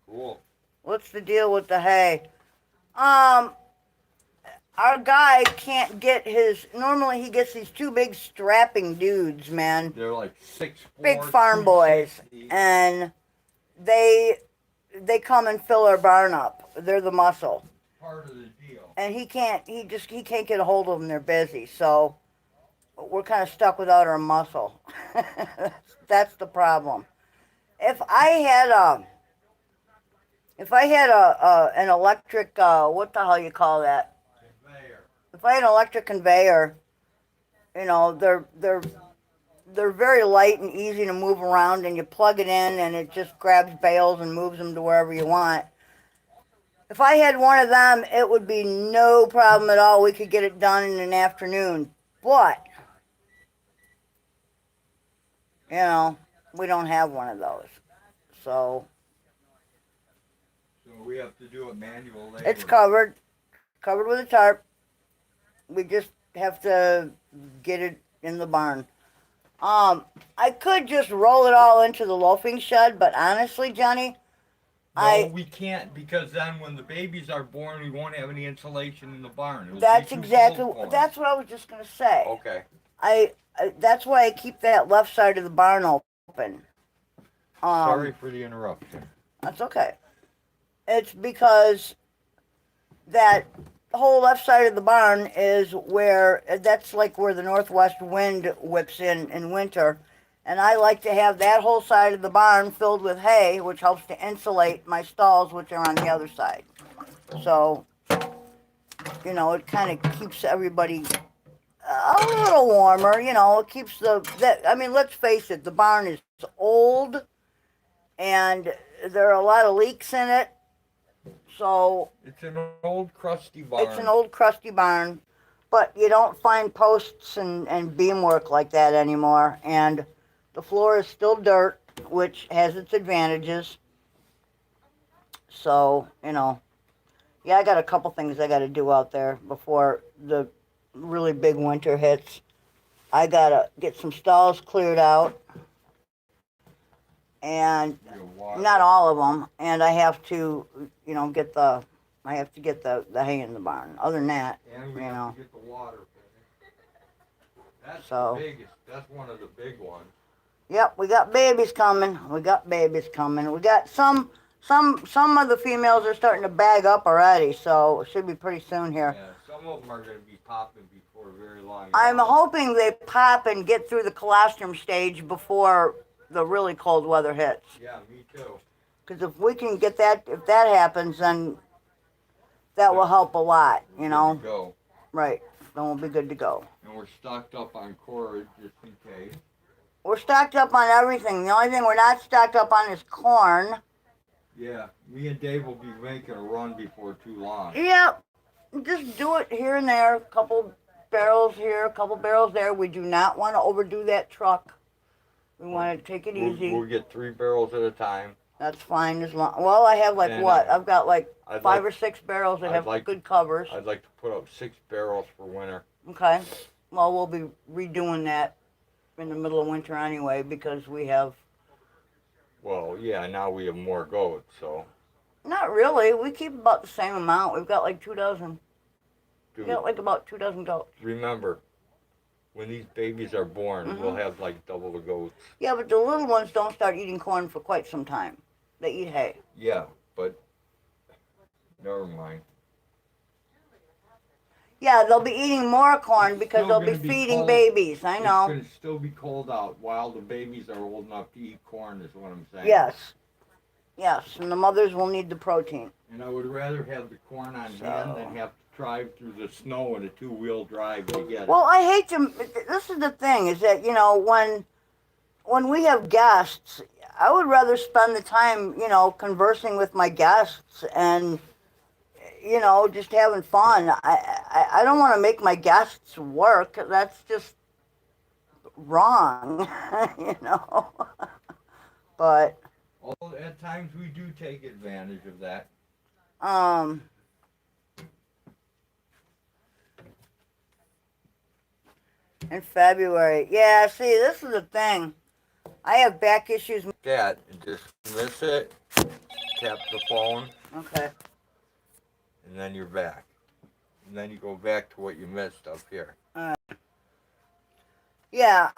A: Cool.
E: What's the deal with the hay? Our guy can't get his, normally he gets these two big strapping dudes, man.
A: They're like 6'4",
E: Big farm boys.
A: 260.
E: And they come and fill our barn up. They're the muscle.
A: Part of the deal.
E: And he can't get a hold of them. They're busy. So we're kind of stuck without our muscle. That's the problem. If I had an electric, what the hell you call that?
A: Conveyor.
E: If I had an electric conveyor, you know, they're very light and easy to move around, and you plug it in and it just grabs bales and moves them to wherever you want. If I had one of them, it would be no problem at all. We could get it done in an afternoon. But, you know, we don't have one of those. So
A: we have to do it manual labor.
E: it's covered with a tarp. We just have to get it in the barn. I could just roll it all into the loafing shed, but honestly, Johnny,
A: No, we can't, because then when the babies are born, we won't have any insulation in the barn. It'll be
E: that's
A: too
E: exactly,
A: cold for 'em.
E: that's what I was just gonna say.
A: Okay.
E: That's why I keep that left side of the barn open.
A: Sorry for the interruption.
E: That's okay. It's because that whole left side of the barn is where, that's like where the northwest wind whips in winter. And I like to have that whole side of the barn filled with hay, which helps to insulate my stalls, which are on the other side. So, you know, it kind of keeps everybody a little warmer, you know. It keeps I mean, let's face it, the barn is old, and there are a lot of leaks in it. So
A: It's an old crusty barn.
E: it's an old crusty barn, but you don't find posts and beamwork like that anymore. And the floor is still dirt, which has its advantages. So, you know, yeah, I got a couple things I got to do out there before the really big winter hits. I got to get some stalls cleared out. and
A: Your water.
E: not all of them. And I have to, you know, get the hay in the barn. Other than that,
A: And we
E: you
A: have
E: know.
A: to get the water. That's
E: So.
A: the biggest. That's one of the big ones.
E: Yep, we got babies coming. We got some of the females are starting to bag up already, so it should be pretty soon here.
A: Yeah, some of them are going to be popping before very long.
E: I'm hoping they pop and get through the colostrum stage before the really cold weather hits.
A: Yeah, me too.
E: Because if we can get that, if that happens, then that will help a lot, you know.
A: Good to go.
E: Right, then we'll be good to go.
A: And we're stocked up on corn just in case.
E: We're stocked up on everything. The only thing we're not stocked up on is corn.
A: Yeah, me and Dave will be making a run before too long.
E: Yep, just do it here and there. A couple barrels here, a couple barrels there. We do not want to overdo that truck. We want to take it easy.
A: We'll get 3 barrels at a time.
E: That's fine as long. Well, I have like
A: And,
E: what? I've got like
A: I'd
E: 5 or 6 barrels that have good covers.
A: I'd like to put up 6 barrels for winter.
E: Okay. Well, we'll be redoing that in the middle of winter anyway because we have.
A: Well, yeah, now we have more goats, so.
E: Not really. We keep about the same amount. We've got like 2 dozen.
A: Dude,
E: We got like about 2 dozen goats.
A: remember, when these babies are born, we'll have like double the goats.
E: Yeah, but the little ones don't start eating corn for quite some time. They eat hay.
A: Yeah, but never mind.
E: Yeah, they'll be eating more corn because they'll be feeding babies. I know.
A: It's going to still be cold out while the babies are old enough to eat corn, is what I'm saying.
E: Yes. Yes, and the mothers will need the protein.
A: And I would rather have the corn on hand than have to drive through the snow in a 2-wheel drive to get it.
E: Well, I hate to. This is the thing: is that you know when we have guests, I would rather spend the time conversing with my guests and just having fun. I don't want to make my guests work. That's just wrong, But.
A: Although at times we do take advantage of that.
E: In February. Yeah, see, this is the thing. I have back issues.
A: That, just miss it, tap the phone,
E: Okay.
A: and then you're back. And then you go back to what you missed up here.
E: Yeah,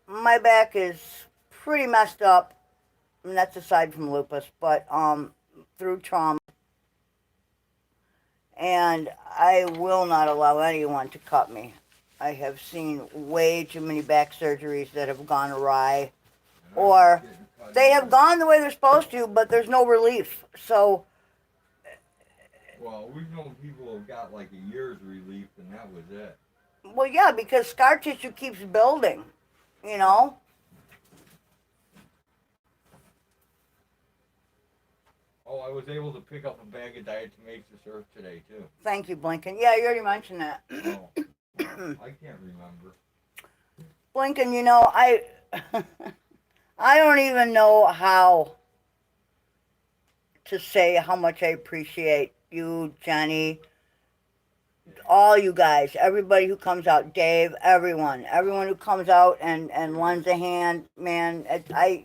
E: my back is pretty messed up. And that's aside from lupus, but through trauma. And I will not allow anyone to cut me. I have seen way too many back surgeries that have gone awry. Or they have gone the way they're supposed to, but there's no relief. So.
A: Well, we've known people who got like a year's relief, and that was it.
E: Well, yeah, because scar tissue keeps building,
A: Oh, I was able to pick up a bag of Diet Tomatoes this Earth today, too.
E: Thank you, Blinken. Yeah, you already mentioned that.
A: Oh, I can't remember.
E: Blinken, I don't even know how to say how much I appreciate you, Jenny, all you guys, everybody who comes out, Dave, everyone who comes out and lends a hand, man. I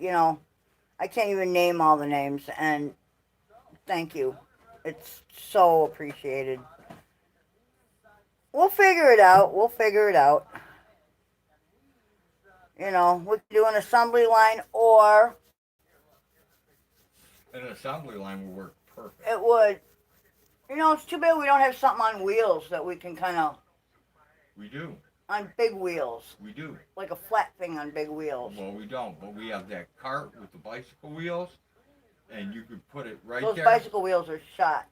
E: can't even name all the names, and thank you. It's so appreciated. We'll figure it out. We can do an assembly line, or
A: An assembly line would work perfect.
E: it would. It's too bad we don't have something on wheels that we can kind of.
A: We do.
E: On big wheels.
A: We do.
E: Like a flat thing on big wheels.
A: Well, we don't, but we have that cart with the bicycle wheels, and you could put it right
E: Those
A: there.
E: Those bicycle wheels are shot.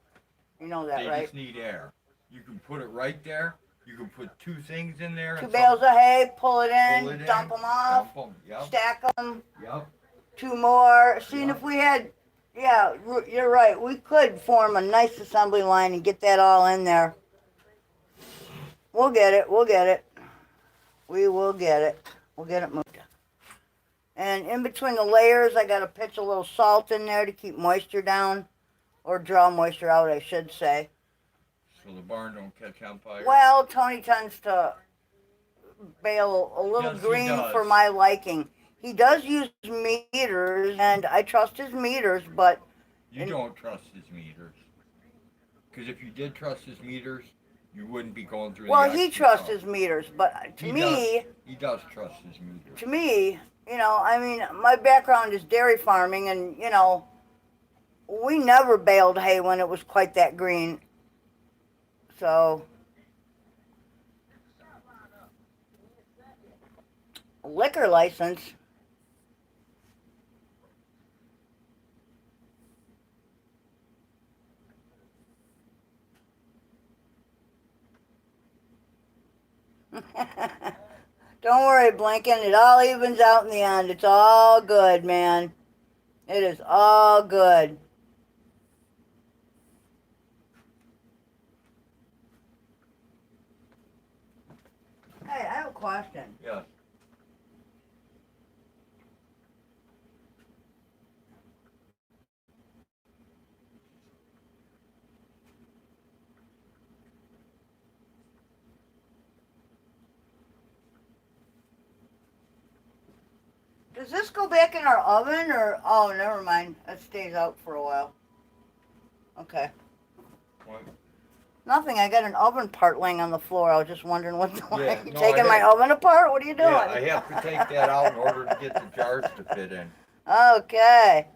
E: You know that,
A: they
E: right?
A: They just need air. You can put it right there. You can put 2 things in there.
E: 2 bales of hay, pull it in, dump them off,
A: yep.
E: Stack them.
A: Yep.
E: 2 more. Seeing if we had, yeah, you're right. We could form a nice assembly line and get that all in there. We'll get it. We will get it. We'll get it moved. And in between the layers, I got to pitch a little salt in there to keep moisture down, or draw moisture out, I should say.
A: So the barn don't catch on fire?
E: Well, Tony tends to bale a little green for my liking. He does use meters, and I trust his meters, but
A: You don't trust his meters. Because if you did trust his meters, you wouldn't be going through
E: well,
A: the
E: he
A: extra
E: trusts
A: stuff.
E: his meters. But
A: He does trust his meters.
E: to me, you know, I mean, my background is dairy farming, and you know, we never baled hay when it was quite that green. So, liquor license. Don't worry, Blinken. It all evens out in the end. It's all good, man. It is all good. Hey, I have a question.
A: Yes.
E: Does this go back in our oven or? Oh, never mind. It stays out for a while. Okay.
A: What?
E: Nothing. I got an oven part laying on the floor. I was just wondering what the
A: Yeah,
E: you
A: no,
E: taking
A: I
E: my oven apart? What are you doing?
A: Yeah, I have to take that out in order to get the jars to fit in.
E: Okay.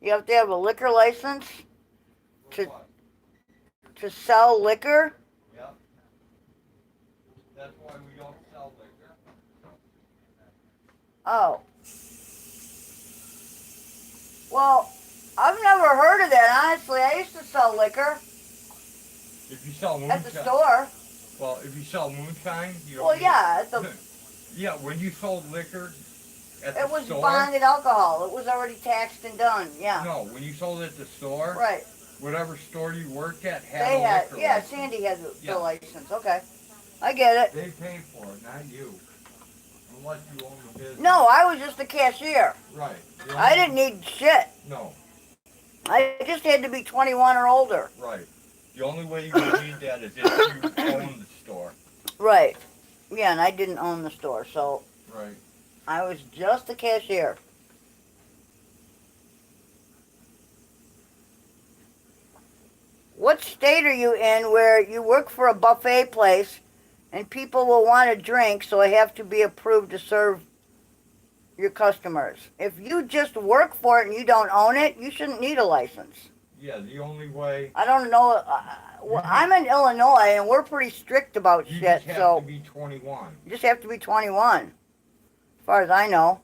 E: You have to have a liquor license to sell liquor.
A: Yep. That's why we don't sell liquor.
E: Oh. Well, I've never heard of that, honestly. I used to sell liquor
A: If you sell moonshine.
E: at the store.
A: Well, if you sell moonshine, you don't.
E: Well, yeah, at the,
A: Yeah, when you sold liquor at the
E: it was
A: store.
E: bonded alcohol. It was already taxed and done, yeah.
A: No, when you sold it at the store.
E: Right.
A: Whatever store you worked at had
E: They
A: a
E: had,
A: liquor
E: yeah,
A: license.
E: Sandy had the
A: Yeah.
E: license. Okay. I get it.
A: They pay for it, not you. Unless you own the business.
E: No, I was just a cashier.
A: Right.
E: I didn't need shit.
A: No.
E: I just had to be 21 or older.
A: Right. The only way you would need that is if you own the store.
E: Right. Yeah, and I didn't own the store, so
A: Right.
E: I was just a cashier. What state are you in where you work for a buffet place and people will want a drink, so I have to be approved to serve your customers? If you just work for it and you don't own it, you shouldn't need a license.
A: Yeah, the only way.
E: I don't know. Well, I'm in Illinois and we're pretty strict about
A: You
E: shit,
A: just have
E: so
A: to be 21.
E: you just have to be 21, as far as I know.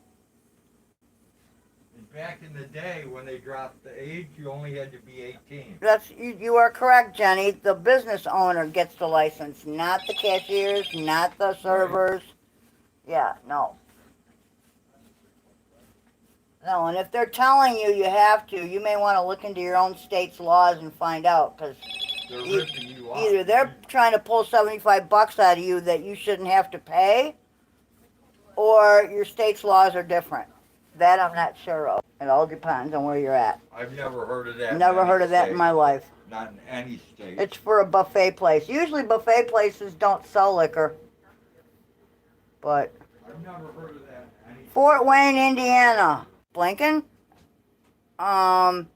A: And back in the day when they dropped the age, you only had to be 18.
E: You are correct, Jenny. The business owner gets the license, not the cashiers, not the servers. Yeah, no. No, and if they're telling you you have to, you may want to look into your own state's laws and find out, because
A: They're ripping you off.
E: either they're trying to pull $75 out of you that you shouldn't have to pay, or your state's laws are different. That I'm not sure of. It all depends on where you're at.
A: I've never heard of that. in
E: Never
A: any
E: heard of that in
A: state.
E: my life.
A: Not in any state.
E: It's for a buffet place. Usually buffet places don't sell liquor. But
A: I've never heard of that in any
E: Fort Wayne, Indiana. Blinken?
A: Yeah, that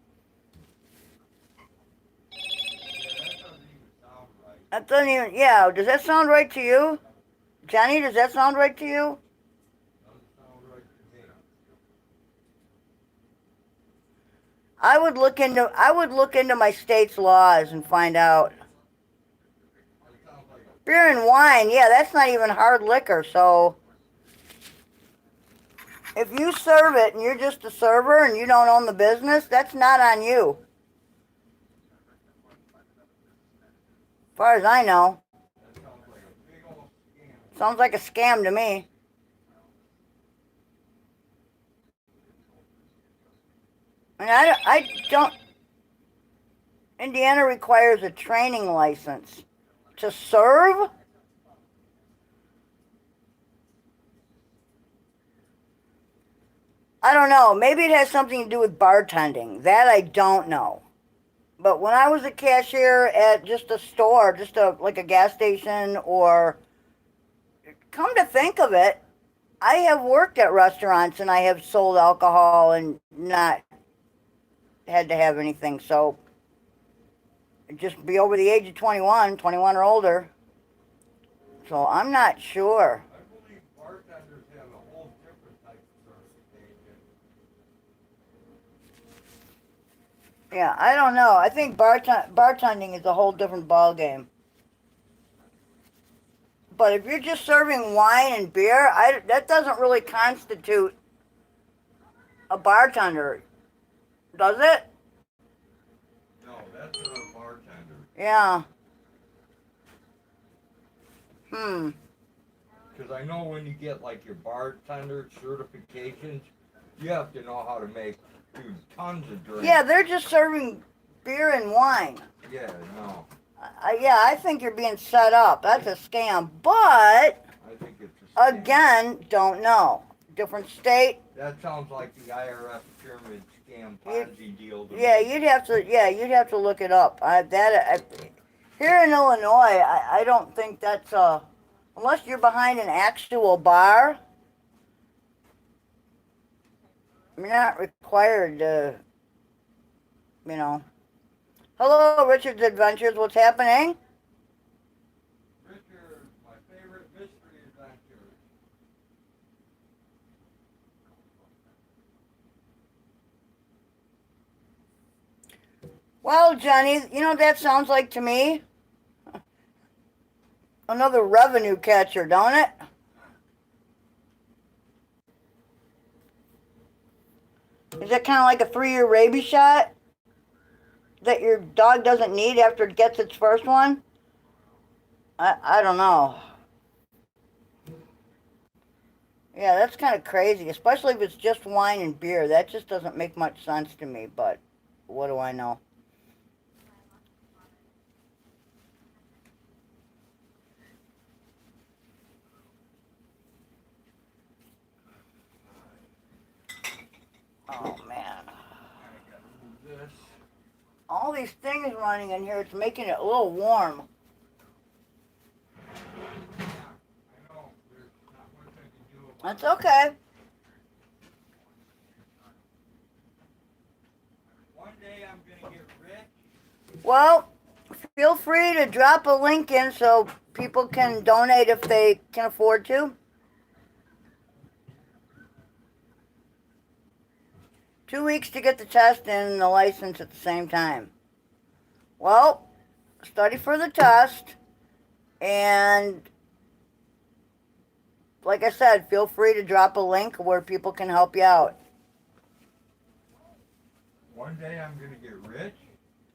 A: doesn't even sound right.
E: That doesn't even, yeah, does that sound right to you? Jenny, does that sound right to you?
A: Doesn't sound right to me.
E: I would look into my state's laws and find out.
A: That sounds like a
E: Beer and wine, yeah, that's not even hard liquor, so if you serve it and you're just a server and you don't own the business, that's not on you. As far as I know.
A: that sounds like a big old scam.
E: Sounds like a scam to me. And I don't. Indiana requires a training license to serve. I don't know. Maybe it has something to do with bartending. That I don't know. But when I was a cashier at just a store, like a gas station, or come to think of it, I have worked at restaurants and I have sold alcohol and not had to have anything. So just be over the age of 21, 21 or older. So I'm not sure.
A: I believe bartenders have a whole different type of certification.
E: Yeah, I don't know. I think bartending is a whole different ballgame. But if you're just serving wine and beer, that doesn't really constitute a bartender, does it?
A: No, that's not a bartender.
E: Yeah.
A: Because I know when you get like your bartender certifications, you have to know how to make, dude, tons of drinks.
E: Yeah, they're just serving beer and wine.
A: Yeah, no.
E: Yeah, I think you're being set up. That's a scam. But,
A: I think it's a scam.
E: again, don't know. Different state.
A: That sounds like the IRS pyramid scam Ponzi deal.
E: Yeah, you'd have to look it up. Here in Illinois, I don't think that's unless you're behind an actual bar, you're not required to, you know. Hello, Richard's Adventures. What's happening?
A: Richard, my favorite mystery adventure.
E: Well, Johnny, you know what that sounds like to me? Another revenue catcher, don't it? Is that kind of like a 3-year rabies shot that your dog doesn't need after it gets its first one? I don't know. Yeah, that's kind of crazy, especially if it's just wine and beer. That just doesn't make much sense to me, but what do I know? Oh, man. All these things running in here, it's making it a little warm. That's okay.
A: One day I'm going to get rich.
E: Well, feel free to drop a link in so people can donate if they can afford to. 2 weeks to get the test and the license at the same time. Well, study for the test, and like I said, feel free to drop a link where people can help you out.
A: One day I'm going to get rich.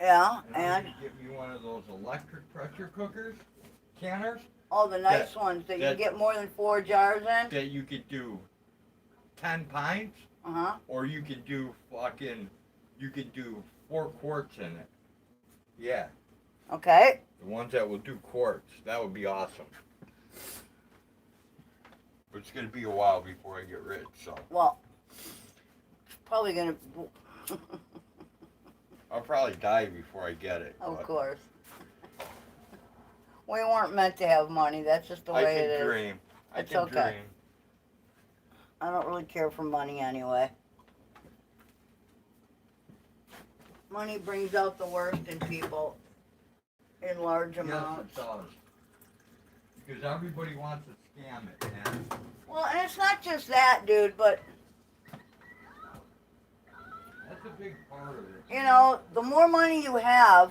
E: Yeah,
A: I'm
E: and
A: going to get me one of those electric pressure cookers, canners.
E: all the nice ones that you get more than 4 jars in.
A: That you could do 10 pints.
E: Uh-huh.
A: Or you could do 4 quarts in it. Yeah.
E: Okay.
A: The ones that will do quarts. That would be awesome. But it's going to be a while before I get rich, so.
E: Well, it's probably going to...
A: I'll probably die before I get it.
E: Of course. We weren't meant to have money. That's just the way it is.
A: I can dream.
E: It's
A: I can
E: okay.
A: dream.
E: I don't really care for money anyway. Money brings out the worst in people in large amounts.
A: Yes, it does. Because everybody wants to scam it, man.
E: Well, and it's not just that, dude, but
A: That's a big part of it.
E: you know, the more money you have,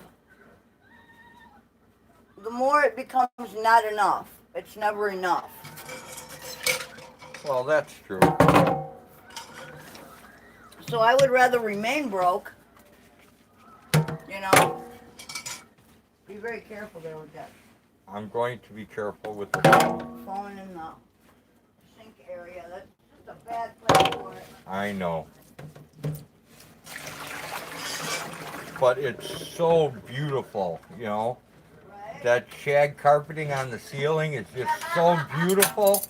E: the more it becomes not enough. It's never enough.
A: Well, that's true.
E: So I would rather remain broke, you know. Be very careful there with that
A: I'm going to be careful with the
E: phone in the sink area. That's just a bad place for it.
A: I know. But it's so beautiful, you know.
E: Right?
A: That shag carpeting on the ceiling is just so beautiful.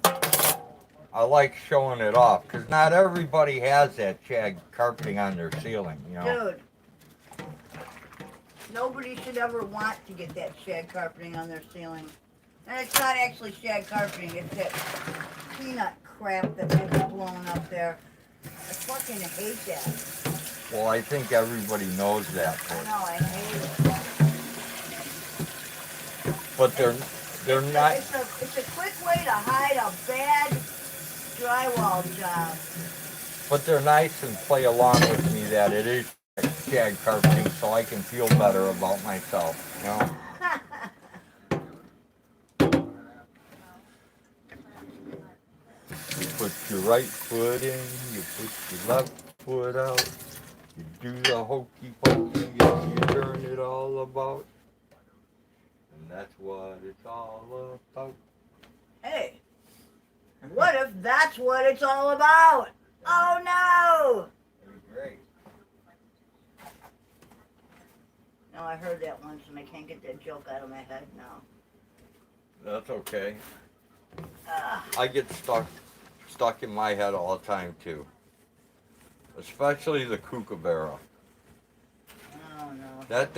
A: I like showing it off because not everybody has that shag carpeting on their ceiling, you know.
E: Dude, nobody should ever want to get that shag carpeting on their ceiling. And it's not actually shag carpeting, it's that peanut crap that they've blown up there. I fucking hate that.
A: Well, I think everybody knows that.
E: I know, I hate it.
A: But they're not.
E: It's a quick way to hide a bad drywall job.
A: But they're nice and play along with me that it is shag carpeting, so I can feel better about myself. You know. You put your right foot in, you put your left foot out. You do the hokey pokey, you turn it all about. And that's what it's all about.
E: Hey, what if that's what it's all about? Oh no!
A: Great.
E: No, I heard that once and I can't get that joke out of my head now.
A: That's okay.
E: Ugh.
A: I get stuck in my head all the time too. Especially the kookaburra.
E: Oh no.
A: That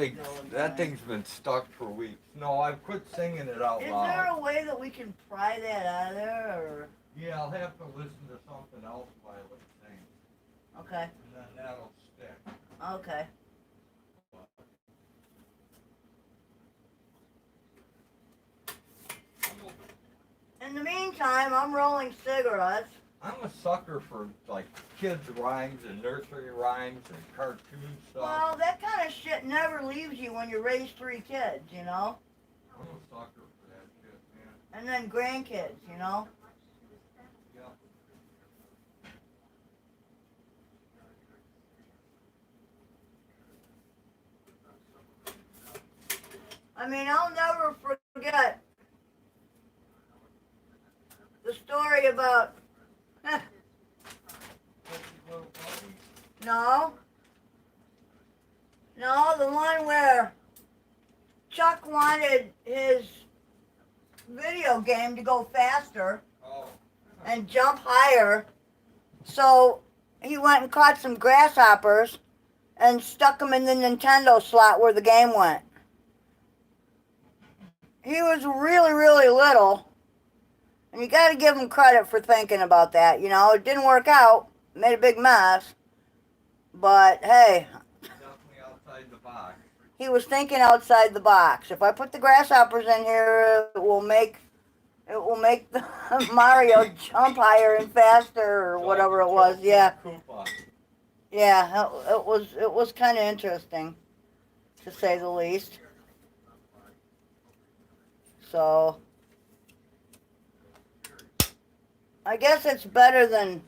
A: thing's been stuck for weeks. No, I've quit singing it out
E: Is
A: loud.
E: there a way that we can pry that out of there, or?
A: Yeah, I'll have to listen to something else while I sing.
E: Okay.
A: And then that'll stick.
E: Okay. In the meantime, I'm rolling cigarettes.
A: I'm a sucker for like kids' rhymes and nursery rhymes and cartoon stuff.
E: Well, that kind of shit never leaves you when you raise 3 kids, you know?
A: I'm a sucker for that shit, man.
E: And then grandkids, you know?
A: Yeah.
E: I mean, I'll never forget the story about... No. No, the one where Chuck wanted his video game to go faster and jump higher. So he went and caught some grasshoppers and stuck them in the Nintendo slot where the game went. He was really, really little. And you got to give him credit for thinking about that. You know, it didn't work out. Made a big mess. But, hey.
A: Definitely outside the box.
E: He was thinking outside the box. If I put the grasshoppers in here, it will make the Mario jump higher and faster or whatever it was. Yeah. Yeah, it was kind of interesting, to say the least. So, I guess it's better than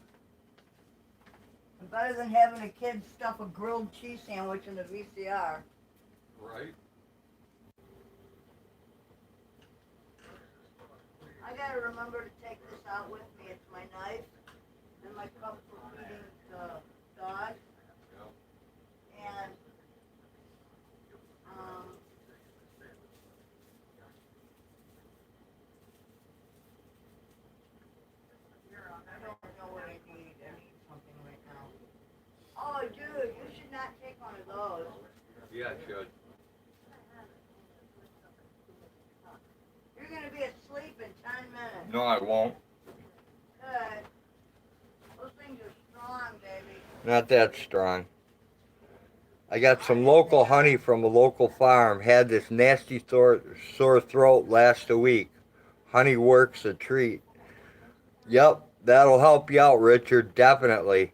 E: having a kid stuff a grilled cheese sandwich in a VCR.
A: Right.
E: I gotta remember to take this out with me. It's my knife and my cup for feeding the dog. And I don't know what I need. I need something right now. Oh, dude, you should not take one of those.
A: Yeah, I should.
E: You're gonna be asleep in 10 minutes.
A: No, I won't.
E: Good. Those things are strong, baby.
A: Not that strong. I got some local honey from a local farm. Had this nasty sore throat last week. Honey works a treat. Yep, that'll help you out, Richard. Definitely.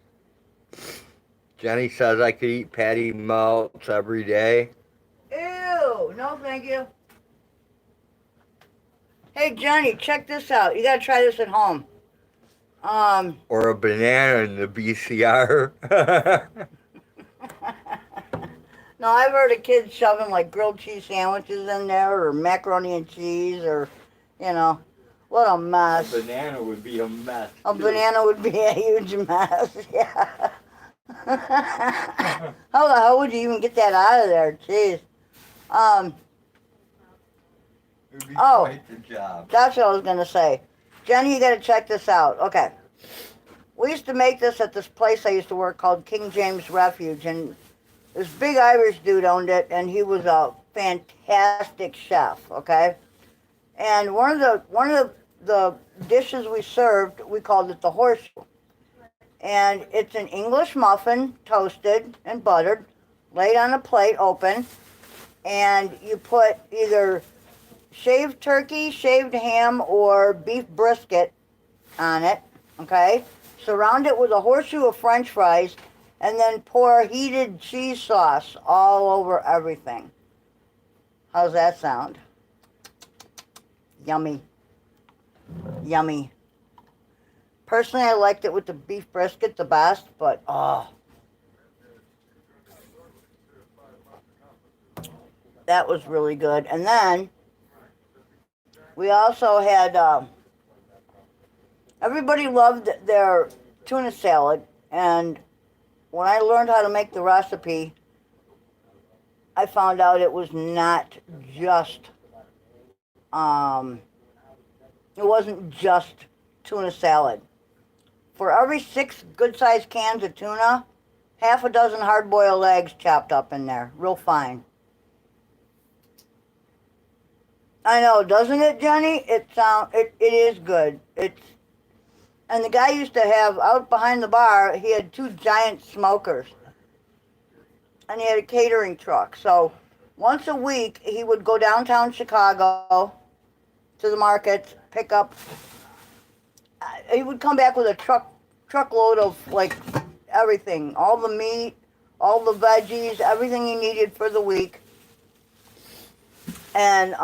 A: Jenny says I could eat patty melts every day.
E: Ew! No, thank you. Hey, Johnny, check this out. You gotta try this at home.
A: Or a banana in the BCR.
E: No, I've heard of kids shoving like grilled cheese sandwiches in there or macaroni and cheese or, you know, what a mess.
A: A banana would be a mess.
E: A banana would be a huge mess, yeah. How the hell would you even get that out of there? Jeez.
A: It would be quite the job.
E: That's what I was going to say. Jenny, you got to check this out. Okay. We used to make this at this place I used to work called King James Refuge, and this big Irish dude owned it, and he was a fantastic chef. Okay, and one of the dishes we served, we called it the horseshoe, and it's an English muffin, toasted and buttered, laid on a plate, open, and you put either shaved turkey, shaved ham, or beef brisket on it. Okay, surround it with a horseshoe of French fries, and then pour heated cheese sauce all over everything. How's that sound? Yummy. Yummy. Personally, I liked it with the beef brisket the best, but oh, that was really good. And then we also had, everybody loved their tuna salad, and when I learned how to make the recipe, I found out it was not just, it wasn't just tuna salad. For every 6 good-sized cans of tuna, half a dozen hard-boiled eggs chopped up in there, real fine. I know, doesn't it, Jenny? It is good. And the guy used to have, out behind the bar, he had 2 giant smokers. And he had a catering truck. So once a week, he would go downtown Chicago to the markets, pick up, he would come back with a truckload of, like, everything. All the meat, all the veggies, everything he needed for the week. And,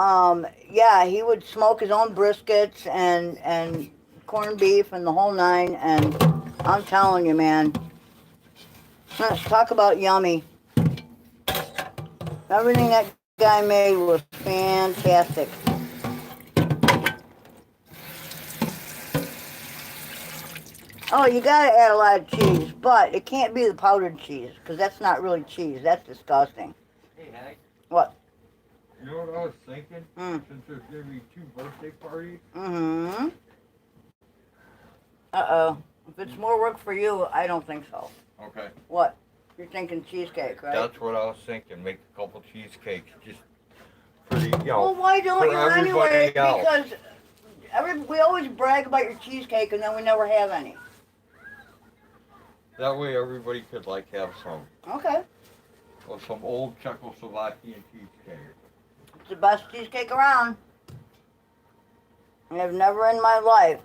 E: yeah, he would smoke his own briskets and corned beef and the whole nine. And I'm telling you, man, let's talk about yummy. Everything that guy made was fantastic. Oh, you gotta add a lot of cheese, but it can't be the powdered cheese, because that's not really cheese. That's disgusting.
A: Hey, Hank.
E: What?
A: You know what I was thinking? Since there's going to be 2 birthday parties?
E: Mm-hmm. Uh-oh. If it's more work for you, I don't think so.
A: Okay.
E: What? You're thinking cheesecake, right?
A: That's what I was thinking. Make a couple cheesecakes just for the,
E: Well, why don't you anyway?
A: Else.
E: Because we always brag about your cheesecake and then we never have any.
A: That way everybody could, like, have some.
E: Okay.
A: Or some old Czechoslovakian cheesecake.
E: It's the best cheesecake around. I've never in my life.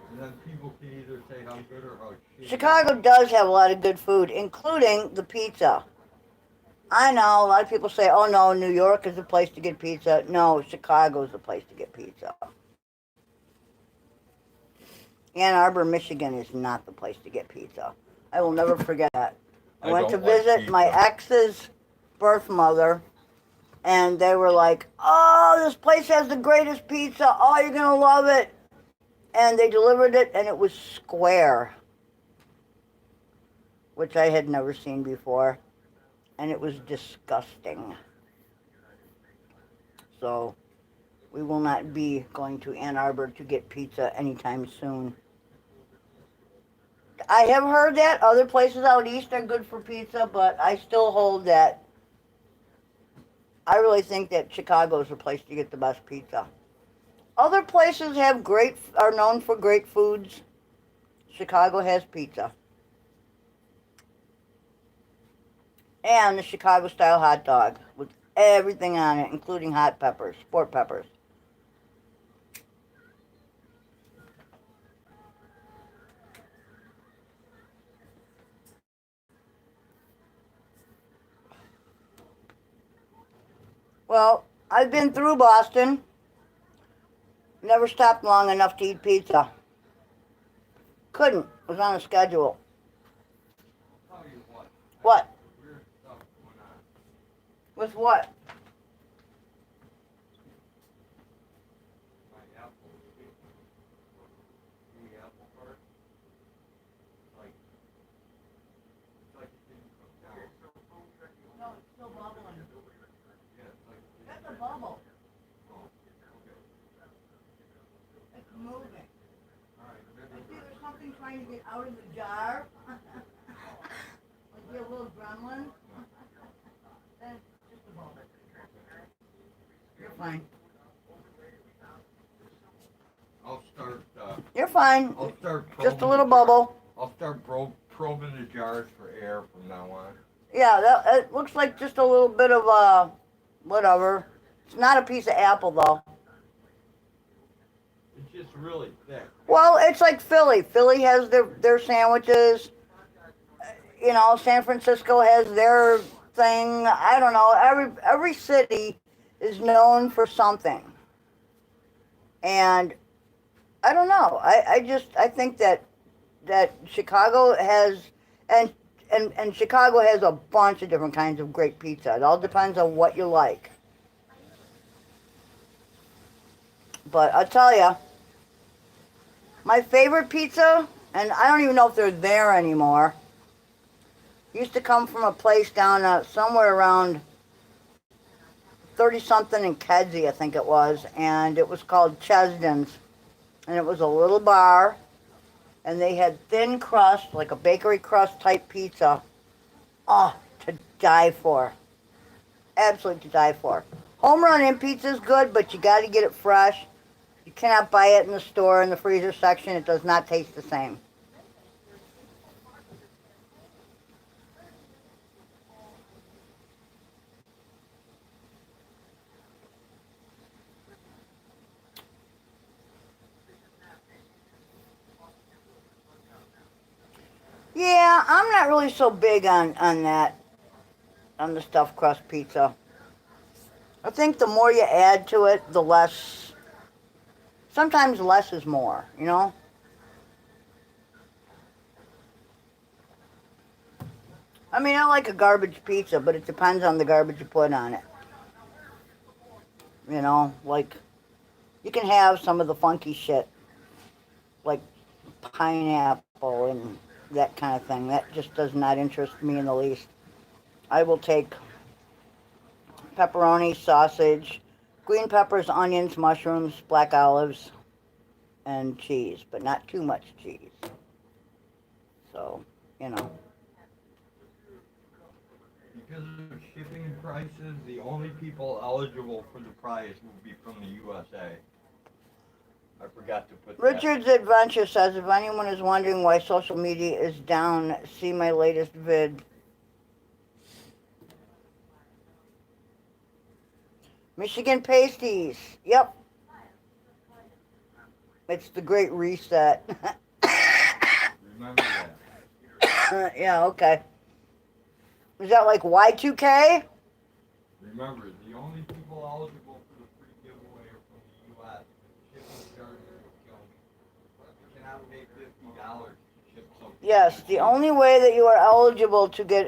A: And then people can either say how good or how shit.
E: Chicago does have a lot of good food, including the pizza. I know, a lot of people say, oh no, New York is the place to get pizza. No, Chicago is the place to get pizza. Ann Arbor, Michigan is not the place to get pizza. I will never forget that. I went to visit my ex's birth mother, and they were like, oh, this place has the greatest pizza. Oh, you're going to love it. And they delivered it, and it was square, which I had never seen before. And it was disgusting. So we will not be going to Ann Arbor to get pizza anytime soon. I have heard that other places out east are good for pizza, but I still hold that I really think that Chicago is the place to get the best pizza. Other places are known for great foods. Chicago has pizza. And the Chicago-style hot dog with everything on it, including hot peppers, sport peppers. Well, I've been through Boston. Never stopped long enough to eat pizza. Couldn't. Was on a schedule. What? With what? No, it's still bubbling. That's a bubble. trying to get out of the jar. Like you're a little gremlin. Then just a moment. You're fine.
A: I'll start.
E: You're fine.
A: I'll start.
E: Just a little bubble.
A: I'll start probing the jars for air from now on.
E: Yeah, it looks like just a little bit of whatever. It's not a piece of apple though.
A: It's just really thick.
E: Well, it's like Philly. Philly has their sandwiches. You know, San Francisco has their thing. I don't know. Every city is known for something. And I don't know. I think that Chicago has and Chicago has a bunch of different kinds of great pizza. It all depends on what you like. But I'll tell you, my favorite pizza, and I don't even know if they're there anymore, used to come from a place down somewhere around 30-something in Kedzie, I think it was, and it was called Chesden's. And it was a little bar, and they had thin crust, like a bakery crust type pizza. Oh, to die for. Absolutely to die for. Home run in pizza is good, but you got to get it fresh. You cannot buy it in the store in the freezer section. It does not taste the same. Yeah, I'm not really so big on that, on the stuffed crust pizza. I think the more you add to it, the less, sometimes less is more, you know? I mean, I like a garbage pizza, but it depends on the garbage you put on it. You know, like, you can have some of the funky shit, like pineapple and that kind of thing. That just does not interest me in the least. I will take pepperoni, sausage, green peppers, onions, mushrooms, black olives, and cheese, but not too much cheese. So, you know.
A: Because of shipping prices, the only people eligible for the prize will be from the USA. I forgot to put
E: Richard's Adventure says, if anyone is wondering why social media is down, see my latest vid. Michigan Pasties. Yep. It's the Great Reset.
A: Remember that.
E: Yeah, okay. Is that like Y2K?
A: Remember, the only people eligible for the free giveaway are from the U.S. Shipping charges will kill me. You cannot pay $50 to ship something.
E: Yes, the only way that you are eligible to get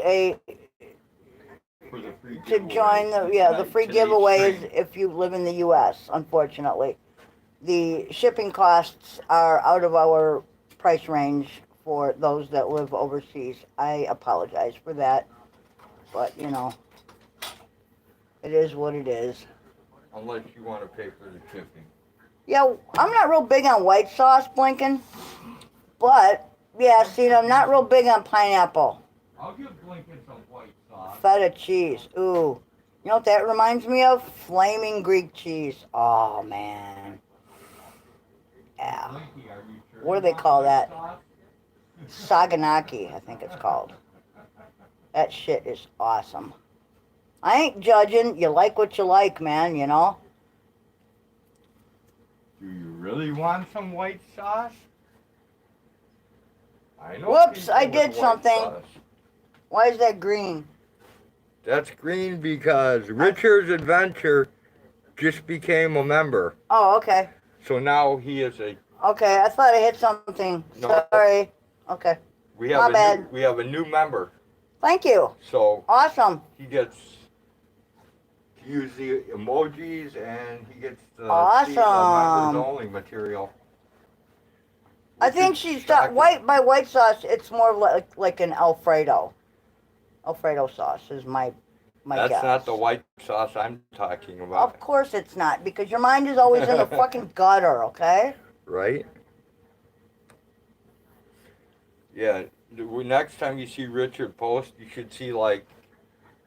A: For the free
E: to
A: giveaway.
E: join the free giveaway is if you live in the U.S., unfortunately. The shipping costs are out of our price range for those that live overseas. I apologize for that, but, you know, it is what it is.
A: Unless you want to pay for the shipping.
E: Yeah, I'm not real big on white sauce, Blinken, but, yeah, see, I'm not real big on pineapple.
A: I'll give Blinken some white sauce.
E: Feta cheese, ooh. You know what that reminds me of? Flaming Greek cheese. Oh, man. Yeah.
A: Blinky, are you sure
E: What do
A: you
E: they
A: want
E: call
A: white
E: that?
A: sauce?
E: Saganaki, I think it's called. That shit is awesome. I ain't judging. You like what you like, man, you know?
A: Do you really want some white sauce? I know
E: Whoops,
A: people
E: I
A: with
E: did
A: white
E: something.
A: sauce.
E: Why is that green?
A: That's green because Richard's Adventure just became a member.
E: Oh, okay.
A: So now he is a.
E: Okay, I thought I hit something.
A: No.
E: Sorry. Okay.
A: We
E: My
A: have
E: bad.
A: we have a new member.
E: Thank you.
A: So
E: Awesome.
A: he gets to use the emojis and he gets to see the
E: Awesome.
A: members only material.
E: I
A: Which
E: think
A: is
E: she's
A: shocking.
E: by white sauce. It's more like an Alfredo. Alfredo sauce is my
A: That's
E: guess.
A: not the white sauce I'm talking about.
E: Of course it's not, because your mind is always in the fucking gutter, okay?
A: Right? Yeah. Next time you see Richard post, you should see like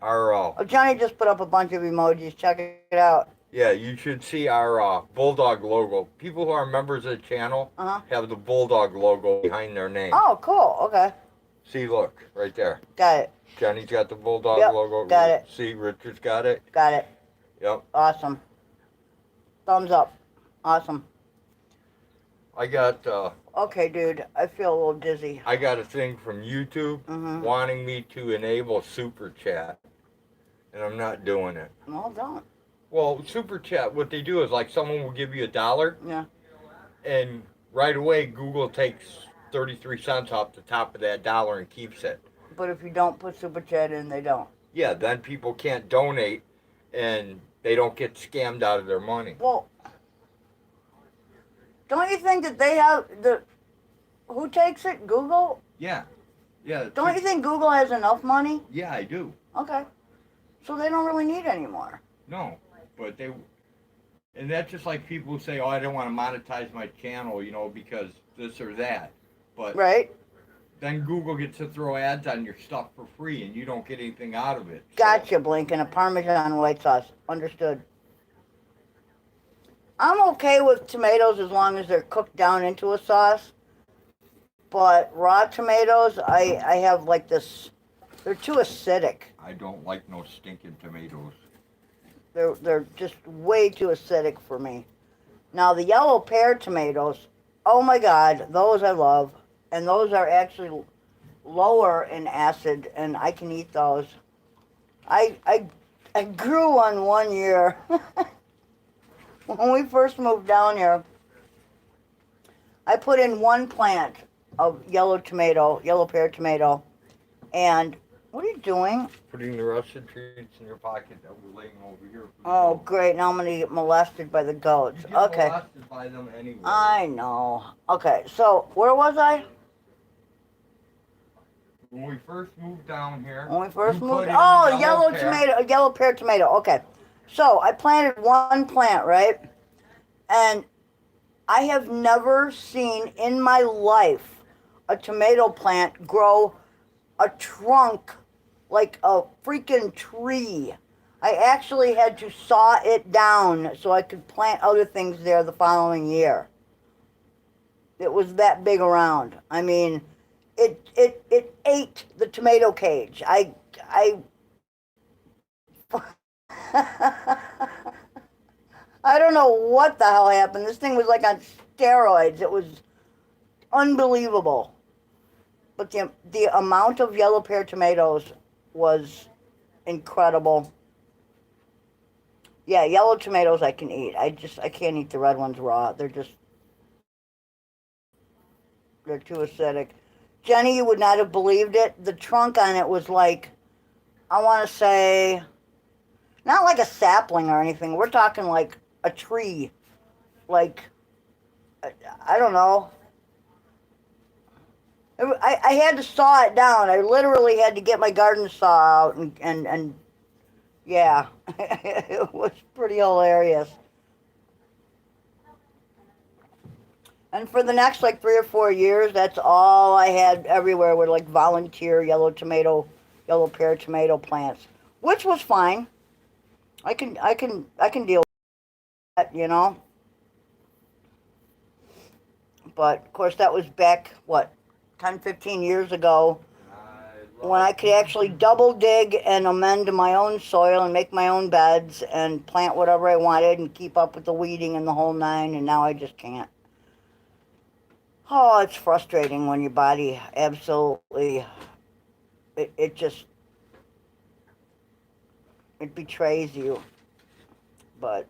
A: our
E: Oh, Johnny just put up a bunch of emojis. Check it out.
A: yeah, you should see our bulldog logo. People who are members of the channel
E: Uh-huh.
A: have the bulldog logo behind their name.
E: Oh, cool. Okay.
A: See, look right there.
E: Got it.
A: Johnny's got the bulldog
E: Yep,
A: logo.
E: got it.
A: See, Richard's got it.
E: Got it.
A: Yep.
E: Awesome. Thumbs up. Awesome.
A: I got
E: Okay, dude. I feel a little dizzy.
A: I got a thing from YouTube
E: Mm-hmm.
A: wanting me to enable super chat, and I'm not doing it.
E: Well, don't.
A: Well, super chat, what they do is like someone will give you $1,
E: Yeah.
A: and right away Google takes 33 cents off the top of that dollar and keeps it.
E: But if you don't put super chat in, they don't.
A: Yeah, then people can't donate, and they don't get scammed out of their money.
E: Well, don't you think that they have the? Who takes it? Google?
A: Yeah, yeah.
E: Don't you think Google has enough money?
A: Yeah, I do.
E: Okay. So they don't really need any more.
A: No, but they, and that's just like people who say, "Oh, I don't want to monetize my channel," you know, because this or that. But
E: Right?
A: then Google gets to throw ads on your stuff for free, and you don't get anything out of it. So-
E: Gotcha, Blinken. A Parmesan white sauce. Understood. I'm okay with tomatoes as long as they're cooked down into a sauce. But raw tomatoes, I have like this. They're too acidic.
A: I don't like no stinking tomatoes.
E: They're just way too acidic for me. Now the yellow pear tomatoes, oh my God, those I love, and those are actually lower in acid, and I can eat those. I grew one 1 year when we first moved down here. I put in one plant of yellow pear tomato, and what are you doing?
A: Putting the Russian treats in your pocket that were laying over here.
E: Oh, great. Now I'm going to get molested by the goats.
A: You get
E: Okay.
A: molested by them anyway.
E: I know. Okay, so where was I?
A: When we first moved down here.
E: When we first
A: you
E: moved.
A: put in
E: Oh,
A: pear.
E: yellow pear tomato. Okay. So I planted one plant, right? And I have never seen in my life a tomato plant grow a trunk like a freaking tree. I actually had to saw it down so I could plant other things there the following year. It was that big around. I mean, it ate the tomato cage. I I don't know what the hell happened. This thing was like on steroids. It was unbelievable. But the amount of yellow pear tomatoes was incredible. Yeah, yellow tomatoes I can eat. I can't eat the red ones raw. They're too acidic. Jenny, you would not have believed it. The trunk on it was like, I want to say, not like a sapling or anything. We're talking like a tree. Like, I don't know. I had to saw it down. I literally had to get my garden saw out and yeah, it was pretty hilarious. And for the next like 3 or 4 years, that's all I had everywhere were like volunteer yellow pear tomato plants, which was fine. I can deal with that, you know. But of course that was back, what, 10, 15 years ago, when I could actually double dig and amend my own soil and make my own beds and plant whatever I wanted and keep up with the weeding and the whole nine, and now I just can't. Oh, it's frustrating when your body absolutely, it betrays you. But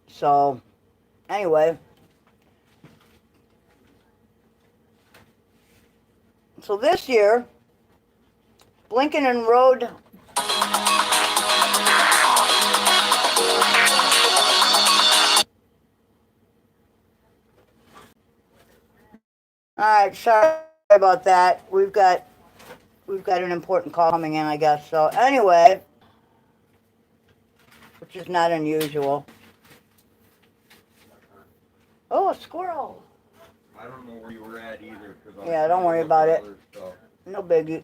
E: so anyway, so this year, Blinken and Road. All right, sorry about that. We've got an important call coming in, I guess. So anyway, which is not unusual. Oh, a squirrel.
A: I don't know where you were at either.
E: Yeah, don't worry about it. No biggie.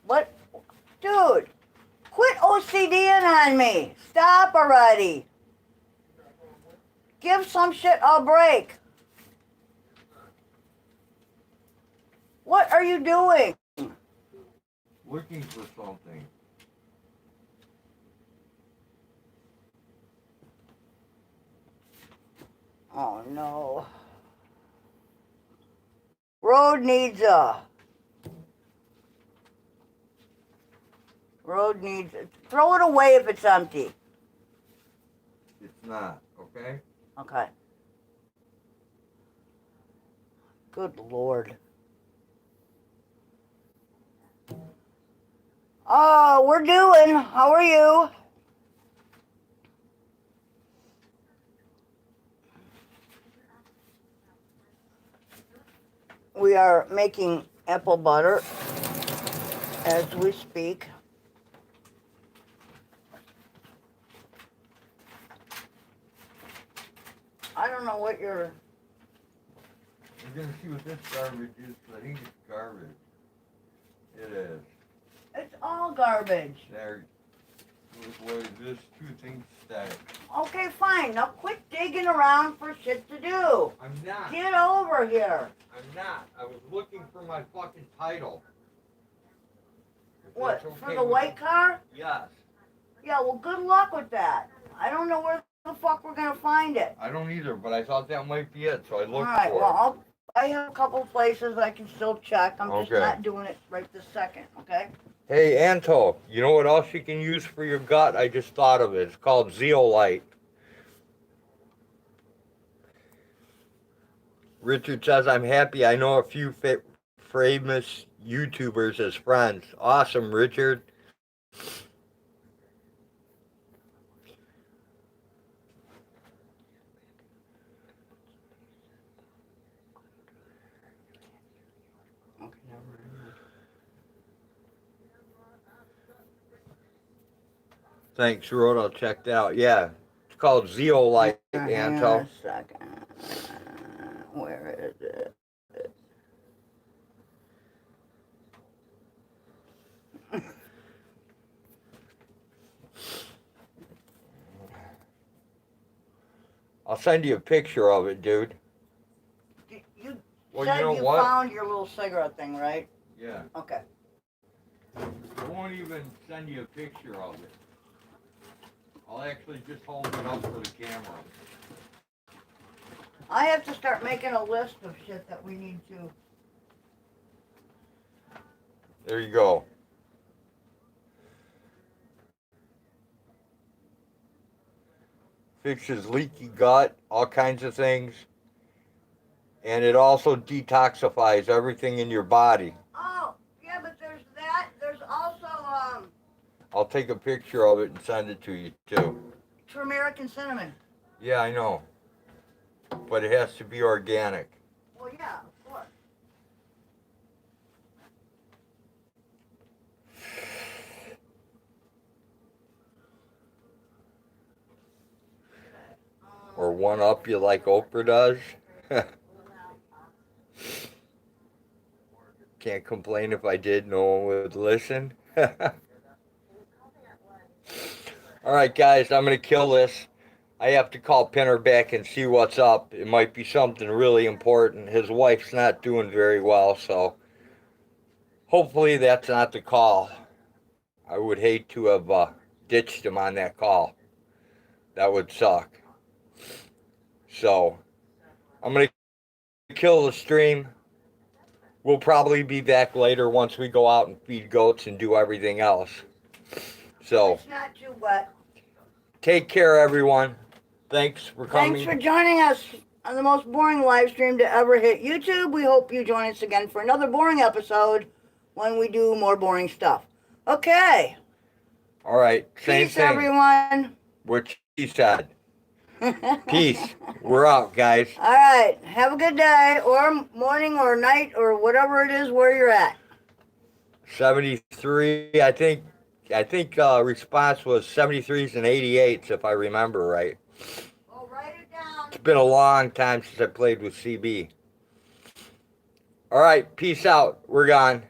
E: What? Dude, quit OCDing on me. Stop already. Give some shit a break. What are you doing?
A: Looking for something.
E: Oh no. Road needs a. Road needs. Throw it away if it's empty.
A: It's not, okay?
E: Okay. Good Lord. Oh, we're doing. How are you? We are making apple butter as we speak. I don't know what you're...
A: We're gonna see what this garbage is, 'cause I think it's garbage. It is.
E: It's all garbage.
A: There. Boy, this two things stack.
E: Okay, fine. Now quit digging around for shit to do.
A: I'm not.
E: Get over here.
A: I'm not. I was looking for my fucking title. If
E: What,
A: that's
E: for
A: okay
E: the
A: with
E: white
A: you.
E: car?
A: Yes.
E: Yeah, well, good luck with that. I don't know where the fuck we're gonna find it.
A: I don't either, but I thought that might be it, so I looked
E: Alright,
A: for
E: well, I have a couple places I can still check. I'm just
A: Okay.
E: not doing it right this second, okay?
A: it. Hey, Anto, you know what else you can use for your gut? I just thought of it. It's called zeolite. Richard says, I'm happy I know a few famous YouTubers as friends. Awesome, Richard.
E: Okay, never mind.
A: Thanks, Rhoda. I'll check that out. Yeah, it's called zeolite,
E: Hang on
A: Anto.
E: a second. Where is it?
A: I'll send you a picture of it, dude.
E: You
A: Well,
E: said
A: you know
E: you
A: what?
E: found your little cigarette thing, right?
A: Yeah.
E: Okay.
A: I won't even send you a picture of it. I'll actually just hold it up for the camera.
E: I have to start making a list of shit that we need to.
A: There you go. Fixes leaky gut, all kinds of things. And it also detoxifies everything in your body.
E: Oh, yeah, but there's that. There's also
A: I'll take a picture of it and send it to you, too.
E: turmeric and cinnamon.
A: Yeah, I know. But it has to be organic.
E: Well, yeah, of course.
A: Or one up you like Oprah does. Can't complain if I did, no one would listen. Alright guys, I'm gonna kill this. I have to call Pinner back and see what's up. It might be something really important. His wife's not doing very well, so hopefully that's not the call. I would hate to have ditched him on that call. That would suck. So, I'm going to kill the stream. We'll probably be back later once we go out and feed goats and do everything else. So,
E: It's not too wet.
A: take care, everyone. Thanks for coming.
E: Thanks for joining us on the most boring live stream to ever hit YouTube. We hope you join us again for another boring episode when we do more boring stuff. Okay.
A: All right, same
E: Peace,
A: thing.
E: everyone.
A: What she said. Peace. We're out, guys.
E: All right. Have a good day, or morning, or night, or whatever it is where you're at.
A: 73. I think response was 73s and 88s, if I remember right.
E: Oh, write it down.
A: It's been a long time since I played with CB. All right. Peace out. We're gone.